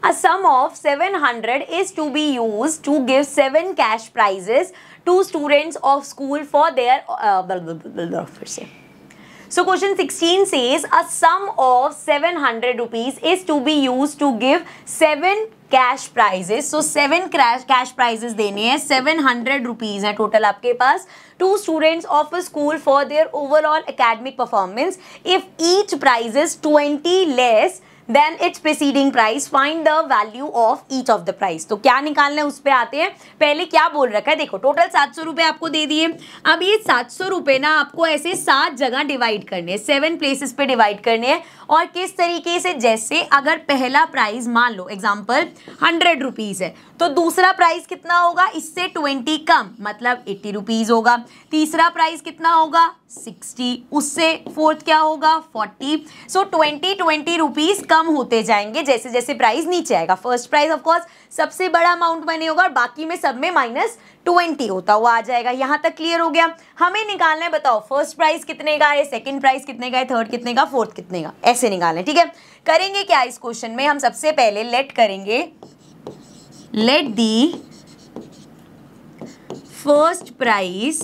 A sum of 700 is to be used to give 7 cash prizes to students of school for their फिर से So question 16 says a sum of 700 rupees is to be used to give 7 cash prizes. So 7 cash prizes देने हैं. 700 rupees है total आपके पास to students of a school for their overall academic performance. If each prize is 20 less than its preceding price, find the value of each of the price. तो क्या निकालना है उस पे आते हैं. पहले क्या बोल रखा है देखो, टोटल 700 रुपए आपको दे दिए. अब ये 700 रुपए ना आपको ऐसे 7 जगह डिवाइड करने हैं, 7 प्लेसेस पे डिवाइड करने हैं. और किस तरीके से, जैसे अगर पहला प्राइस मान लो एग्जाम्पल 100 रुपीज है तो दूसरा प्राइस कितना होगा, इससे 20 कम मतलब 80 रुपीज होगा. तीसरा प्राइस कितना होगा 60, उससे फोर्थ क्या होगा 40. सो 20 रुपीज कम होते जाएंगे जैसे जैसे प्राइस नीचे आएगा. फर्स्ट प्राइस ऑफ कोर्स सबसे बड़ा अमाउंट मनी होगा और बाकी में सब में -20 होता हुआ आ जाएगा. यहां तक क्लियर हो गया. हमें निकालना है, बताओ फर्स्ट प्राइस कितने का है, सेकंड प्राइस कितने का है, थर्ड कितने का, फोर्थ कितने का, ऐसे निकालना है. ठीक है, करेंगे क्या इस क्वेश्चन में, हम सबसे पहले लेट करेंगे, let the first price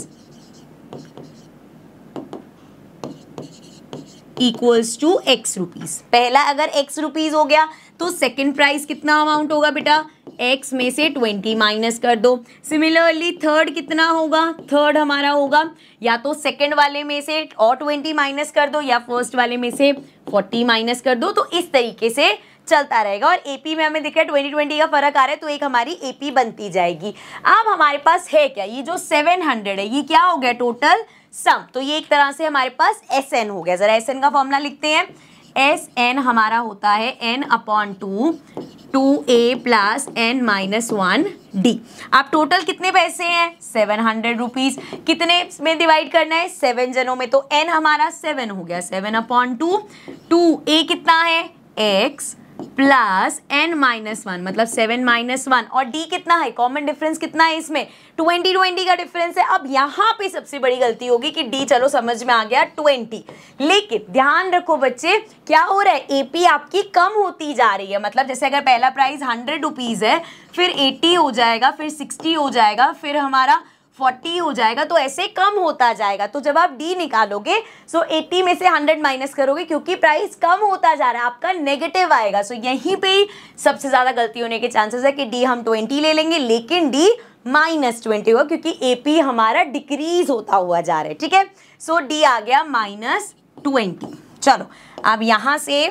equals to x rupees. पहला अगर x रुपीज हो गया तो सेकंड प्राइस कितना अमाउंट होगा बेटा, x में से 20 माइनस कर दो. सिमिलरली थर्ड कितना होगा, थर्ड हमारा होगा या तो सेकंड वाले में से और 20 माइनस कर दो या फर्स्ट वाले में से 40 माइनस कर दो. तो इस तरीके से चलता रहेगा. और एपी में हमें दिख रहा है 20 का फर्क आ रहा है तो एक हमारी एपी बनती जाएगी. अब हमारे पास है क्या, ये जो 700 है ये क्या हो गया टोटल सम. तो ये एक तरह से हमारे पास SN हो गया. जरा SN का फॉर्मूला लिखते हैं. SN हमारा होता है n/2 2a प्लस n-1d. आप टोटल कितने पैसे हैं 700 रुपीज. कितने में डिवाइड करना है 7 जनों में, तो n हमारा 7 हो गया. 7/2 2a कितना है x प्लस n-1 मतलब 7-1 और d कितना है, कॉमन डिफरेंस कितना है इसमें 20 का डिफरेंस है. अब यहाँ पे सबसे बड़ी गलती होगी कि d चलो समझ में आ गया 20, लेकिन ध्यान रखो बच्चे क्या हो रहा है, एपी आपकी कम होती जा रही है. मतलब जैसे अगर पहला प्राइस 100 रुपीज है, फिर 80 हो जाएगा, फिर 60 हो जाएगा, फिर हमारा 40 हो जाएगा, तो ऐसे कम होता जाएगा. तो जब आप D निकालोगे सो 80 में से 100 माइनस करोगे क्योंकि प्राइस कम होता जा रहा है, आपका नेगेटिव आएगा. सो यहीं पे ही सबसे ज्यादा गलती होने के चांसेस है कि D हम 20 ले लेंगे लेकिन D -20 होगा क्योंकि AP हमारा डिक्रीज होता हुआ जा रहा है. ठीक है, सो D आ गया -20. चलो अब यहां से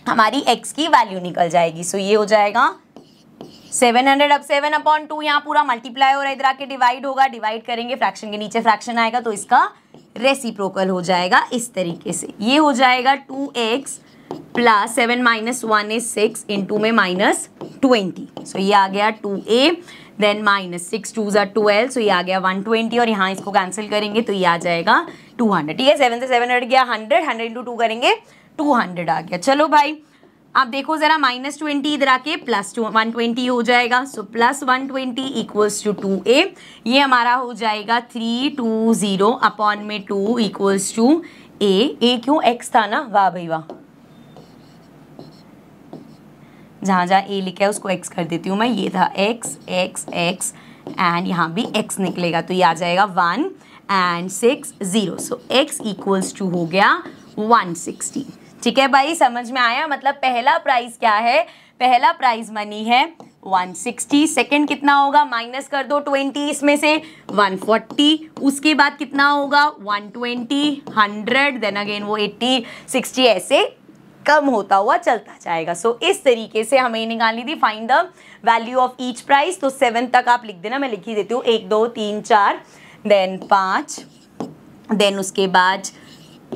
हमारी x की वैल्यू निकल जाएगी. सो ये हो जाएगा 700. अब 7/2 यहाँ पूरा मल्टीप्लाई हो रहा है, इधर आके डिवाइड होगा, डिवाइड करेंगे फ्रैक्शन के नीचे फ्रैक्शन आएगा तो इसका रेसिप्रोकल हो जाएगा इस तरीके से. ये हो जाएगा 2x प्लस 7 - 1 इज 6 इंटू में -20. सो ये आ गया 2a देन -6 2 = 12. सो ये आ गया 120 और यहाँ इसको कैंसिल करेंगे तो ये आ जाएगा 200. ठीक है, 7 से 7 हट गया 100, 100 इंटू 2 करेंगे 200 आ गया. चलो भाई आप देखो जरा -20 इधर आके प्लस 120 हो जाएगा. So plus 120 equals to 2a. ये हमारा हो जाएगा 320 अपॉन में 2 इक्वल्स टू a क्यों x था ना, वाह भाई वाह, जहाँ जहाँ a लिखा है उसको x कर देती हूँ मैं. ये था x x x एंड यहाँ भी x निकलेगा तो ये आ जाएगा 1 and 6 0. So x equals to हो गया 160. ठीक है भाई, समझ में आया. मतलब पहला प्राइस क्या है, पहला प्राइस मनी है 160. सेकंड कितना होगा, माइनस कर दो 20 इसमें से 140. उसके बाद कितना होगा 120 100 देन अगेन वो 80 60 ऐसे कम होता हुआ चलता जाएगा. सो इस तरीके से हमें निकालनी थी find the value of each price. तो 7 तक आप लिख देना, मैं लिख ही देती हूँ 1 2 3 4 देन 5 देन उसके बाद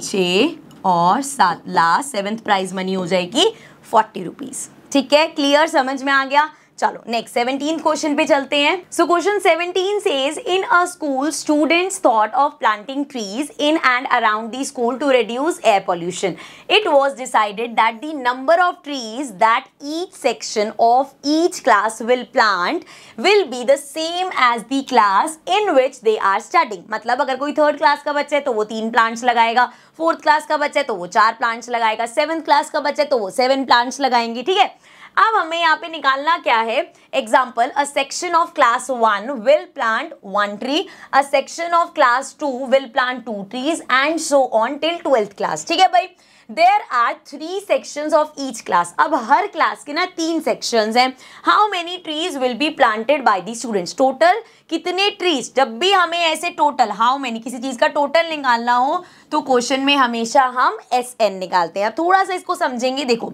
6 और 7. लास्ट 7th प्राइज मनी हो जाएगी 40 रुपीज. ठीक है, क्लियर, समझ में आ गया. चलो नेक्स्ट 17th क्वेश्चन पे चलते हैं. So question 17 says in a school students thought of planting trees in and around the school to reduce air pollution. It was decided that the number of trees that each section of each class will plant will be the same as the class in which they are studying. मतलब अगर कोई 3rd class का बच्चा है तो वो 3 plants लगाएगा, 4th class का बच्चा है तो वो 4 प्लांट्स लगाएगा, 7th क्लास का बच्चा है तो वो 7 प्लांट्स लगाएंगे. ठीक है, अब हमें यहाँ पे निकालना क्या है, example a section of class 1 will plant 1 tree, a section of class 2 will plant 2 trees and so on till 12th class. ठीक है भाई, there are 3 sections of each class. अब हर क्लास के ना 3 सेक्शंस हैं। How many trees will be planted by the students, total कितने trees. जब भी हमें ऐसे टोटल हाउ मेनी किसी चीज का टोटल निकालना हो तो क्वेश्चन में हमेशा हम SN निकालते हैं। अब थोड़ा सा इसको समझेंगे, देखो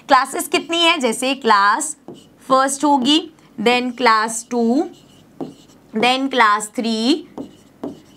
क्लासेस कितनी है, जैसे क्लास फर्स्ट होगी, then class 2, then class 3,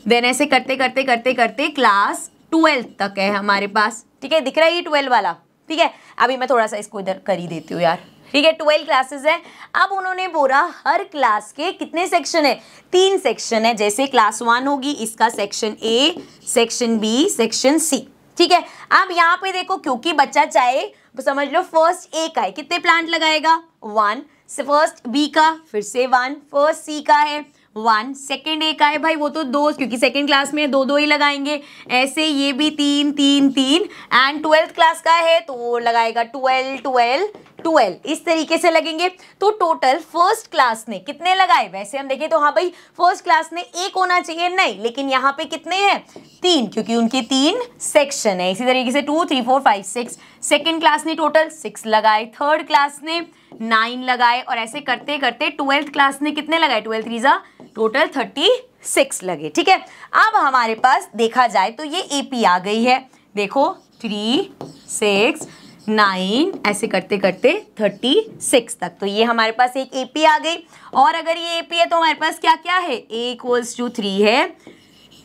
then ऐसे करते करते करते करते क्लास 12 तक है हमारे पास। ठीक है, दिख रहा है ये 12 वाला। ठीक है, अभी मैं थोड़ा सा इसको इधर कर ही देती हूँ यार। ठीक है, 12 क्लासेस है। अब उन्होंने बोला हर क्लास के कितने सेक्शन है, 3 सेक्शन है। जैसे क्लास 1 होगी, इसका section A, section B, section C। ठीक है, अब यहाँ पे देखो क्योंकि बच्चा चाहे समझ लो फर्स्ट A का है, कितने प्लांट लगाएगा 1, फर्स्ट B का फिर से 1, फर्स्ट C का है 1, सेकेंड A का है भाई वो तो 2, क्योंकि सेकेंड क्लास में 2 2 ही लगाएंगे। ऐसे ये भी 3 3 3 एंड 12th क्लास का है तो वो लगाएगा 12 12 12, इस तरीके से लगेंगे। तो टोटल फर्स्ट क्लास ने कितने लगाए, वैसे हम देखें तो हाँ भाई फर्स्ट क्लास ने 1 होना चाहिए, नहीं, लेकिन यहाँ पे कितने हैं 3, क्योंकि उनके 3 सेक्शन है। इसी तरीके से 2 3 4 5 6, सेकेंड क्लास ने टोटल 6 लगाए, थर्ड क्लास ने 9 लगाए, और ऐसे करते करते 12th क्लास ने कितने लगाए, 12 3 टोटल 36 लगे। ठीक है, अब हमारे पास देखा जाए तो ये AP आ गई है, देखो 3 6 9 ऐसे करते करते 36 तक, तो ये हमारे पास एक AP आ गई। और अगर ये AP है तो हमारे पास क्या क्या है, A = 3 है,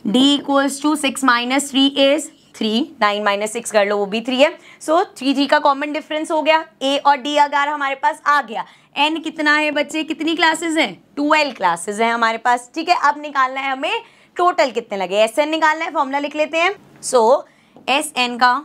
D = 6 - 3 is 3, 9 - 6 कर लो वो भी 3 है। सो 3 का कॉमन डिफरेंस हो गया, A और D अगर हमारे पास आ गया। N कितना है बच्चे, कितनी क्लासेस हैं, 12 क्लासेस हैं हमारे पास। ठीक है, अब निकालना है हमें टोटल कितने लगे, SN निकालना है, फॉर्मूला लिख लेते हैं। सो SN का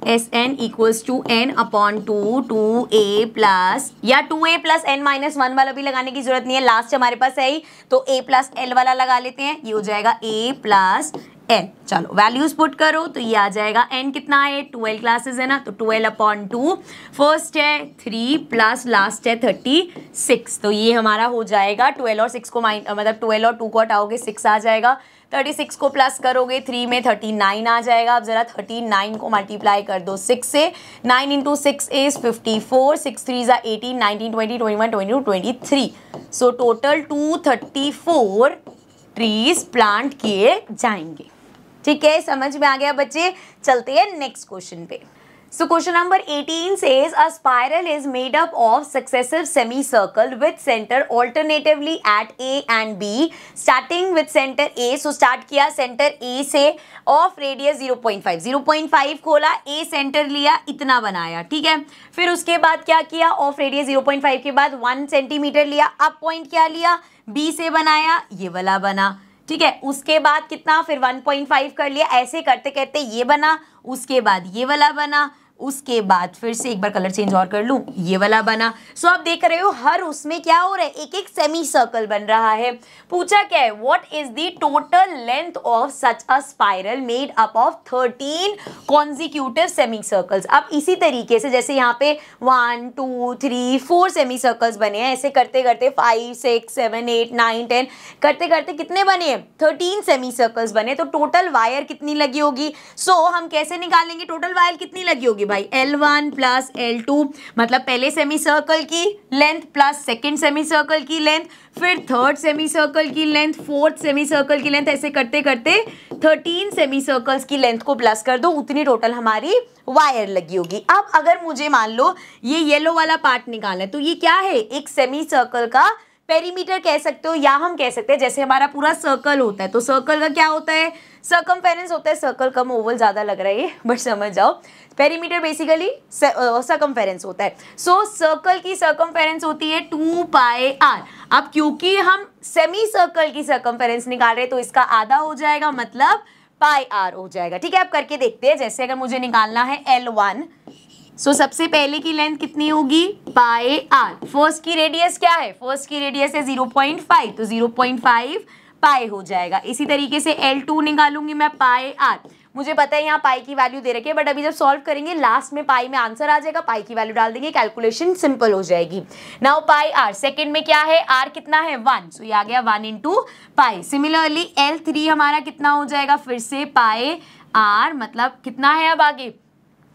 SN = N/2 2A प्लस, या 2A + N-1 वाला भी लगाने की जरूरत नहीं है, लास्ट हमारे पास है ही, तो A + L वाला लगा लेते हैं, ये हो जाएगा A + N। चलो वैल्यूज पुट करो तो ये आ जाएगा, N कितना है 12 क्लासेस है ना, तो 12/2, फर्स्ट है 3 प्लस लास्ट है 36, तो ये हमारा हो जाएगा 12 और 6 को मतलब 12 और 2 को हटाओगे 6 आ जाएगा, 36 को प्लस करोगे 3 में 39 आ जाएगा। अब जरा 39 को मल्टीप्लाई कर दो 6 से, 9 × 6 is 54, 6 3 are 18, 19 20 21 22 23, so total 234 trees plant किए जाएंगे। ठीक है, समझ में आ गया बच्चे, चलते हैं नेक्स्ट क्वेश्चन पे। So question number 18 says a spiral is made up of successive semicircle with center alternatively at A and B, starting with center A. So start किया center A से, of radius 0.5, 0.5 खोला, A center लिया, इतना बनाया। ठीक है, फिर उसके बाद क्या किया, of radius 0.5 के बाद 1 सेंटीमीटर लिया, अब पॉइंट क्या लिया, B से बनाया, ये वाला बना। ठीक है, उसके बाद कितना, फिर 1.5 कर लिया, ऐसे करते करते ये बना, उसके बाद ये वाला बना, उसके बाद फिर से एक बार कलर चेंज और कर लूं, ये वाला बना। सो आप देख रहे हो हर उसमें क्या हो रहा है, एक एक सेमी सर्कल बन रहा है। पूछा क्या है, what is the total length of such a spiral made up of 13 consecutive semi circles. अब इसी तरीके से जैसे यहाँ पे 1 2 3 4 सेमी सर्कल्स बने हैं, ऐसे करते करते 5 6 7 8 9 10 करते करते कितने बने हैं, 13 सेमी सर्कल्स बने। तो टोटल वायर कितनी लगी होगी, सो हम कैसे निकालेंगे टोटल वायर कितनी लगी होगी भाई, L1 प्लस L2, मतलब पहले सेमी सर्कल की length plus second semi circle की लेंथ, फिर थर्ड सेमी सर्कल की लेंथ, फोर्थ सेमी सर्कल की लेंथ, ऐसे करते करते 13 सेमी सर्कल्स की लेंथ को प्लस कर दो, उतनी टोटल हमारी वायर लगी होगी। अब अगर मुझे मान लो ये येलो वाला पार्ट निकालना है, तो ये क्या है, एक सेमी सर्कल का पेरीमीटर कह सकते हो, या हम कह सकते हैं जैसे हमारा पूरा सर्कल होता है, तो सर्कल का क्या होता है, सर्कमफेरेंस होता है। सर्कल कम ओवल ज़्यादा लग रहा है बट समझ जाओ, पेरीमीटर बेसिकली सर्कमफेरेंस होता है। सो सर्कल की सर्कमफेरेंस होती है 2πr। अब क्योंकि हम सेमी सर्कल की सर्कमफेरेंस निकाल रहे हैं तो इसका आधा हो जाएगा, मतलब πr हो जाएगा। ठीक है, अब करके देखते हैं। जैसे अगर मुझे निकालना है L1, सो सबसे पहले की लेंथ कितनी होगी, πr। फर्स्ट की रेडियस क्या है, फर्स्ट की रेडियस है 0.5, तो 0.5 पाई हो जाएगा। इसी तरीके से L2 निकालूंगी मैं, πr। मुझे पता है यहाँ पाई की वैल्यू दे रखी है, बट अभी जब सॉल्व करेंगे लास्ट में पाई में आंसर आ जाएगा, पाई की वैल्यू डाल देंगे, कैलकुलेशन सिंपल हो जाएगी। नाउ पाई आर, सेकंड में क्या है, आर कितना है 1, सो ये आ गया 1 इंटू पाई। सिमिलरली L3 हमारा कितना हो जाएगा, फिर से पाई आर, मतलब कितना है अब आगे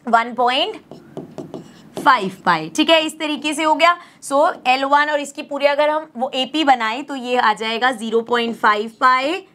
1.5 पाई, ठीक है, इस तरीके से हो गया। सो L1 और इसकी पूरी अगर हम वो AP बनाए तो ये आ जाएगा 0.5 pi,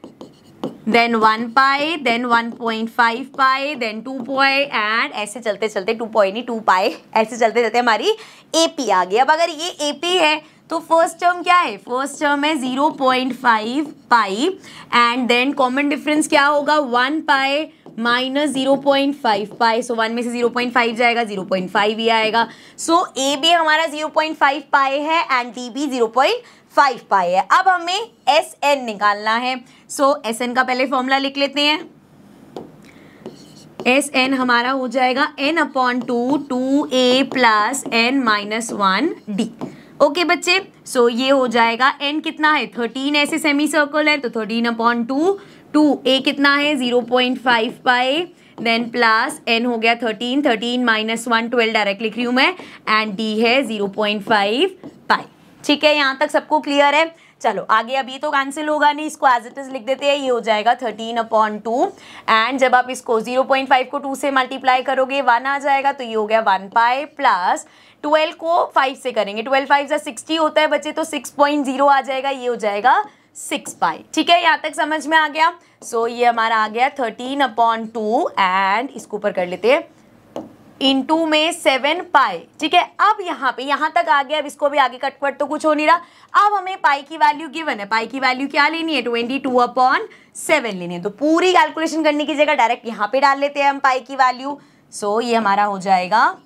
then 1 pi, then 1.5 pi, then 2 pi, and ऐसे चलते चलते 2 पाई, ऐसे चलते चलते हमारी AP आ गई। अब अगर ये AP है तो फर्स्ट टर्म क्या है, फर्स्ट टर्म है 0.5 पाई, एंड देन कॉमन डिफरेंस क्या होगा 1 पाई माइनस 0.5 पाई, सो 1 में से 0.5 जाएगा, 0.5 ही आएगा। सो ए भी हमारा 0.5 पाई है एंड डी भी 0.5 पाई है। अब हमें एस एन निकालना है। सो एस एन का पहले फॉर्मूला लिख लेते हैं। एस एन हमारा हो जाएगा n/2 2a plus n minus 1 D. Okay बच्चे, सो ये हो जाएगा n कितना है 13, ऐसे सेमी सर्कल है तो 13/2, 2a कितना है 0.5 पाई, देन प्लस n हो गया 13, 13 माइनस 1 12 डायरेक्ट लिख रही हूँ मैं, एंड d है 0.5 पाई। ठीक है, यहाँ तक सबको क्लियर है। चलो आगे, अभी तो कैंसिल होगा नहीं, इसको एज इट इज लिख देते हैं। ये हो जाएगा 13/2, एंड जब आप इसको 0.5 को 2 से मल्टीप्लाई करोगे 1 आ जाएगा, तो ये हो गया 1 पाई, प्लस 12 को 5 से करेंगे, 12 5 60 होता है बच्चे, तो 6.0 आ जाएगा, ये हो जाएगा 6 पाई। ठीक है, यहाँ तक समझ में आ गया। सो ये हमारा आ गया 13/2, एंड इसको ऊपर कर लेते हैं इनटू में 7 पाई। ठीक है, अब यहाँ तक आ गया। अब इसको भी आगे कटवट तो कुछ हो नहीं रहा। अब हमें पाई की वैल्यू गिवन है, पाई की वैल्यू क्या लेनी है 22/7 लेनी है। तो पूरी कैलकुलेशन करने की जगह डायरेक्ट यहाँ पे डाल लेते हैं हम पाई की वैल्यू। सो ये हमारा हो जाएगा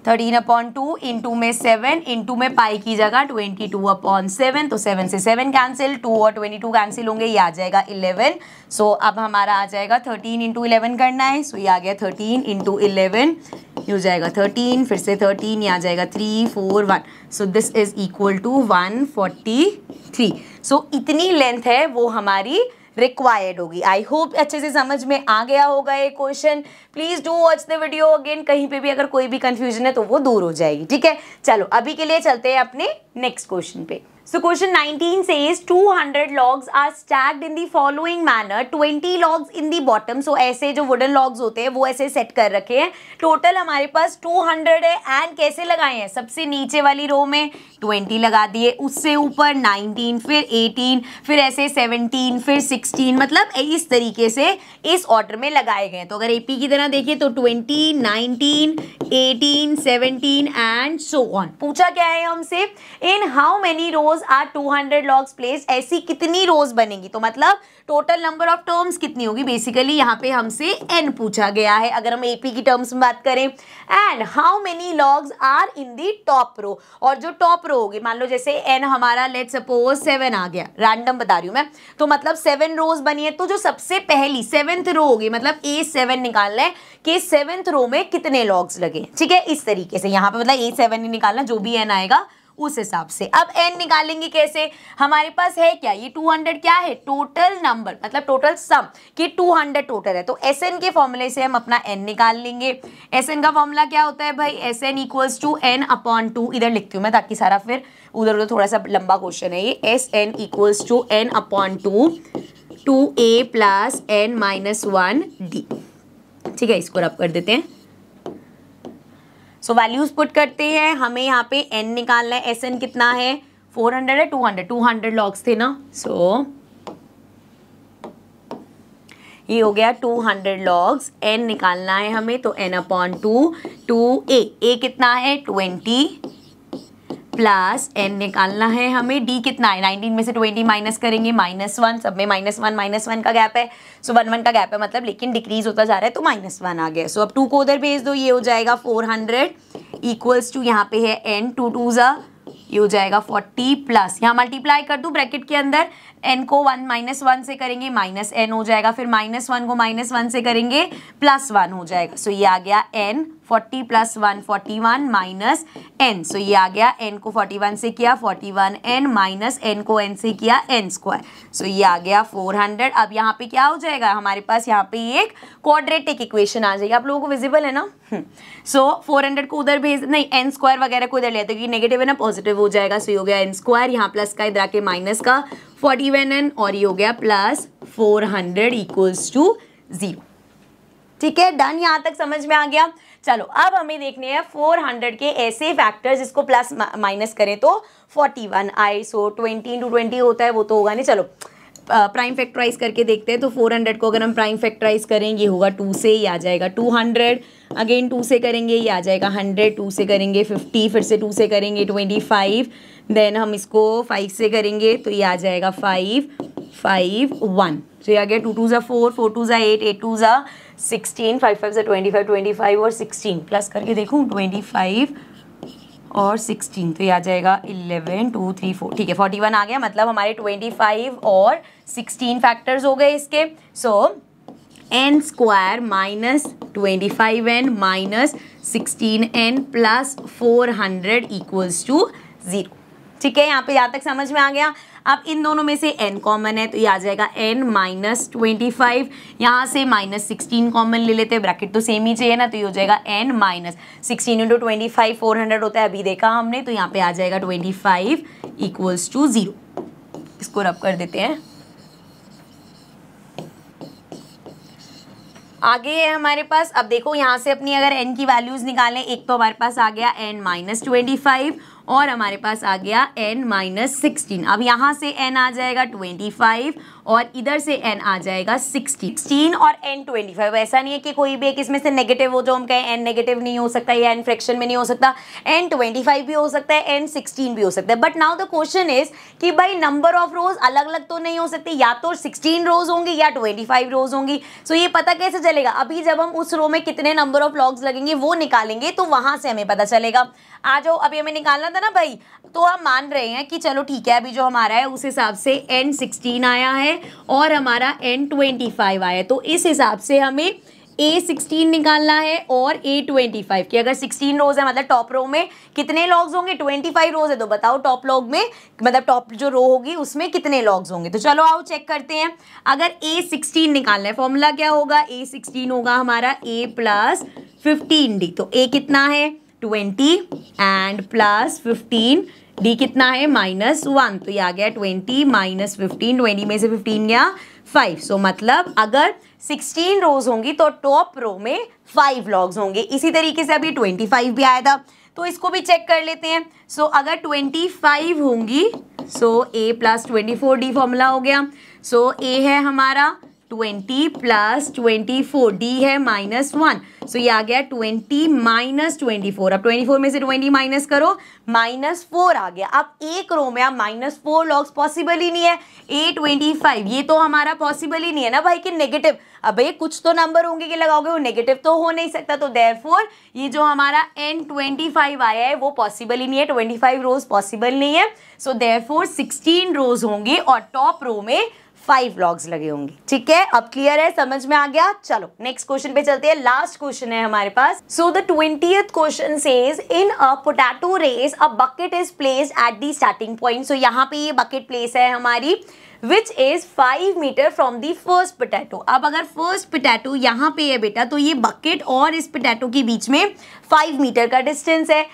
13/2 इंटू में 7 इंटू में पाई की जगह 22/7, तो 7 से 7 कैंसिल, 2 और 22 कैंसिल होंगे, ये आ जाएगा 11। सो अब हमारा आ जाएगा 13 इंटू 11 करना है। सो ये आ गया 13 इंटू 11, ये हो जाएगा 13, फिर से 13, ये आ जाएगा 3 4 1। So this is equal to 143। So इतनी लेंथ है वो हमारी रिक्वायर्ड होगी। आई होप अच्छे से समझ में आ गया होगा ये question. Please do watch the video again, कहीं पे भी अगर कोई भी कंफ्यूजन है तो वो दूर हो जाएगी। ठीक है, चलो अभी के लिए चलते हैं अपने नेक्स्ट क्वेश्चन पे। So question 19 says 200 logs are stacked in the following manner, 20 logs in the bottom। So ऐसे जो wooden logs होते हैं वो ऐसे सेट कर रखे हैं। टोटल हमारे पास 200 है, एंड कैसे लगाए हैं, सबसे नीचे वाली रो में 20 लगा दिए, उससे ऊपर 19, फिर 18, फिर ऐसे 17, फिर 16, मतलब इस तरीके से इस ऑर्डर में लगाए गए। तो अगर एपी की तरह देखिए तो 20, 19, 18, 17 एंड सो ऑन। पूछा क्या है हमसे, in how many rows are 200 logs placed, ऐसी कितनी रोज बनेगी, तो मतलब टोटल नंबर ऑफ टर्म्स कितनी होगी। बेसिकली यहाँ पे हमसे n पूछा गया है अगर हम एपी की टर्म्स में बात करें। And how many logs are in the top row, और जो टॉप रो होगी, मान लो जैसे n हमारा लेट सपोज 7 आ गया, रैंडम बता रही हूँ मैं, तो मतलब 7 रोज बनी है, तो जो सबसे पहली 7th रो होगी, मतलब A7 निकालना है कि 7th रो में कितने लॉग्स लगे। ठीक है, इस तरीके से यहाँ पे मतलब A7 ही निकालना, जो भी n आएगा उस हिसाब से। अब n निकालेंगे कैसे, हमारे पास है क्या, ये 200 क्या है, टोटल नंबर, मतलब टोटल सम कि 200 टोटल है, तो Sn के फॉर्मूले से हम अपना n निकाल लेंगे। Sn का फॉर्मूला क्या होता है भाई, Sn इक्वल्स टू n/2, इधर लिखती हूँ मैं ताकि सारा फिर उधर उधर थोड़ा सा लंबा क्वेश्चन है ये। Sn equals to n/2 2a plus n minus 1 d। ठीक है, इसको रब कर देते हैं। सो वैल्यूज पुट करते हैं, हमें यहाँ पे n निकालना है। Sn कितना है, 400 है, 200 लॉग्स थे ना। सो ये हो गया 200 लॉग्स, n निकालना है हमें, तो n/2 2a, a कितना है 20 प्लस n निकालना है हमें, d कितना है 19 में से 20 माइनस करेंगे -1, सब में -1 का गैप है। सो 1 1 का गैप है मतलब, लेकिन डिक्रीज होता जा रहा है तो -1 आ गया। सो अब 2 को उधर भेज दो, ये हो जाएगा 400 इक्वल्स टू यहाँ पे है n, 2 2 जा, ये हो जाएगा 40 प्लस यहाँ मल्टीप्लाई कर दूँ ब्रैकेट के अंदर, n को 1 -1 से करेंगे -n हो जाएगा, फिर -1 को -1 से करेंगे +1 हो जाएगा। सो ये आ गया n 40 + 1 41 माइनस n, सो ये आ गया n को 41 से किया 41n माइनस n को n से किया n स्क्वायर, सो ये आ गया 400। अब यहाँ पे क्या हो जाएगा हमारे पास, यहाँ पे एक क्वाड्रेटिक इक्वेशन आ जाएगी। आप लोगों को विजिबल है ना? सो 400 को उधर भेज, नहीं n स्क्वायर वगैरह को इधर लेते, क्योंकि नेगेटिव है ना, पॉजिटिव हो जाएगा। सो ये हो गया n स्क्वायर, यहाँ प्लस का इधर आके माइनस का 41n, और ये हो गया प्लस 400 इक्वल्स टू 0। ठीक है, डन, यहाँ तक समझ में आ गया। चलो अब हमें देखने हैं 400 के ऐसे फैक्टर्स जिसको प्लस माइनस करें तो 41 आए। सो 20 × 20 होता है, वो तो होगा नहीं। चलो प्राइम फैक्टराइज करके देखते हैं। तो 400 को अगर हम प्राइम फैक्टराइज करेंगे होगा 2 से, ये आ जाएगा 200, अगेन 2 से करेंगे ये आ जाएगा 100, 2 से करेंगे 50, फिर से 2 से करेंगे 25, देन हम इसको 5 से करेंगे तो ये आ जाएगा 5 5 1, तो ये आ गया 2 2 ज़ा 4, 4 2 ज़ा 8, 8 2 ज़ा 16, 5 5 ज़ा 25, 25 और 16 प्लस करके देखूँ 25 और 16, तो ये आ जाएगा 11 2 3 4, ठीक है 41 आ गया। मतलब हमारे 25 और 16 फैक्टर्स हो गए इसके। So n square minus 25n minus 16n plus 400 equals to 0। ठीक है, यहाँ पे यहाँ तक समझ में आ गया। अब इन दोनों में से n कॉमन है तो ये आ जाएगा n माइनस 25, यहाँ से माइनस 16 कॉमन ले लेते हैं, ब्रैकेट तो सेम ही चाहिए ना, तो ये हो जाएगा n माइनस 16 × 25 400 होता है, अभी देखा हमने, तो यहाँ पे आ जाएगा 25 इक्वल्स टू 0। इसको रब कर देते हैं। आगे है हमारे पास, अब देखो यहाँ से अपनी अगर n की वैल्यूज निकालें, एक तो हमारे पास आ गया n माइनस 25 और हमारे पास आ गया n माइनस 16। अब यहाँ से n आ जाएगा 25 और इधर से n आ जाएगा 16 और n 25। ऐसा नहीं है कि कोई भी एक इसमें से नेगेटिव हो, जो हम कहें n नेगेटिव नहीं हो सकता या n फ्रैक्शन में नहीं हो सकता, n 25 भी हो सकता है, n 16 भी हो सकता है। But now the question is कि भाई नंबर ऑफ रोज अलग अलग तो नहीं हो सकती, या तो 16 रोज होंगी या 25 रोज होंगी। सो ये पता कैसे चलेगा? अभी जब हम उस रो में कितने नंबर ऑफ लॉग्स लगेंगे वो निकालेंगे तो वहां से हमें पता चलेगा। आ जाओ, अभी हमें निकालना था ना भाई, तो हम मान रहे हैं कि चलो ठीक है, अभी जो हमारा है उस हिसाब से n 16 आया है और हमारा n 25 आया है, तो इस हिसाब से हमें a 16 निकालना है और a 25 की। अगर 16 रोज है मतलब टॉप रो में कितने लॉग्स होंगे, 25 रोज है, तो बताओ टॉप लॉग में मतलब टॉप जो रो होगी उसमें कितने लॉग्स होंगे। तो चलो आओ चेक करते हैं। अगर a 16 निकालना है, फॉर्मूला क्या होगा, a 16 होगा हमारा a प्लस 15d, तो a कितना है 20 एंड प्लस 15, d कितना है -1, तो ये आ गया 20 माइनस 15, 20 में से 15 गया 5। सो मतलब अगर 16 रोज होंगी तो टॉप रो में 5 लॉग्स होंगे। इसी तरीके से अभी 25 भी आया था, तो इसको भी चेक कर लेते हैं। सो अगर 25 होंगी, सो a प्लस 24d फॉर्मूला हो गया। सो a है हमारा 20 प्लस 24, d है -1, सो ये आ गया 20 माइनस 24। अब 24 में से 20 माइनस करो, -4 आ गया। अब एक रो में अब -4 लॉग्स पॉसिबल ही नहीं है। a25 ये तो हमारा पॉसिबल ही नहीं है ना भाई कि नेगेटिव, अब ये कुछ तो नंबर होंगे कि लगाओगे, वो नेगेटिव तो हो नहीं सकता। तो देयरफॉर ये जो हमारा n25 आया है वो पॉसिबल ही नहीं है, 25 रोज पॉसिबल नहीं है। सो देयरफॉर 16 रोज होंगे और टॉप रो में 5 लॉग्स लगे होंगे। ठीक है, अब क्लियर है, समझ में आ गया। चलो नेक्स्ट क्वेश्चन पे चलते हैं, लास्ट क्वेश्चन है हमारे पास। So the 20th question says in a potato race a bucket is placed at the starting point. So यहाँ पे ये बकेट प्लेस है हमारी which is 5 meter from the first potato. अब अगर फर्स्ट पोटैटो यहाँ पे है बेटा, तो ये बकेट और इस पोटैटो के बीच में 5 मीटर का डिस्टेंस है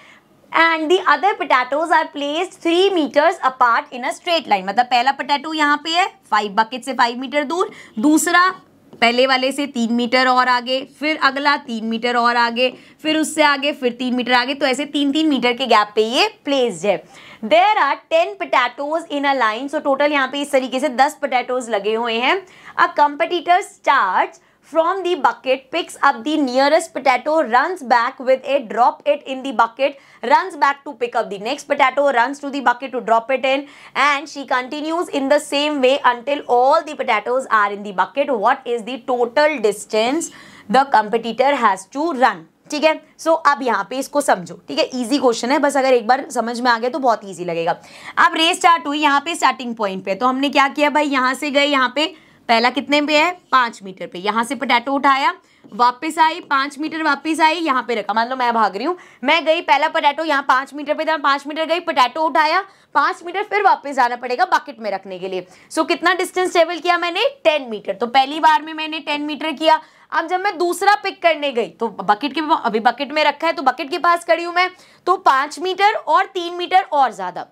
and the other potatoes are placed 3 meters apart in a straight line। मतलब पहला पोटैटो यहाँ पे है 5 बकेट से 5 मीटर दूर, दूसरा पहले वाले से 3 मीटर और आगे, फिर अगला 3 मीटर और आगे, फिर उससे आगे, फिर 3 मीटर आगे, तो ऐसे 3-3 मीटर के गैप पे ये प्लेस्ड है। There are 10 potatoes in a line। so total यहाँ पे इस तरीके से 10 पोटैटोज लगे हुए हैं। A competitor starts from the bucket, picks up the nearest potato, runs back with it, drop it in the bucket, runs back to pick up the next potato, runs to the bucket to drop it in, and she continues in the same way until all the potatoes are in the bucket। What is the total distance the competitor has to run? ठीक है, सो अब यहाँ पे इसको समझो। ठीक है, easy question है, बस अगर एक बार समझ में आ गया तो बहुत इजी लगेगा। अब रेस स्टार्ट हुई यहाँ पे स्टार्टिंग पॉइंट पे, तो हमने क्या किया भाई, यहाँ से गए, यहाँ पे पहला कितने पे है 5 मीटर पे, यहाँ से पोटैटो उठाया, वापस आई 5 मीटर, वापस आई यहाँ पे रखा, मान लो मैं भाग रही हूँ, मैं गई पहला पोटैटो यहाँ 5 मीटर पे था, 5 मीटर गई, पोटैटो उठाया, 5 मीटर फिर वापस जाना पड़ेगा बकेट में रखने के लिए। सो कितना डिस्टेंस ट्रेवल किया मैंने 10 मीटर। तो पहली बार में मैंने 10 मीटर किया। अब जब मैं दूसरा पिक करने गई तो बकेट के, अभी बकेट में रखा है तो बकेट के पास खड़ी हूं मैं, तो 5 मीटर और 3 मीटर और ज्यादा।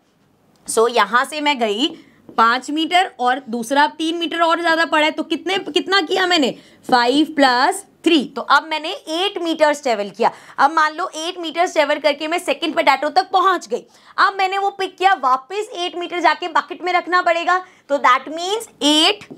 सो यहां से मैं गई 5 मीटर और दूसरा 3 मीटर और ज्यादा पड़ा है, तो कितना किया मैंने 5 + 3, तो अब मैंने 8 मीटर्स ट्रेवल किया। अब मान लो 8 मीटर्स ट्रेवल करके मैं सेकंड पोटैटो तक पहुंच गई। अब मैंने वो पिक किया, वापस 8 मीटर जाके बकेट में रखना पड़ेगा, तो दैट मीन्स 8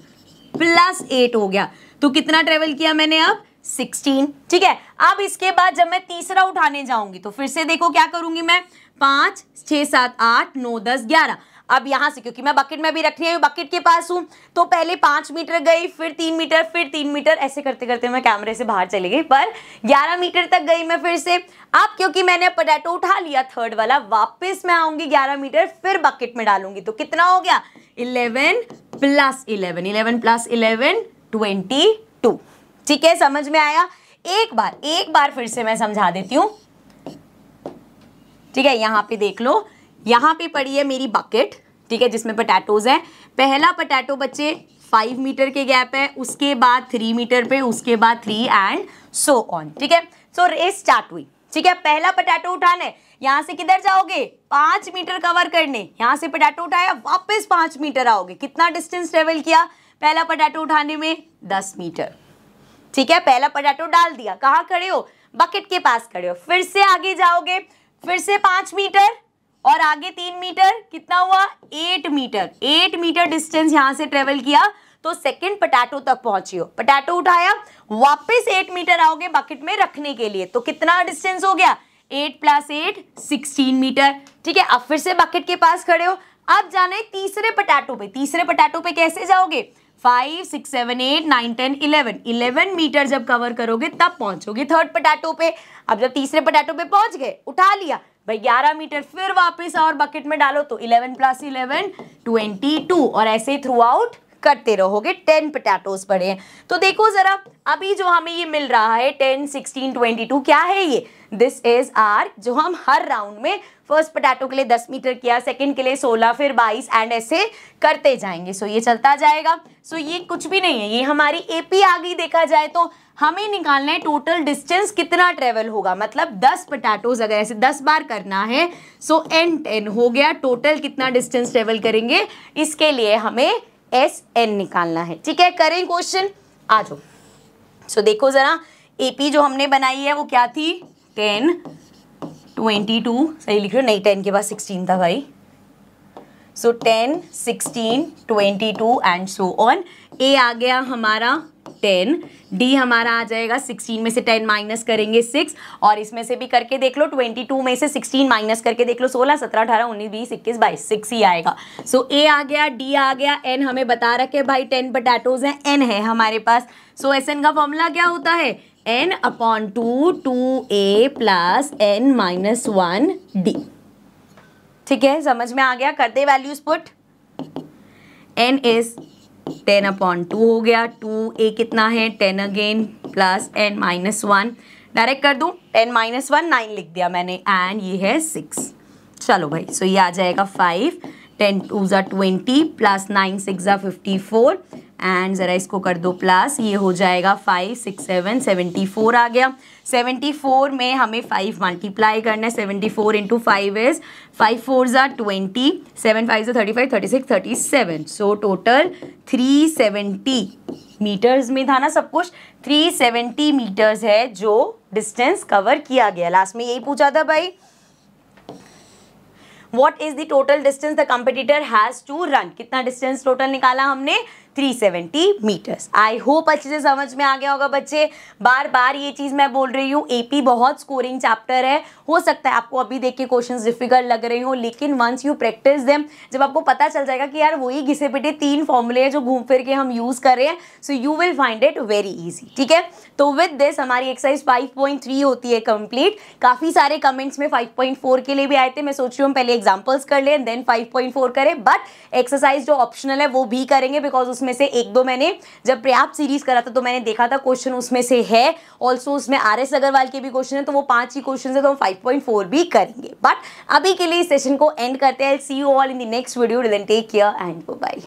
+ 8 हो गया। तो कितना ट्रेवल किया मैंने अब 16, ठीक है। अब इसके बाद जब मैं तीसरा उठाने जाऊंगी तो फिर से देखो क्या करूंगी मैं, 5 6 7 8 9 10 11। अब यहां से क्योंकि मैं बकेट में भी रखनी है, बकेट के पास हूं, तो पहले 5 मीटर गई, फिर 3 मीटर, फिर 3 मीटर, ऐसे करते करते मैं कैमरे से बाहर चली गई, पर 11 मीटर तक गई मैं फिर से। अब क्योंकि मैंने पोटैटो उठा लिया थर्ड वाला, वापस मैं आऊंगी 11 मीटर, फिर बकेट में डालूंगी, तो कितना हो गया 11 + 11, 11 + 11 22। ठीक है, समझ में आया। एक बार फिर से मैं समझा देती हूं, ठीक है। यहां पे देख लो, यहां पे पड़ी है मेरी बकेट, ठीक है, जिसमें पोटैटोज है। पहला पोटैटो बच्चे 5 मीटर के गैप है, उसके बाद 3 मीटर पे, उसके बाद 3 एंड सो ऑन, ठीक है। सो रेस स्टार्ट हुई, ठीक है। पहला पोटैटो उठाना है, यहां से किधर जाओगे 5 मीटर कवर करने, यहां से पोटैटो उठाया, वापस 5 मीटर आओगे। कितना डिस्टेंस ट्रेवल किया पहला पोटैटो उठाने में 10 मीटर, ठीक है। पहला पोटैटो डाल दिया, कहाँ खड़े हो, बकेट के पास खड़े हो। फिर से आगे जाओगे, फिर से 5 मीटर और आगे 3 मीटर, कितना हुआ 8 मीटर। 8 मीटर डिस्टेंस यहां से ट्रेवल किया तो सेकंड पोटैटो तक पहुंची हो। पोटैटो उठाया, वापस 8 मीटर आओगे बकेट में रखने के लिए, तो कितना डिस्टेंस हो गया 8 + 8 16 मीटर, ठीक है। अब फिर से बकेट के पास खड़े हो, अब जाना है तीसरे पोटैटो पे। तीसरे पोटैटो पे कैसे जाओगे 5 6 7 8 9 10 11 मीटर जब कवर करोगे तब पहुंचोगे थर्ड पोटैटो पे। अब जब तीसरे पोटैटो पे पहुंच गए, उठा लिया भाई 11 मीटर, फिर वापस और बकेट में डालो, तो 11 + 11 22, और ऐसे थ्रू आउट करते रहोगे। 10 पोटैटोज पड़े हैं। तो देखो जरा, अभी जो हमें ये मिल रहा है 10 16 22, क्या है ये, दिस इज आर, जो हम हर राउंड में फर्स्ट पोटैटो के लिए 10 मीटर किया, सेकंड के लिए 16, फिर 22 एंड ऐसे करते जाएंगे। सो ये चलता जाएगा। सो ये कुछ भी नहीं है, ये हमारी एपी आ गई। देखा जाए तो हमें निकालना है टोटल डिस्टेंस कितना ट्रेवल होगा, मतलब 10 पोटैटोज अगर ऐसे 10 बार करना है, सो n10 हो गया। टोटल कितना डिस्टेंस ट्रेवल करेंगे, इसके लिए हमें SN निकालना है, ठीक है। करें क्वेश्चन, आ जाओ। सो देखो जरा, एपी जो हमने बनाई है वो क्या थी 10 22, सही लिख रहे हो, नहीं 10 के बाद 16 था भाई। सो 10 16 22 एंड सो ऑन। ए आ गया हमारा 10, डी हमारा आ जाएगा 16 में से 10 माइनस करेंगे 6, और इसमें से भी करके देख लो 22 में से 16 माइनस करके देख लो 16 17 18 19 20 21 22, 6 ही आएगा। सो ए आ गया, डी आ गया, एन हमें बता रखे भाई 10 पोटैटोज हैं, एन है हमारे पास। सो एसएन का फॉर्मूला क्या होता है, n/2 2a + n-1d, ठीक है। समझ में आ गया, करते वैल्यूज पुट। n इज 10/2 हो गया, 2a कितना है 10 अगेन + n-1, डायरेक्ट कर दूं 10 - 1 9 लिख दिया मैंने, एंड ये है 6। चलो भाई, सो ये आ जाएगा 5, 10 2 = 20 + 9 6 = 54, एंड ज़रा इसको कर दो प्लस, ये हो जाएगा 5 6 7 74 आ गया। 74 में हमें 5 मल्टीप्लाई करना है, 74 × 5 इज 5 4 = 20, 7 5 = 35 36 37। सो टोटल 370 मीटर्स में था ना सब कुछ, 370 मीटर्स है जो डिस्टेंस कवर किया गया। लास्ट में यही पूछा था भाई, What is the total distance the competitor has to run? कितना डिस्टेंस टोटल निकाला हमने 370 मीटर्स। आई होप अच्छे से समझ में आ गया होगा बच्चे। बार बार ये चीज़ मैं बोल रही हूँ, एपी बहुत स्कोरिंग चैप्टर है। हो सकता है आपको अभी देख के क्वेश्चंस डिफिकल्ट लग रहे हो, लेकिन वंस यू प्रैक्टिस देम, जब आपको पता चल जाएगा कि यार वही घिसे पिटे 3 फॉर्मूले हैं जो घूम फिर के हम यूज़ कर रहे हैं, so you will find it very easy, ठीक है। तो विद दिस हमारी एक्सरसाइज 5.3 होती है कंप्लीट। काफ़ी सारे कमेंट्स में 5.4 के लिए भी आए थे, मैं सोच रही हूँ हम पहले एग्जाम्पल्स कर लें देन 5.4 करें, बट एक्सरसाइज जो ऑप्शनल है वो भी करेंगे, बिकॉज उसमें उसमें से एक दो मैंने जब पर्याप्त सीरीज करा था तो मैंने देखा था क्वेश्चन उसमें से है, ऑल्सो उसमें RS अग्रवाल के भी क्वेश्चन है, तो वो 5 ही क्वेश्चन है, तो हम 5.4 भी करेंगे। बट अभी के लिए इस सेशन को एंड करते हैं। See you all in the next video, take care and bye.